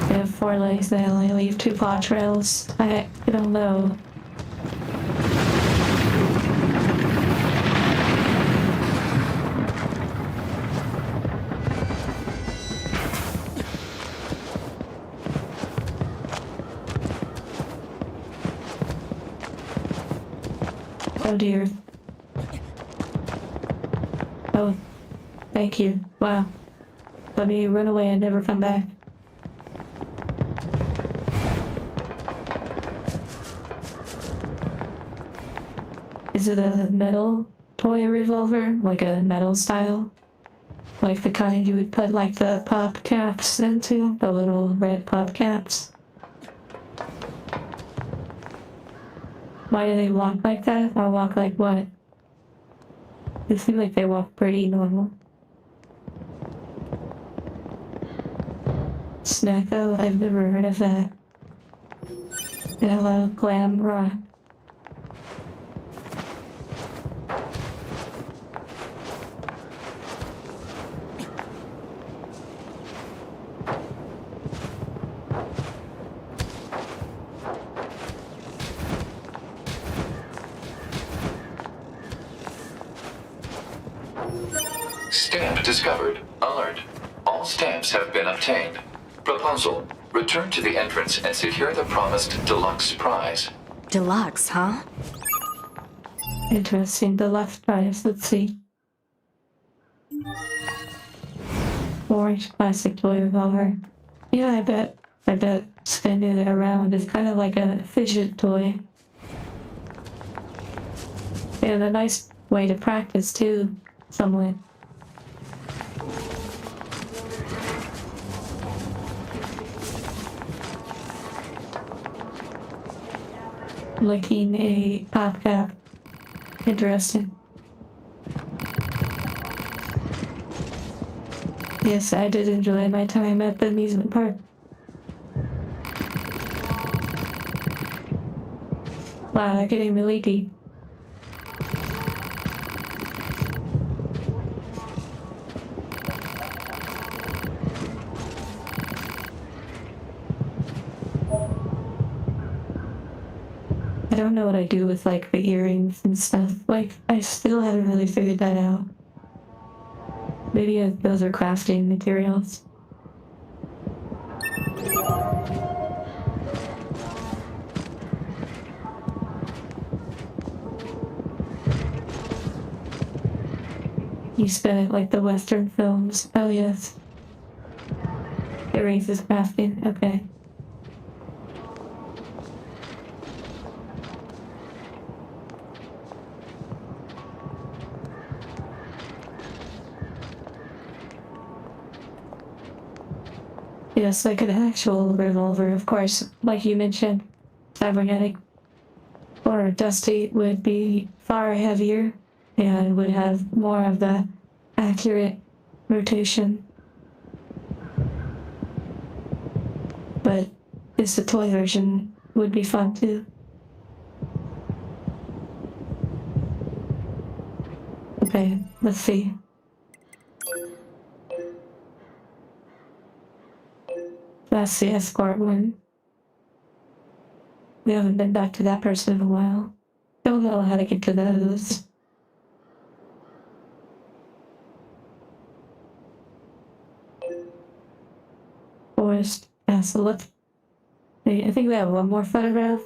They have 4 legs, they only leave 2 paw trails. I don't know. Oh dear. Oh, thank you. Wow. Let me run away and never come back. Is it a metal toy revolver? Like a metal style? Like the kind you would put like the pop caps into? The little red pop caps? Why do they walk like that? Or walk like what? They seem like they walk pretty normal. Snacko? I've never heard of that. Hello, glam rock. Stamp discovered. Alert. All stamps have been obtained. Proposal. Return to the entrance and secure the promised deluxe prize. Deluxe, huh? Interesting. The left prize. Let's see. Orange plastic toy revolver. Yeah, I bet spinning it around is kind of like a fidget toy. And a nice way to practice too, somewhat. Licking a pop cap. Interesting. Yes, I did enjoy my time at the amusement park. Wow, they're getting really deep. I don't know what I do with like the earrings and stuff. Like, I still haven't really figured that out. Maybe those are crafting materials. You spin it like the Western films. Oh yes. Earrings is crafting. Okay. Yes, like an actual revolver, of course, like you mentioned, cybernetic or dusty would be far heavier and would have more of the accurate rotation. But this the toy version would be fun too. Okay, let's see. That's the escort one. We haven't been back to that person in a while. Don't know how to get to those. Forest Castle. I think we have one more photograph.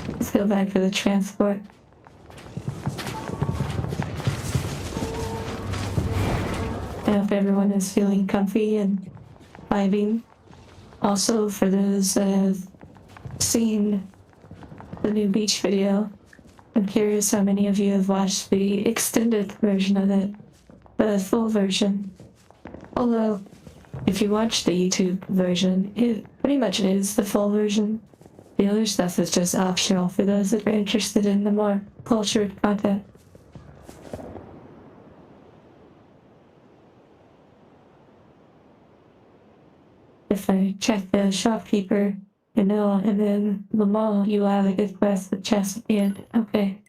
Let's go back to the transport. I hope everyone is feeling comfy and vibing. Also, for those that have seen the new beach video, I'm curious how many of you have watched the extended version of it, the full version. Although, if you watch the YouTube version, it pretty much is the full version. The other stuff is just optional for those that are interested in the more cultured content. If I check the shopkeeper, you know, and then the mall, you have a good quest with chest at the end. Okay.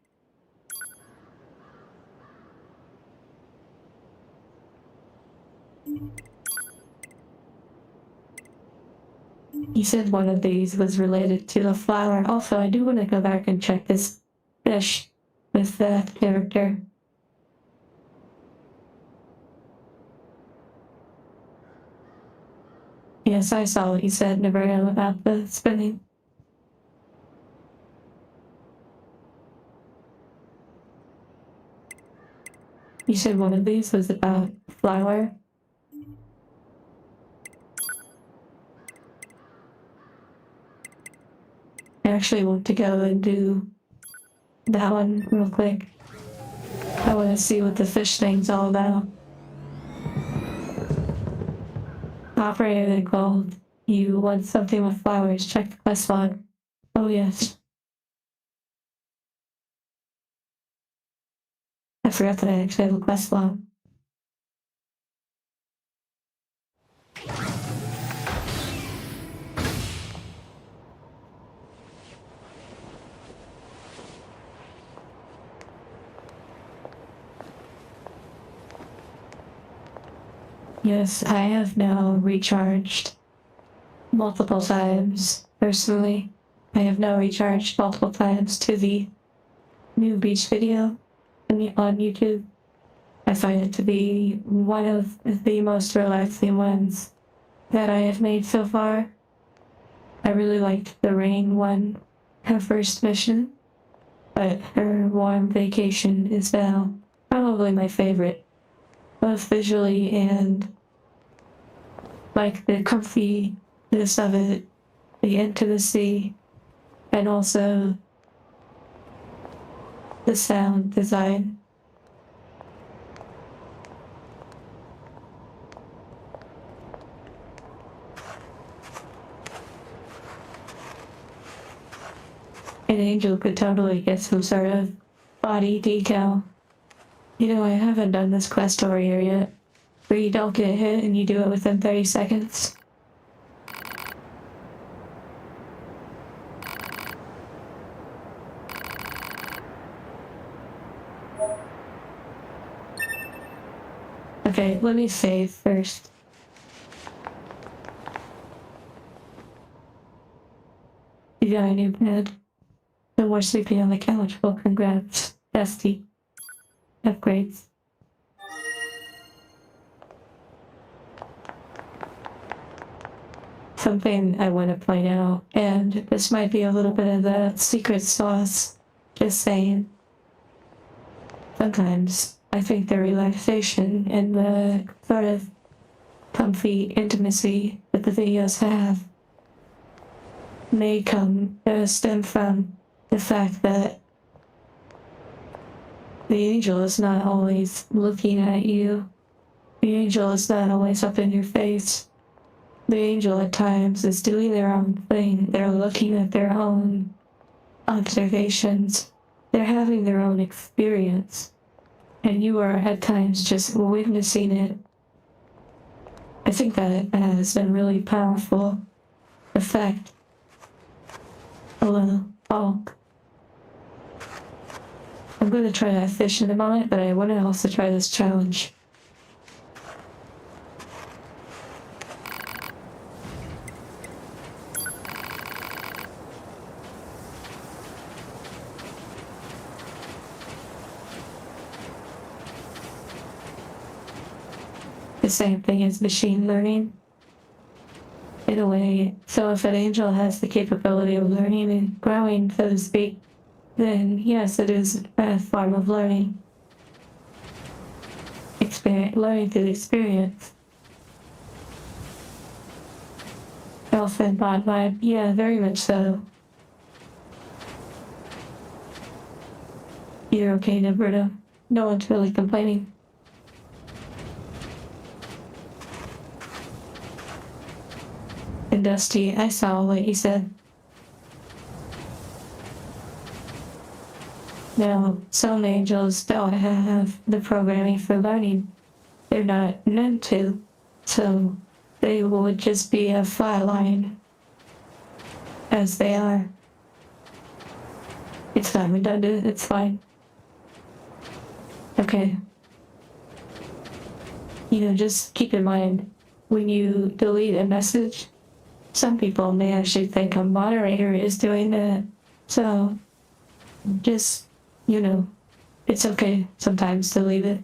You said one of these was related to the flower. Also, I do want to go back and check this fish with that character. Yes, I saw what you said, Navarro, about the spinning. You said one of these was about flower. I actually want to go and do that one real quick. I want to see what the fish thing's all about. Operator called. You want something with flowers. Check the quest log. Oh, yes. I forgot that I actually have a quest log. Yes, I have now recharged multiple times. Personally, I have now recharged multiple times to the new beach video on YouTube. I find it to be one of the most relaxing ones that I have made so far. I really liked the rain one, her first mission, but her warm vacation is now probably my favorite, both visually and like the comfiness of it, the intimacy, and also the sound design. An angel could totally get some sort of body decal. You know, I haven't done this quest area yet, where you don't get hit and you do it within 30 seconds. Okay, let me save first. You got a new bed. No more sleeping on the couch. Well, congrats, bestie. Upgrades. Something I want to point out, and this might be a little bit of the secret sauce, just saying. Sometimes I think the relaxation and the sort of comfy intimacy that the videos have may stem from the fact that the angel is not always looking at you. The angel is not always up in your face. the angel at times is doing their own thing. They're looking at their own observations. They're having their own experience. And you are at times just witnessing it. I think that has a really powerful effect. A little bulk. I'm going to try that fish in a moment, but I want to also try this challenge. The same thing as machine learning. In a way, so if an angel has the capability of learning and growing, so to speak, then yes, it is a form of learning. Learning through experience. Elf and bot vibe, yeah, very much so. You're okay, Roberto. No one's really complaining. And Dusty, I saw what you said. Now, some angels don't have the programming for learning. They're not meant to, so they would just be a flatline as they are. It's not redundant, it's fine. Okay. Just keep in mind, when you delete a message, some people may actually think a moderator is doing that. So, just, it's okay sometimes to leave it.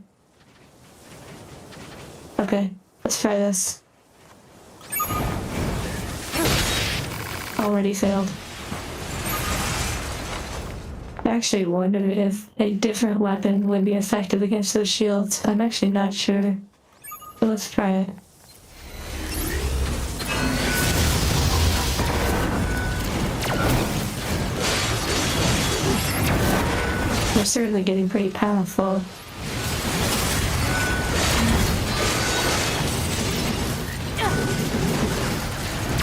Okay, let's try this. Already failed. I actually wondered if a different weapon would be effective against those shields. I'm actually not sure. So let's try it. They're certainly getting pretty powerful.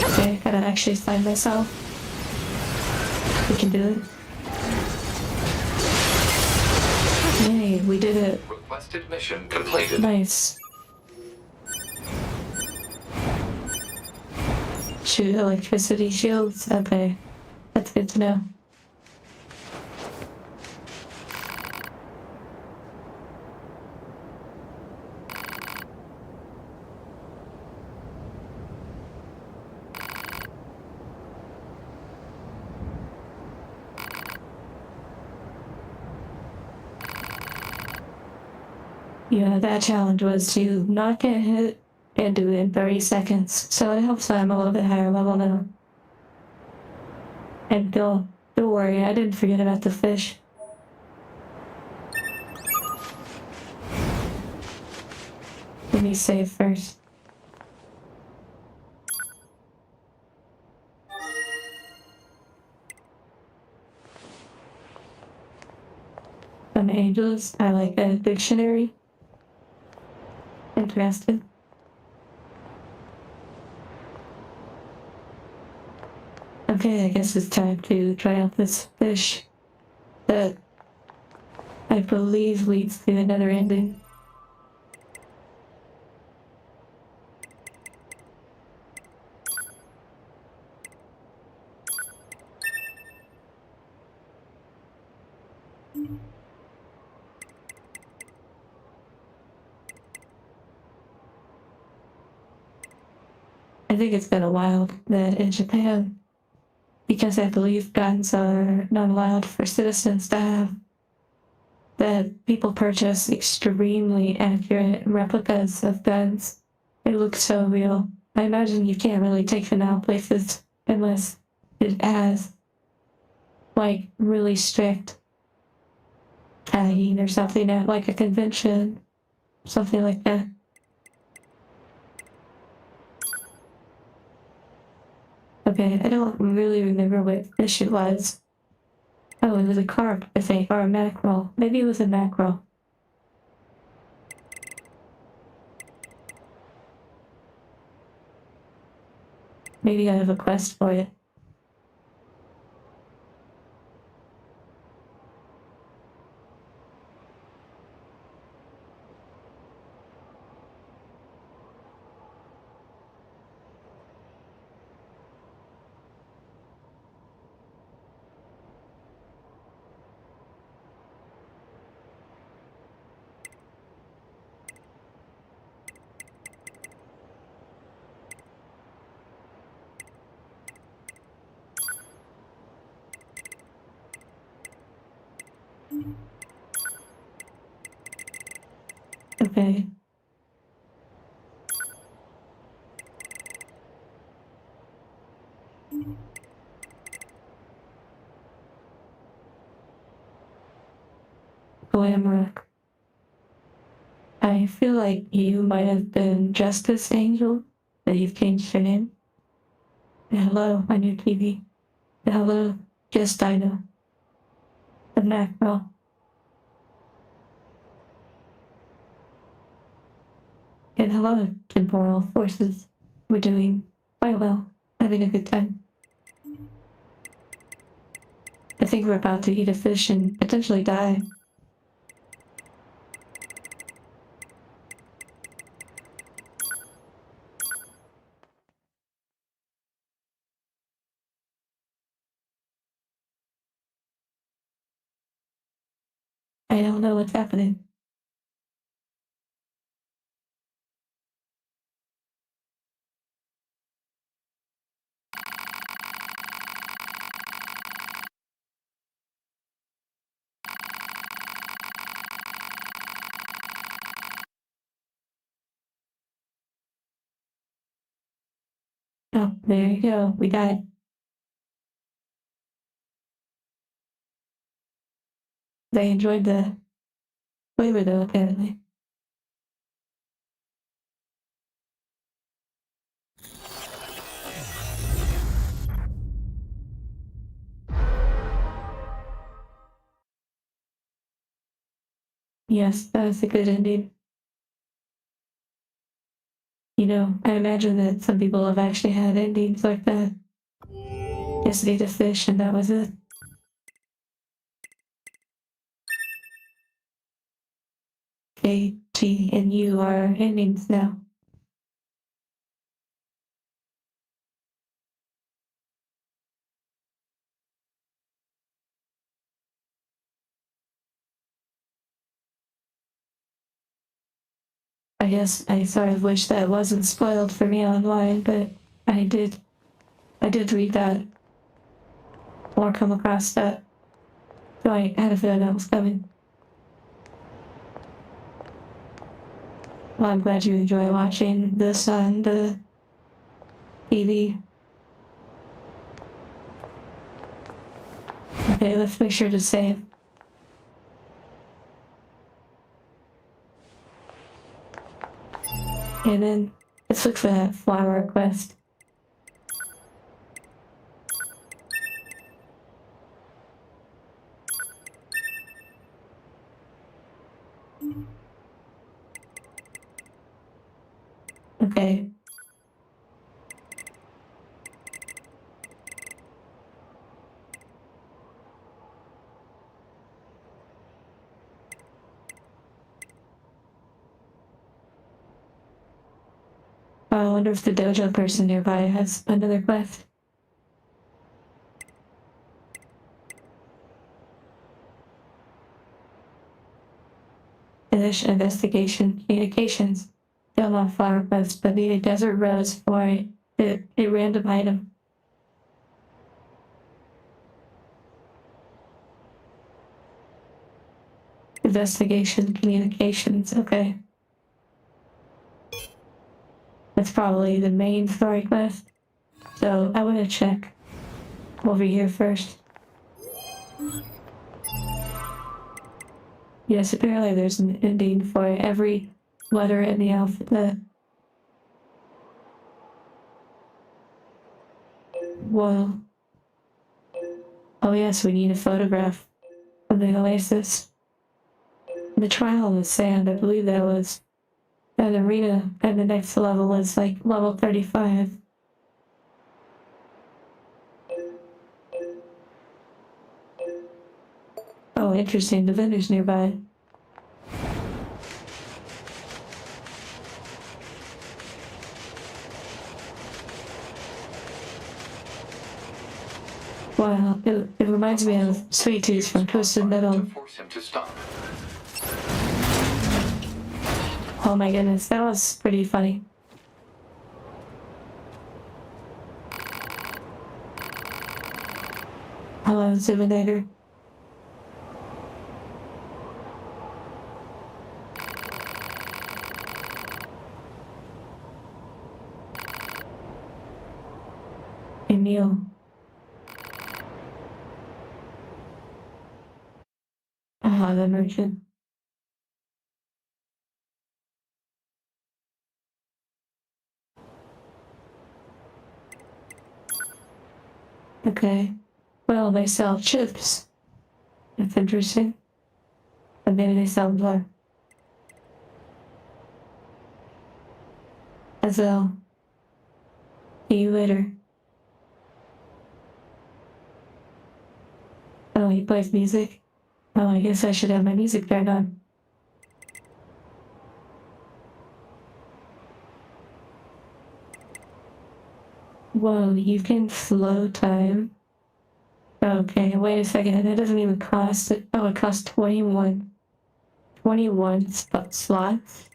Okay, gotta actually find myself. We can do it. Yay, we did it. Requested mission completed. Nice. Shoot electricity shields? Okay. That's good to know. Yeah, that challenge was to not get hit and do it in 30 seconds, so it helps that I'm a little bit higher level now. And don't worry, I didn't forget about the fish. Let me save first. Some angels, I like a dictionary. Interested. Okay, I guess it's time to try out this fish that I believe leads to another ending. I think it's been a while that in Japan, because I believe guns are not allowed for citizens to have, that people purchase extremely accurate replicas of guns. They look so real. I imagine you can't really take them out places unless it has, really strict tagging or something at, a convention, something like that. Okay, I don't really remember what fish it was. Oh, it was a carp, I think, or a mackerel. Maybe it was a mackerel. Maybe I have a quest for it. Okay. Glamrock. I feel like you might have been Justice Angel, but you've changed your name. Hello, my new TV. Hello, just Dino. The macro. And hello, temporal forces. We're doing quite well, having a good time. I think we're about to eat a fish and potentially die. I don't know what's happening. Oh, there you go. We died. They enjoyed the flavor though, apparently. Yes, that was a good ending. You know, I imagine that some people have actually had endings like that. Just ate a fish and that was it. A, G, and U are endings now. I guess I sort of wish that wasn't spoiled for me online, but I did read that or come across that. So I had a feeling that was coming. Well, I'm glad you enjoy watching this on the TV. Okay, let's make sure to save. And then let's look for that flower quest. Okay. I wonder if the dojo person nearby has another quest. Initial investigation, communications. Don't want flower quest, but need a desert rose for a random item. Investigation, communications, okay. That's probably the main story quest. So I want to check over here first. Yes, apparently there's an ending for every letter in the alphabet. Whoa. Oh yes, we need a photograph of the oasis. The trial in the sand, I believe that was an arena, and the next level is like level 35. Oh, interesting. The vendor's nearby. Wow, it reminds me of Sweet Tooth from Twisted Metal. To force him to stop. Oh my goodness, that was pretty funny. Hello, Zoominator. Hey, Neil. The merchant. Okay. Well, they sell chips. That's interesting. But maybe they sell blood. As well. See you later. Oh, he plays music? Oh, I guess I should have my music turned on. Whoa, you can slow time. Okay, wait a second. That doesn't even cost it. Oh, it costs 21. 21 slots.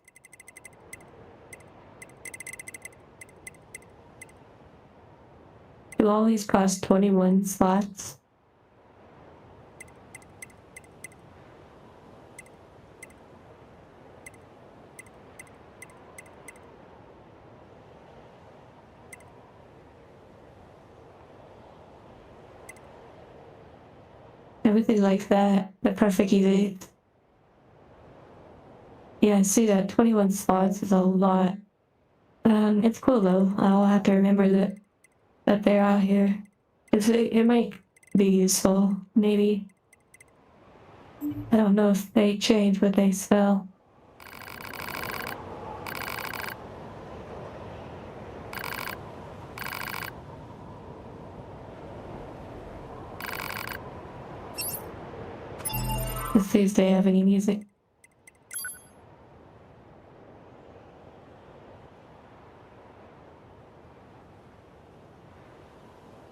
Do all these cost 21 slots? Everything like that. The perfect easy. Yeah, I see that 21 slots is a lot. It's cool though. I'll have to remember that they're out here. It might be useful, maybe. I don't know if they change what they sell. Let's see if they have any music.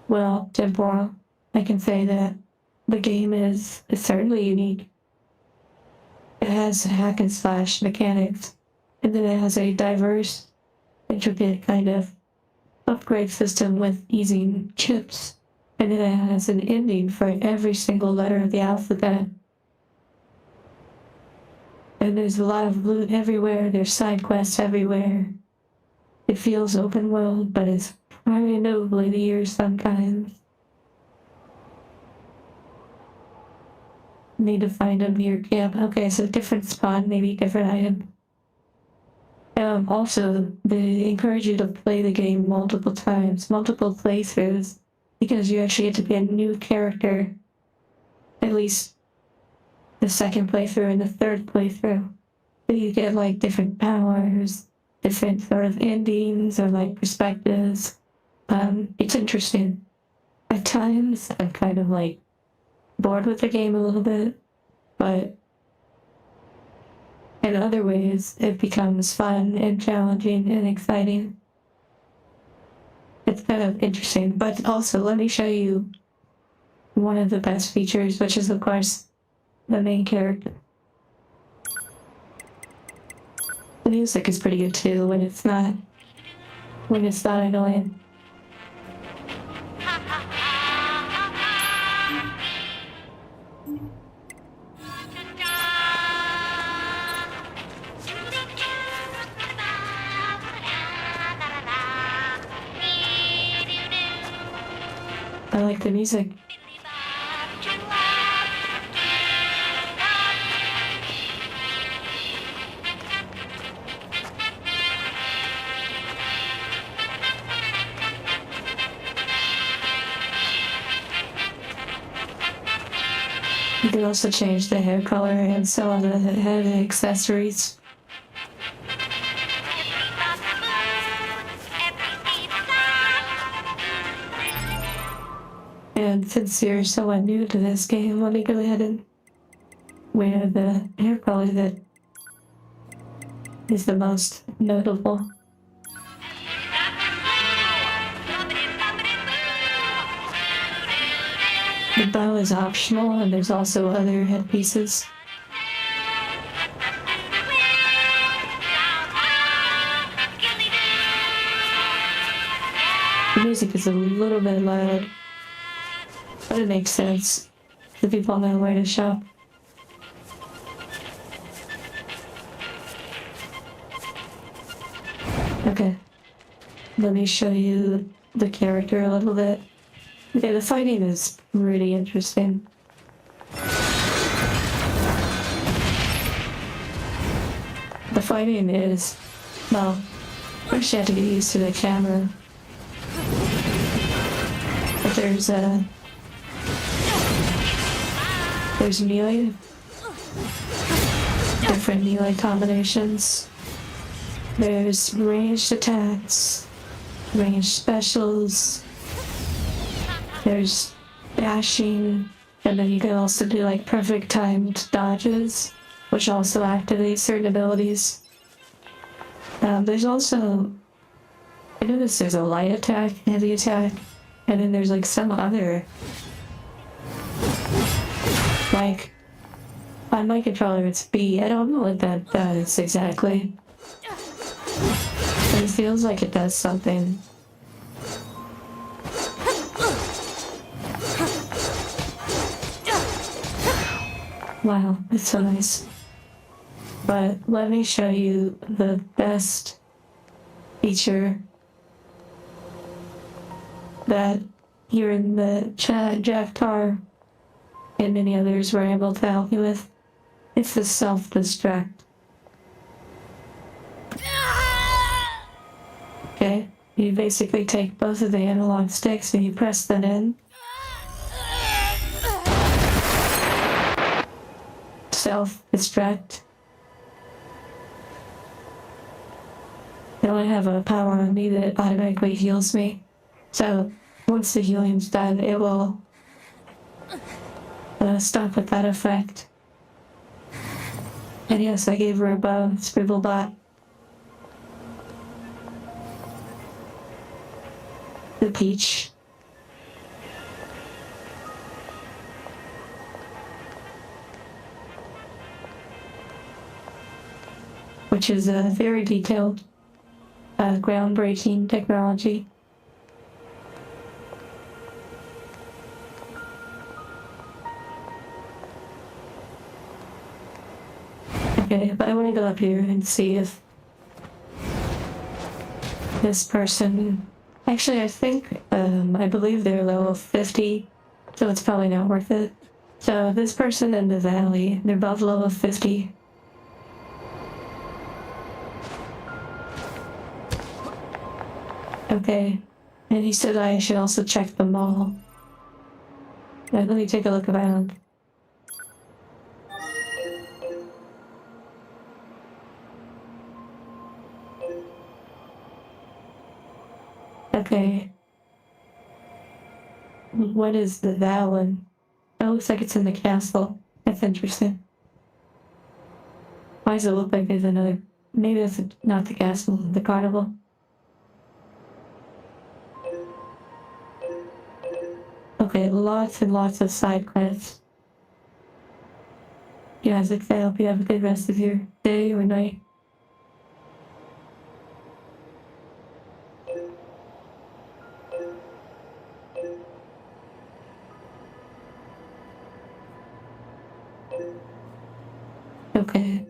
Well, temporal. I can say that the game is certainly unique. It has hack and slash mechanics, and then it has a diverse, intricate kind of upgrade system with using chips, and then it has an ending for every single letter of the alphabet. And there's a lot of loot everywhere, there's side quests everywhere. It feels open world, but it's very notably NieR sometimes. Need to find a NieR camp. Okay, so different spawn, maybe different item. Also, they encourage you to play the game multiple times, multiple playthroughs, because you actually get to be a new character. At least the second playthrough and the third playthrough. So you get like different powers, different sort of endings or like perspectives. It's interesting. At times, I'm kind of like bored with the game a little bit, but in other ways, it becomes fun and challenging and exciting. It's kind of interesting, but also let me show you one of the best features, which is of course the main character. The music is pretty good too when it's not annoying. I like the music. You can also change the hair color and some of the head accessories. And since you're somewhat new to this game, let me go ahead and where the hair color that is the most notable. The bow is optional, and there's also other headpieces. The music is a little bit loud, but it makes sense. The people know where to shop. Okay, let me show you the character a little bit. Okay, the fighting is really interesting. The fighting is, well, first you have to get used to the camera. But there's melee, different melee combinations. There's ranged attacks, ranged specials. There's dashing, and then you can also do like perfect timed dodges, which also activates certain abilities. There's also, I noticed there's a light attack, heavy attack, and then there's like some other, like, on my controller it's B. I don't know what that does exactly. But it feels like it does something. Wow, it's so nice. But let me show you the best feature that here in the chat, Jack Tar and many others were able to help me with. It's the self-destruct. Okay, you basically take both of the analog sticks and you press them in. Self-destruct. I only have a power on me that automatically heals me. So once the healing's done, it will stop with that effect. And yes, I gave her a bow, Scribblebot. The peach. Which is a very detailed, groundbreaking technology. Okay, but I want to go up here and see if this person, actually I think, I believe they're level 50, so it's probably not worth it. So this person in the valley, they're both level 50. Okay, and he said I should also check the mall. Let me take a look around. Okay. What is that one? It looks like it's in the castle. That's interesting. Why does it look like there's another? Maybe that's not the castle, the carnival. Okay, lots and lots of side quests. You guys, I hope you have a good rest of your day or night. Okay.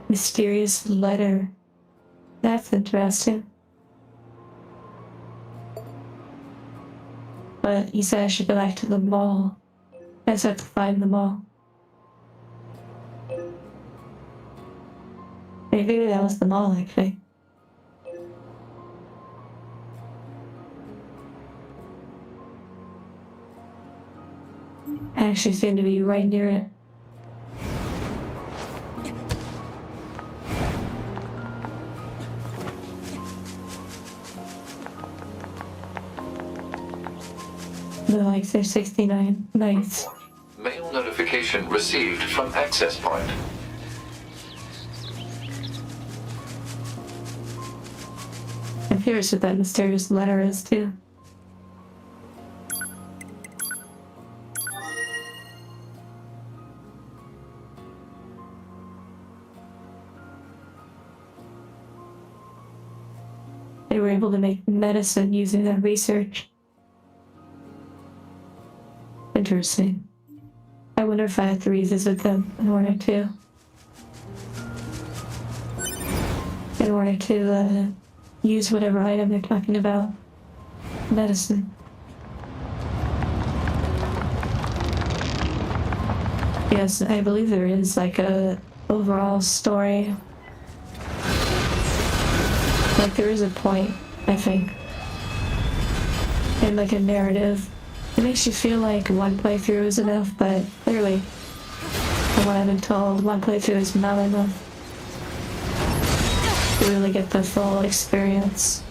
Mysterious letter. That's interesting. But he said I should go back to the mall. I just have to find the mall. Maybe that was the mall, actually. I actually seem to be right near it. like there's 69 nights. Mail notification received from access point. I'm curious what that mysterious letter is too. They were able to make medicine using that research. Interesting. I wonder if I have to revisit them in order to use whatever item they're talking about. Medicine. Yes, I believe there is like a overall story. Like there is a point, I think. And like a narrative. It makes you feel like one playthrough is enough, but clearly, from what I've been told, one playthrough is not enough to really get the full experience.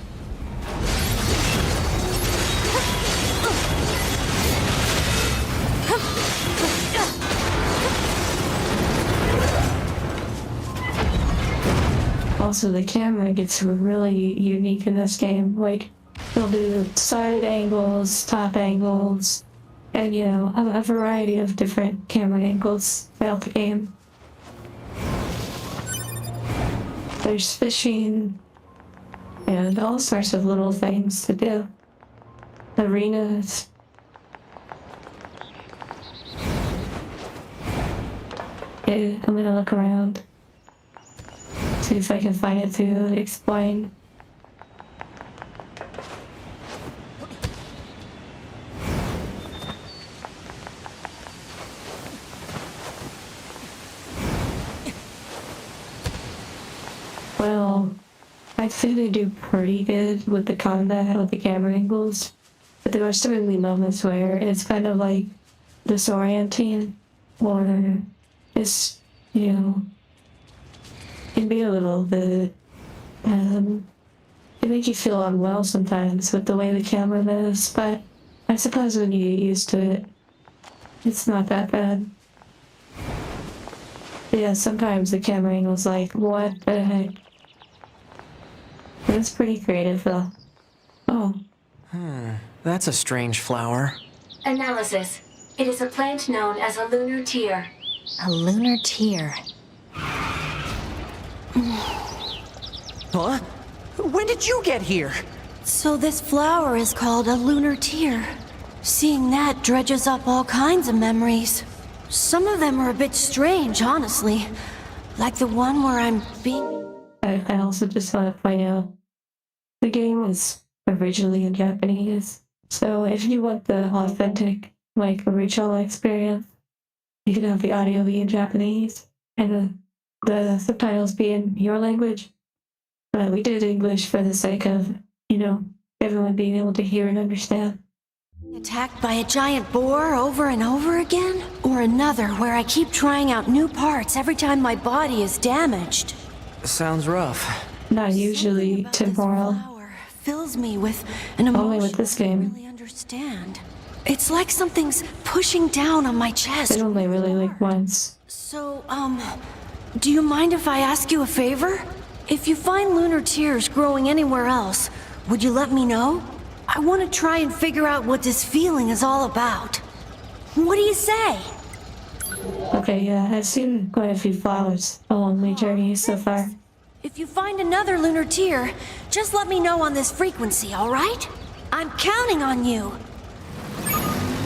Also, the camera gets really unique in this game. Like, they'll do side angles, top angles, and you know, a variety of different camera angles throughout the game. There's fishing, and all sorts of little things to do. Arenas. Okay, I'm gonna look around. See if I can find it to explain. Well, I'd say they do pretty good with the combat, with the camera angles, but there are certainly moments where it's kind of like disorienting, or it's, you know, can be a little bit, it makes you feel unwell sometimes with the way the camera moves, but I suppose when you get used to it, it's not that bad. Yeah, sometimes the camera angle's like, what the heck? It's pretty creative though. Oh. That's a strange flower. Analysis. It is a plant known as a lunar tear. A lunar tear. Huh? When did you get here? So this flower is called a lunar tear. Seeing that dredges up all kinds of memories. Some of them are a bit strange, honestly. Like the one where I'm being... I also just want to point out, the game was originally in Japanese, so if you want the authentic, like, original experience, you can have the audio be in Japanese, and the subtitles be in your language. But we did English for the sake of, you know, everyone being able to hear and understand. Attacked by a giant boar over and over again? Or another where I keep trying out new parts every time my body is damaged? Sounds rough. Not usually temporal. Fills me with an emotion Only with this game. I don't really understand. It's like something's pushing down on my chest. It only really like once. So, do you mind if I ask you a favor? If you find lunar tears growing anywhere else, would you let me know? I want to try and figure out what this feeling is all about. What do you say? Okay, yeah, I've seen quite a few flowers along my journey so far. If you find another lunar tear, just let me know on this frequency, all right? I'm counting on you.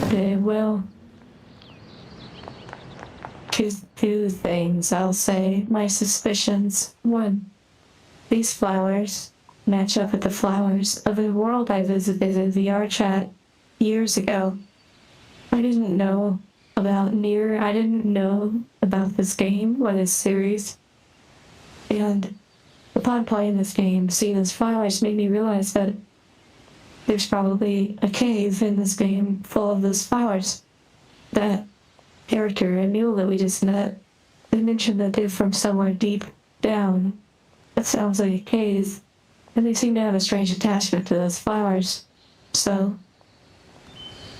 Okay, well, two things I'll say. My suspicions. One, these flowers match up with the flowers of a world I visited in VR chat years ago. I didn't know about NieR. I didn't know about this game or this series. And upon playing this game, seeing those flowers made me realize that there's probably a cave in this game full of those flowers. That character, Emil, that we just met, they mentioned that they're from somewhere deep down. That sounds like a cave. And they seem to have a strange attachment to those flowers. So,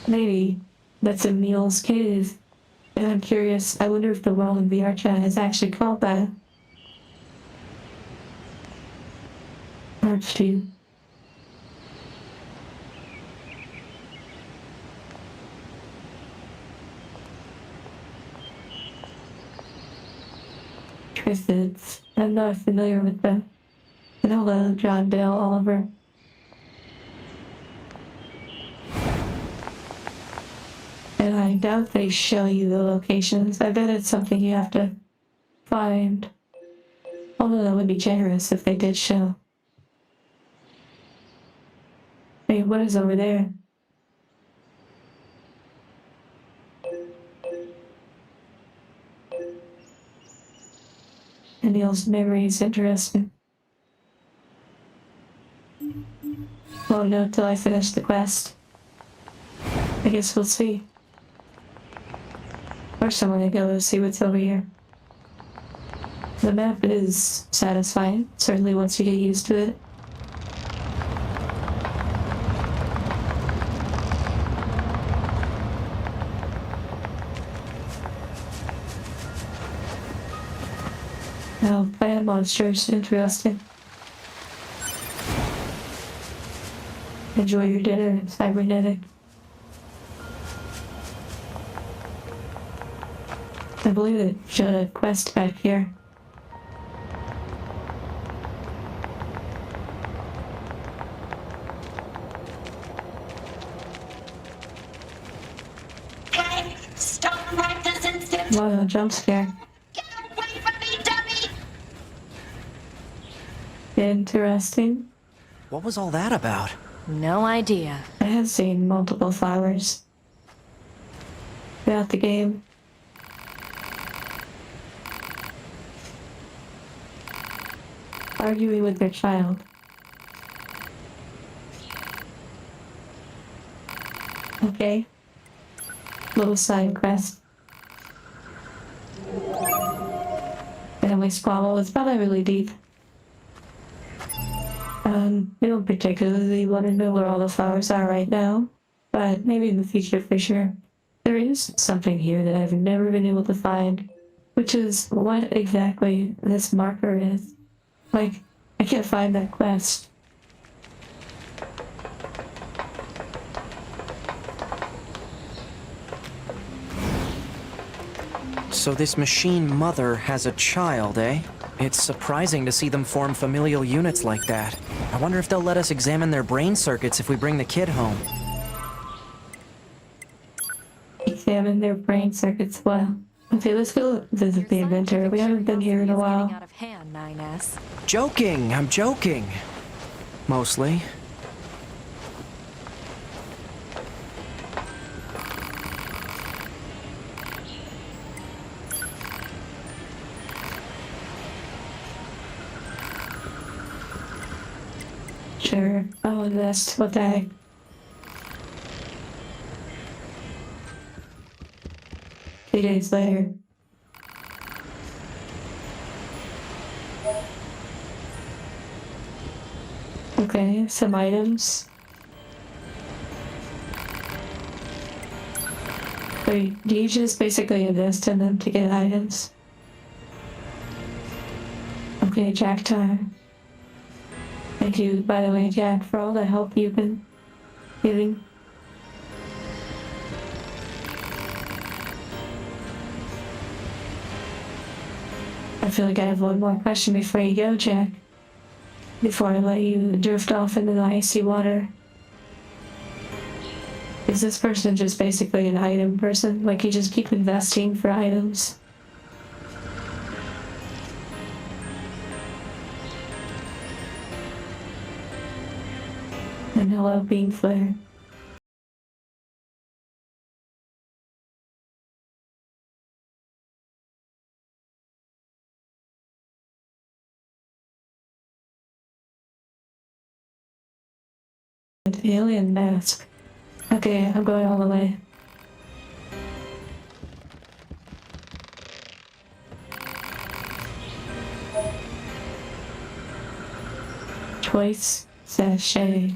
maybe that's in Neil's cave. And I'm curious, I wonder if the world in VR chat is actually called that. March 2. Triffids. I'm not familiar with them. And hello, John Dale Oliver. And I doubt they show you the locations. I bet it's something you have to find. Although that would be generous if they did show. Hey, what is over there? And Neil's memory is interesting. Won't know till I finish the quest. I guess we'll see. First I want to go see what's over here. The map is satisfying, certainly once you get used to it. Oh, plant monsters, interesting. Enjoy your dinner, cybernetic. I believe it showed a quest back here. Hey, stop right this instant! Wow, jump scare. Get away from me, dummy! Interesting. What was all that about? No idea. I have seen multiple flowers throughout the game. Arguing with their child. Okay. Little side quest. Family squabble. It's probably really deep. I don't particularly want to know where all the flowers are right now, but maybe in the future for sure. There is something here that I've never been able to find, which is what exactly this marker is. Like, I can't find that quest. So this machine mother has a child, eh? It's surprising to see them form familial units like that. I wonder if they'll let us examine their brain circuits if we bring the kid home. Examine their brain circuits well. Okay, let's go visit the inventor. We haven't been here in a while. Out of hand, 9S. Joking, I'm joking. Mostly. Sure, I'll invest. What the heck? Few days later. Okay, some items. Wait, do you just basically invest in them to get items? Okay, Jack time. Thank you, by the way, Jack, for all the help you've been giving. I feel like I have one more question before you go, Jack. Before I let you drift off into the icy water. Is this person just basically an item person? Like you just keep investing for items? And hello, Bean Flare. Alien mask. Okay, I'm going all the way. Choice sachet.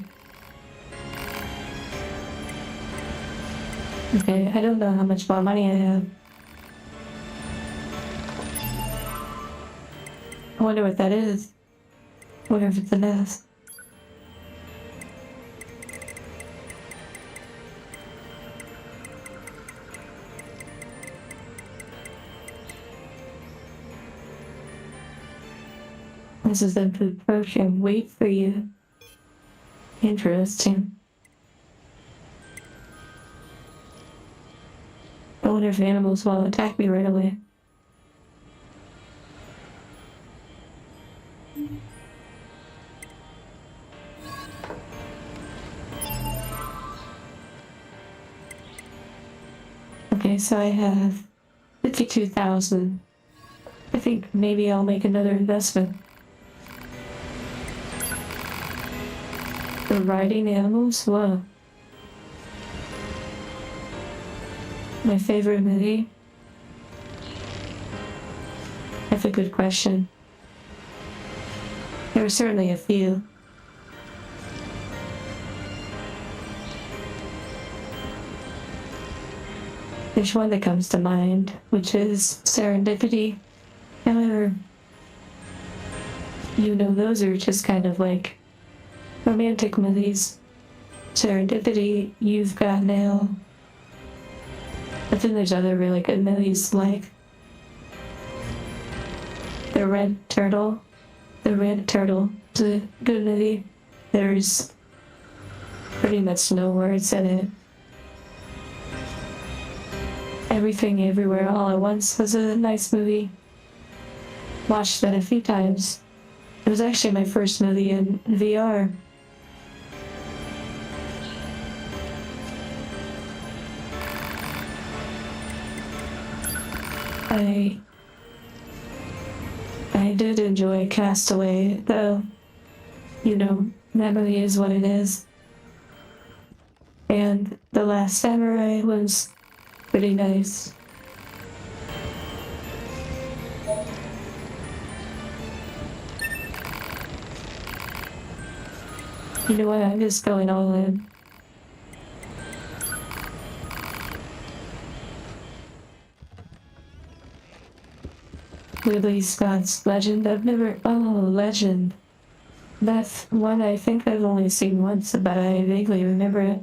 Okay, I don't know how much more money I have. I wonder what that is. I wonder if it's a nest. This is the food potion. Wait for you. Interesting. I wonder if animals will attack me right away. Okay, so I have 52,000. I think maybe I'll make another investment. The riding animals? Whoa. My favorite movie? That's a good question. There were certainly a few. There's one that comes to mind, which is Serendipity. However, you know, those are just kind of like romantic movies. Serendipity, You've Got Mail. But then there's other really good movies like The Red Turtle. The Red Turtle is a good movie. There's pretty much no words in it. Everything Everywhere All at Once was a nice movie. Watched that a few times. It was actually my first movie in VR. I did enjoy Castaway, though. You know, that movie is what it is. And The Last Samurai was pretty nice. You know what? I'm just going all in. Ridley Scott's Legend. I've never. Oh, Legend. That's one I think I've only seen once, but I vaguely remember it.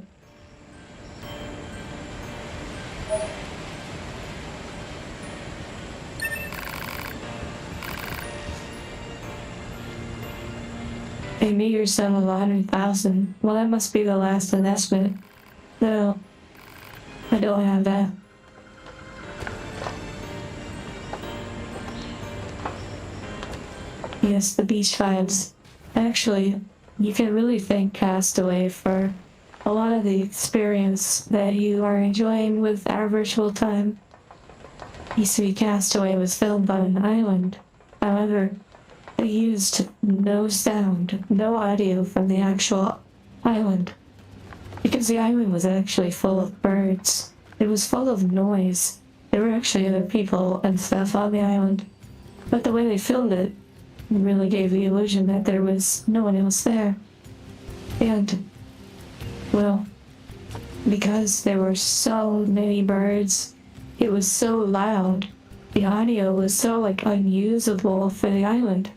A meager sum of 100,000. Well, that must be the last investment. No, I don't have that. Yes, the beach vibes. Actually, you can really thank Castaway for a lot of the experience that you are enjoying with our virtual time. You see, Castaway was filmed on an island. However, they used no sound, no audio from the actual island. Because the island was actually full of birds. It was full of noise. There were actually other people and stuff on the island. But the way they filmed it really gave the illusion that there was no one else there. And, well, because there were so many birds, it was so loud. The audio was so, unusable for the island.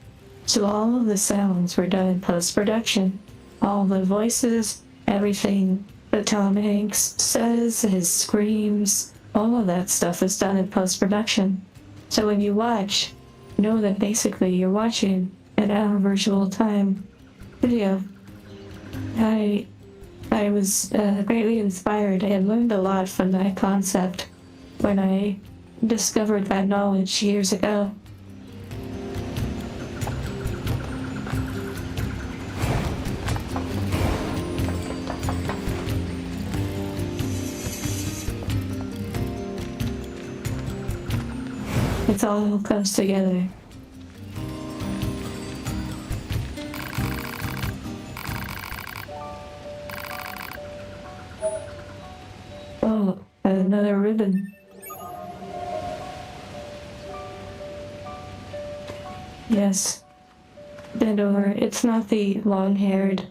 So all of the sounds were done in post-production. All the voices, everything that Tom Hanks says, his screams, all of that stuff is done in post-production. So when you watch, know that basically you're watching an our virtual time video. I was greatly inspired and learned a lot from that concept when I discovered that knowledge years ago. It all comes together. Oh, another ribbon. Yes. Bend over. It's not the long-haired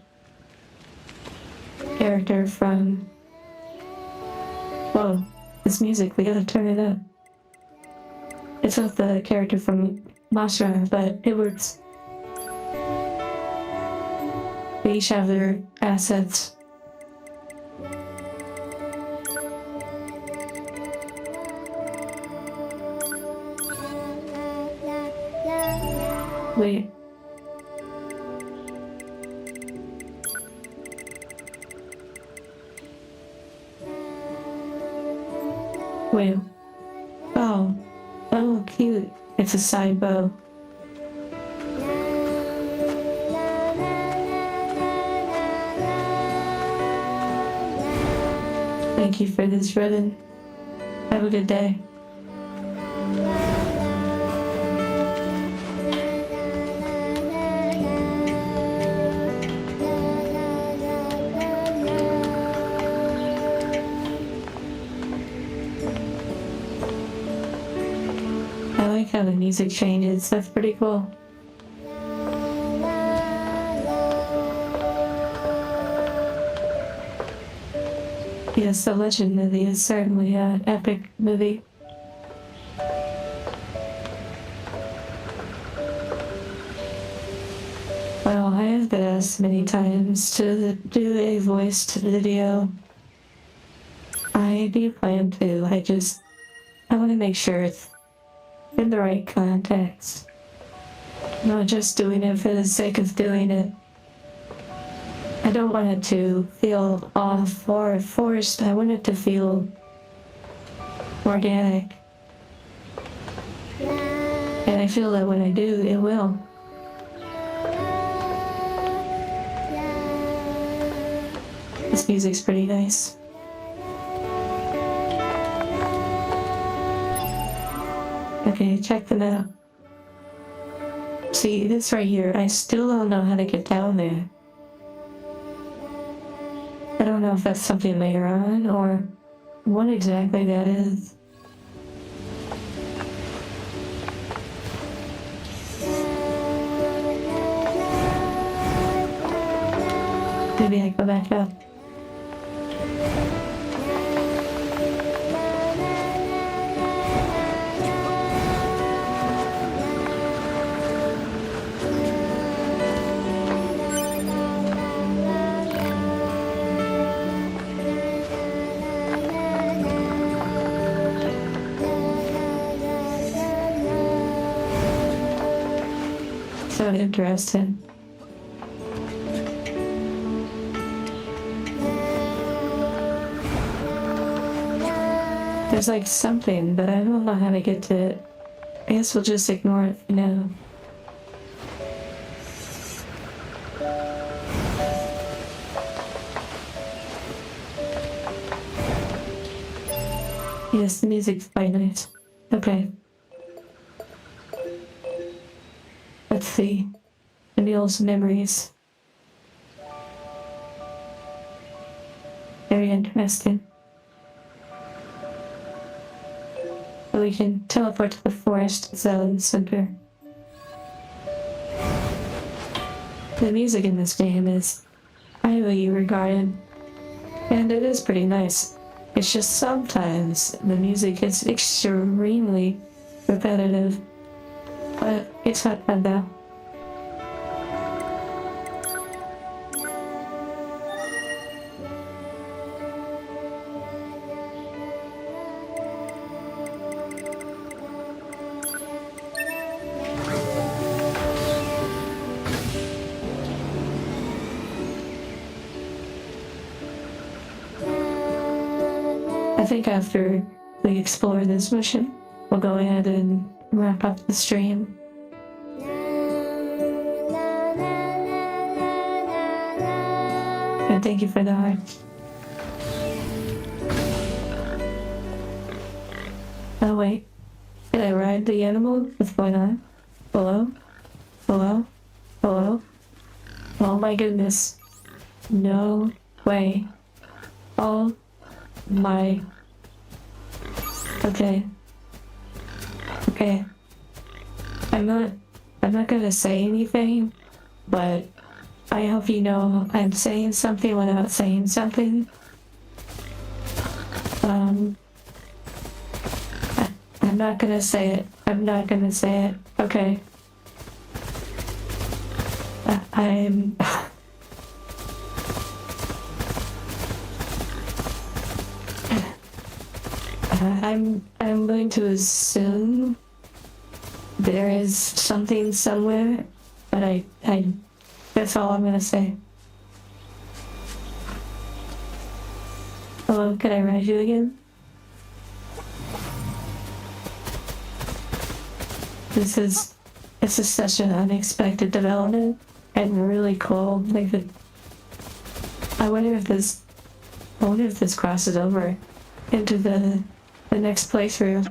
character from Whoa, this music, we gotta turn it up. It's not the character from Masha, but it works. They each have their assets. Wait. Wait. Oh. Oh, cute. It's a side bow. Thank you for this ribbon. Have a good day. I like how the music changes. That's pretty cool. Yes, the Legend movie is certainly an epic movie. Well, I have been asked many times to do a voice to video. I do plan to, I want to make sure it's in the right context. Not just doing it for the sake of doing it. I don't want it to feel off or forced. I want it to feel organic. And I feel that when I do, it will. This music's pretty nice. Okay, check them out. See, this right here, I still don't know how to get down there. I don't know if that's something later on, or what exactly that is. Maybe I go back up. So interesting. There's like something, but I don't know how to get to it. I guess we'll just ignore it for now. Yes, the music's quite nice. Okay. Let's see. Emil's memories. Very interesting. So we can teleport to the forest zone center. The music in this game is highly regarded, and it is pretty nice. It's just sometimes the music is extremely repetitive, but it's not bad though. I think after we explore this mission, we'll go ahead and wrap up the stream. And thank you for the heart. Oh wait, did I ride the animal? What's going on? Hello? Hello? Hello? Oh my goodness. No way. Oh my. Okay. Okay. I'm not gonna say anything, but I hope you know I'm saying something without saying something. I'm not gonna say it. I'm not gonna say it. Okay. I'm... I'm going to assume there is something somewhere, but that's all I'm gonna say. Hello, can I write you again? This is such an unexpected development and really cool. Like, I wonder if this crosses over into the next playthrough.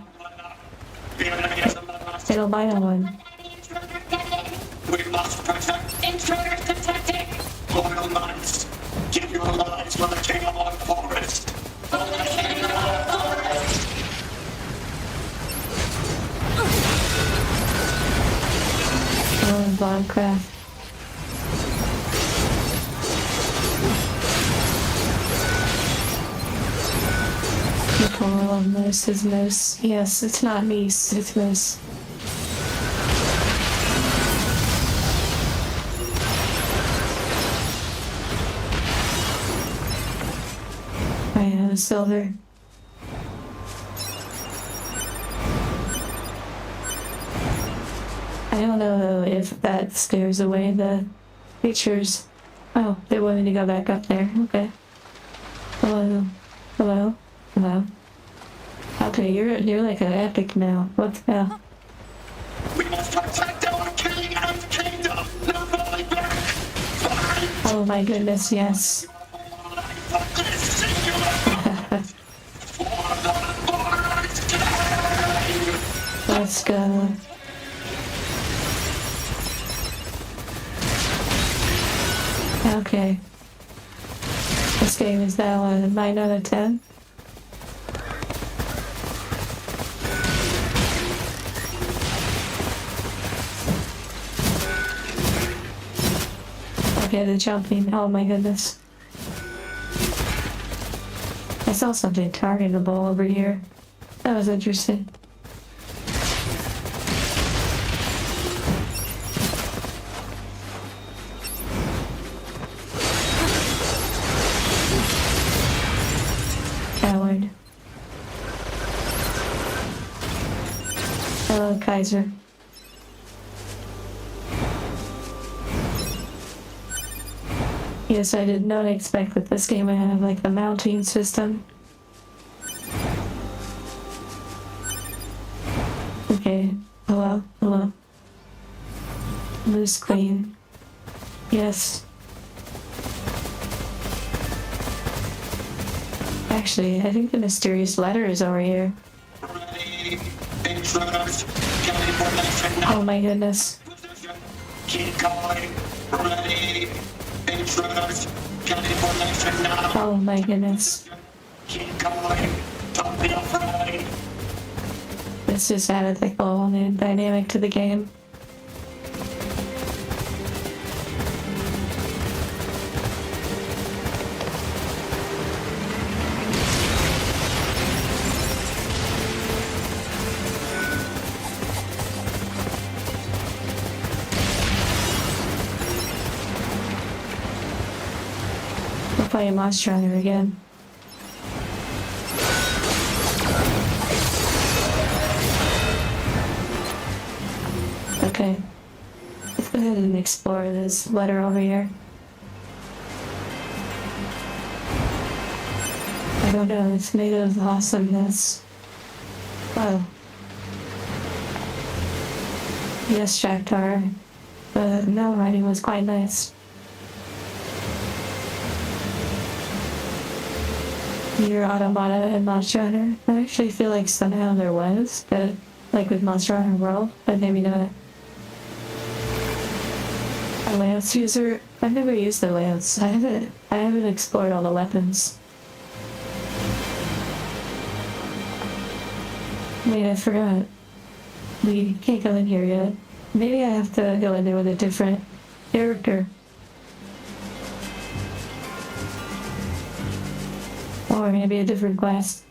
It'll buy on one. We must protect intruders detected! Loyal knights, give your lives for the king of our forest! For the king of our forest! Oh, Bombcraft. The plural of moose is moose. Yes, it's not meese, it's moose. I have silver. I don't know though if that scares away the creatures. Oh, they want me to go back up there. Okay. Hello. Hello. Hello. Okay, you're like an epic now. What the hell? We must protect our king and kingdom! No going back! Fight! Oh my goodness, yes. For this singular for the forest king! Let's go. Okay. This game is now a 9 out of 10. Okay, the jumping. Oh my goodness. I saw something targetable over here. That was interesting. Coward. Hello, Kaiser. Yes, I did not expect that this game would have like the mounting system. Okay, hello, hello. Moose Queen. Yes. Actually, I think the mysterious letter is over here. Ready, intruders, get information now! Oh my goodness. Position, keep going! Ready, intruders, get information now! Oh my goodness. Keep going! Don't be afraid! This just added like a whole new dynamic to the game. We'll play Monster Hunter again. Okay. Let's go ahead and explore this letter over here. I don't know, it's made of awesomeness. Wow. Yes, Shakhtar. The no writing was quite nice. NieR Automata and Monster Hunter. I actually feel like somehow there was, but like with Monster Hunter World, but maybe not. A lance user? I've never used the lance. I haven't explored all the weapons. Wait, I forgot. We can't go in here yet. Maybe I have to go in there with a different character. Or maybe a different class.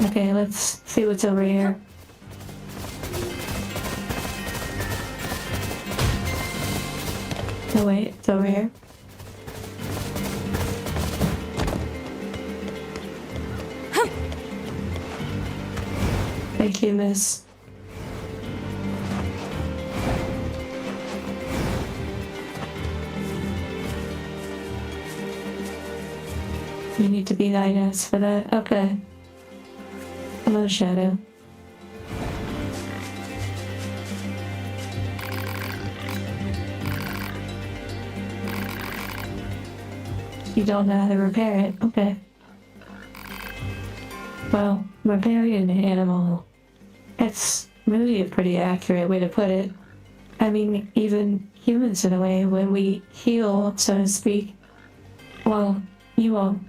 Okay, let's see what's over here. Oh wait, it's over here. Thank you, miss. You need to be nice for that. Okay. Hello, Shadow. You don't know how to repair it. Okay. Well, repairing an animal. It's really a pretty accurate way to put it. I mean, even humans in a way, when we heal, so to speak. Well, you won't.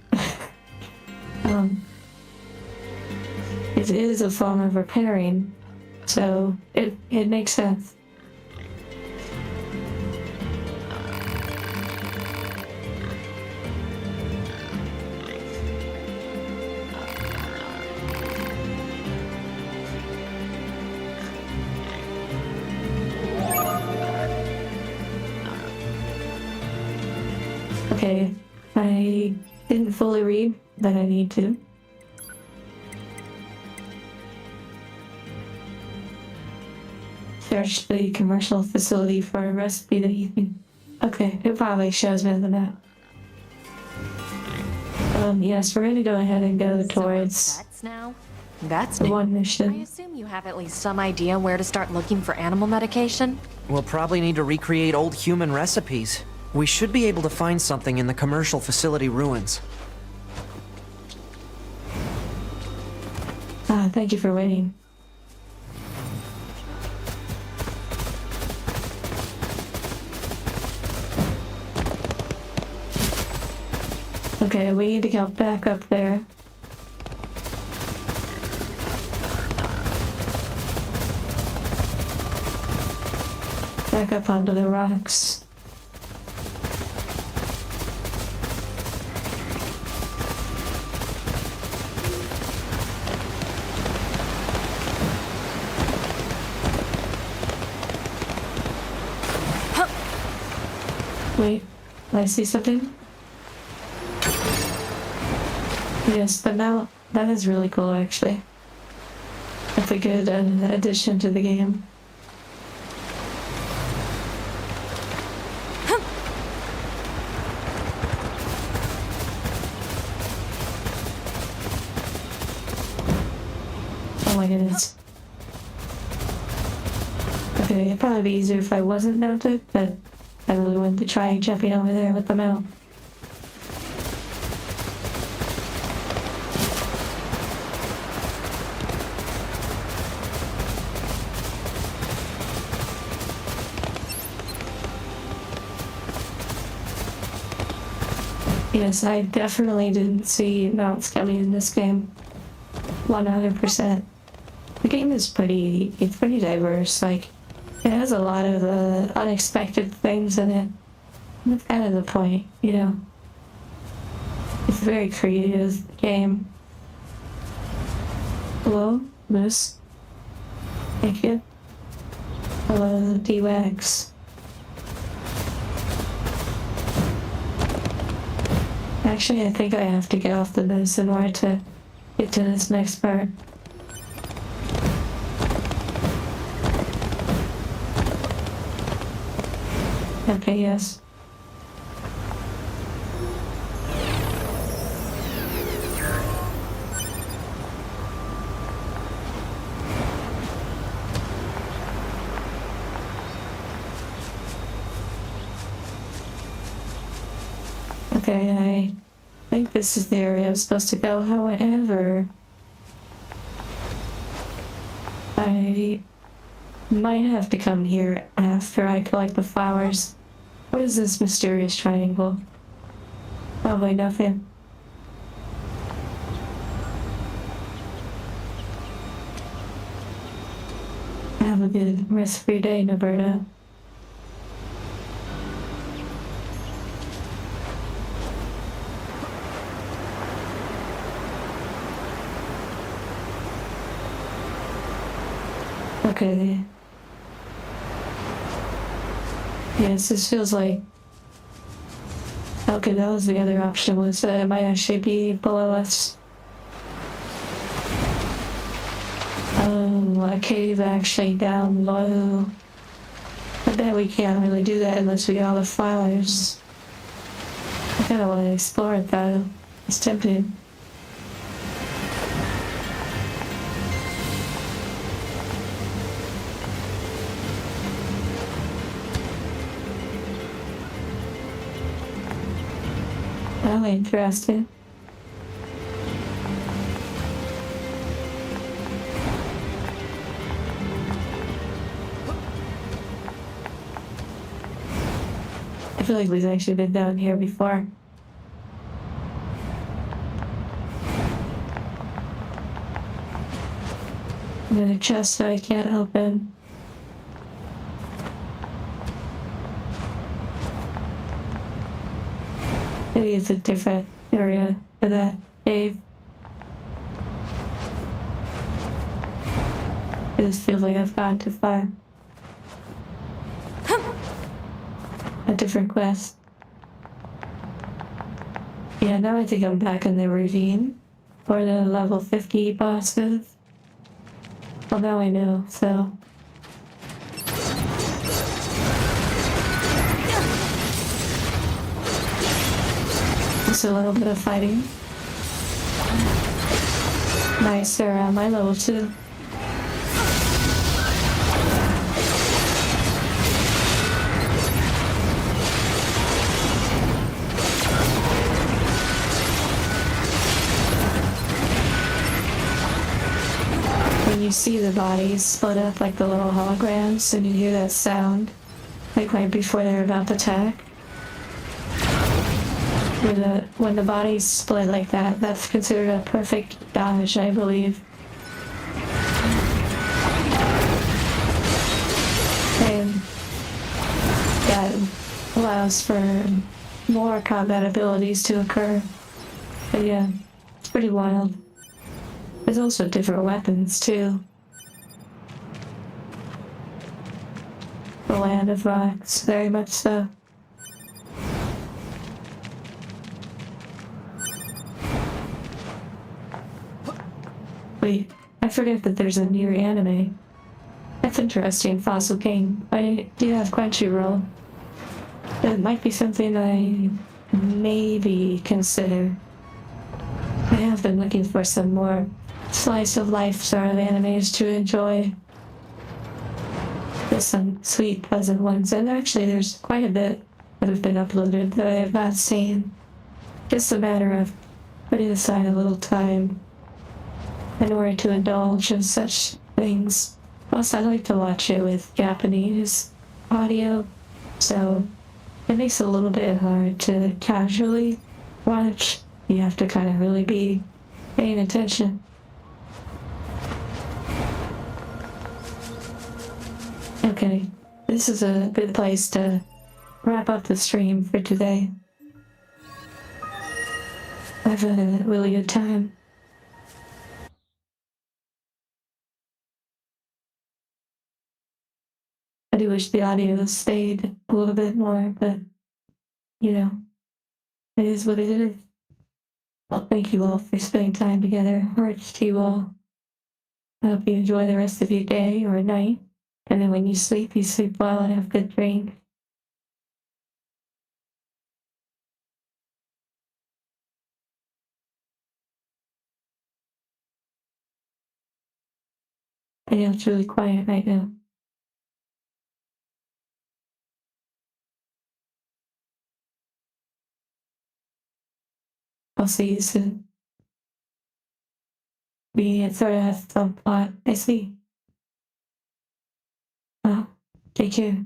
It is a form of repairing, so it makes sense. Okay, I didn't fully read, but I need to. Search the commercial facility for a recipe that you can... Okay, it probably shows me the map. Yes, we're gonna go ahead and go towards Pets now? That's the new. one I mission. assume you have at least some idea where to start looking for animal medication? We'll probably need to recreate old human recipes. We should be able to find something in the commercial facility ruins. Ah, thank you for waiting. Okay, we need to go back up there. Back up onto the rocks. Wait, I see something? Yes, but now that is really cool actually. That's a good addition to the game. Oh my goodness. Okay, it'd probably be easier if I wasn't mounted, but I really wanted to try jumping over there with the mount. Yes, I definitely didn't see mounts coming in this game. 100%. The game is it's pretty diverse. Like, it has a lot of unexpected things in it. That's kind of the point, you know. It's a very creative game. Hello, Moose. Thank you. Hello, D-Wax. Actually, I think I have to get off the moose in order to get to this next part. Okay, yes. Okay, I think this is the area I'm supposed to go, however, I might have to come here after I collect the flowers. What is this mysterious triangle? Probably nothing. Have a good rest of your day, Roberta. Okay. Yes, this feels like... Okay, that was the other option, was that it might actually be below us. A cave actually down low. I bet we can't really do that unless we get all the flowers. I kinda wanna explore it though. It's tempting. Oh, interesting. I feel like we've actually been down here before. There's a chest that I can't open. Maybe it's a different area for that cave. It just feels like I've gone too far. A different quest. Yeah, now I think I'm back in the ravine. Or the level 50 bosses. Well, now I know, so... Just a little bit of fighting. Nice, they're at my level 2. When you see the bodies split up like the little holograms and you hear that sound, like right before they're about to attack. When the bodies split like that, that's considered a perfect dodge, I believe. And that allows for more combat abilities to occur. But yeah, it's pretty wild. There's also different weapons too. The Land of Rocks, very much so. Wait, I forget that there's a NieR anime. That's interesting, Fossil King. I do have Crunchyroll. That might be something I maybe consider. I have been looking for some more slice of life sort of animes to enjoy. There's some sweet, pleasant ones, and actually there's quite a bit that have been uploaded that I have not seen. Just a matter of putting aside a little time in order to indulge in such things. Plus, I like to watch it with Japanese audio, so it makes it a little bit hard to casually watch. You have to kind of really be paying attention. Okay, this is a good place to wrap up the stream for today. I've had a really good time. I do wish the audio stayed a little bit more, but, you know, it is what it is. Well, thank you all for spending time together. Hearts to you all. I hope you enjoy the rest of your day or night. And then when you sleep well and have good dreams. I know it's really quiet right now. I'll see you soon. We sort of have some plot. I see. Well, take care.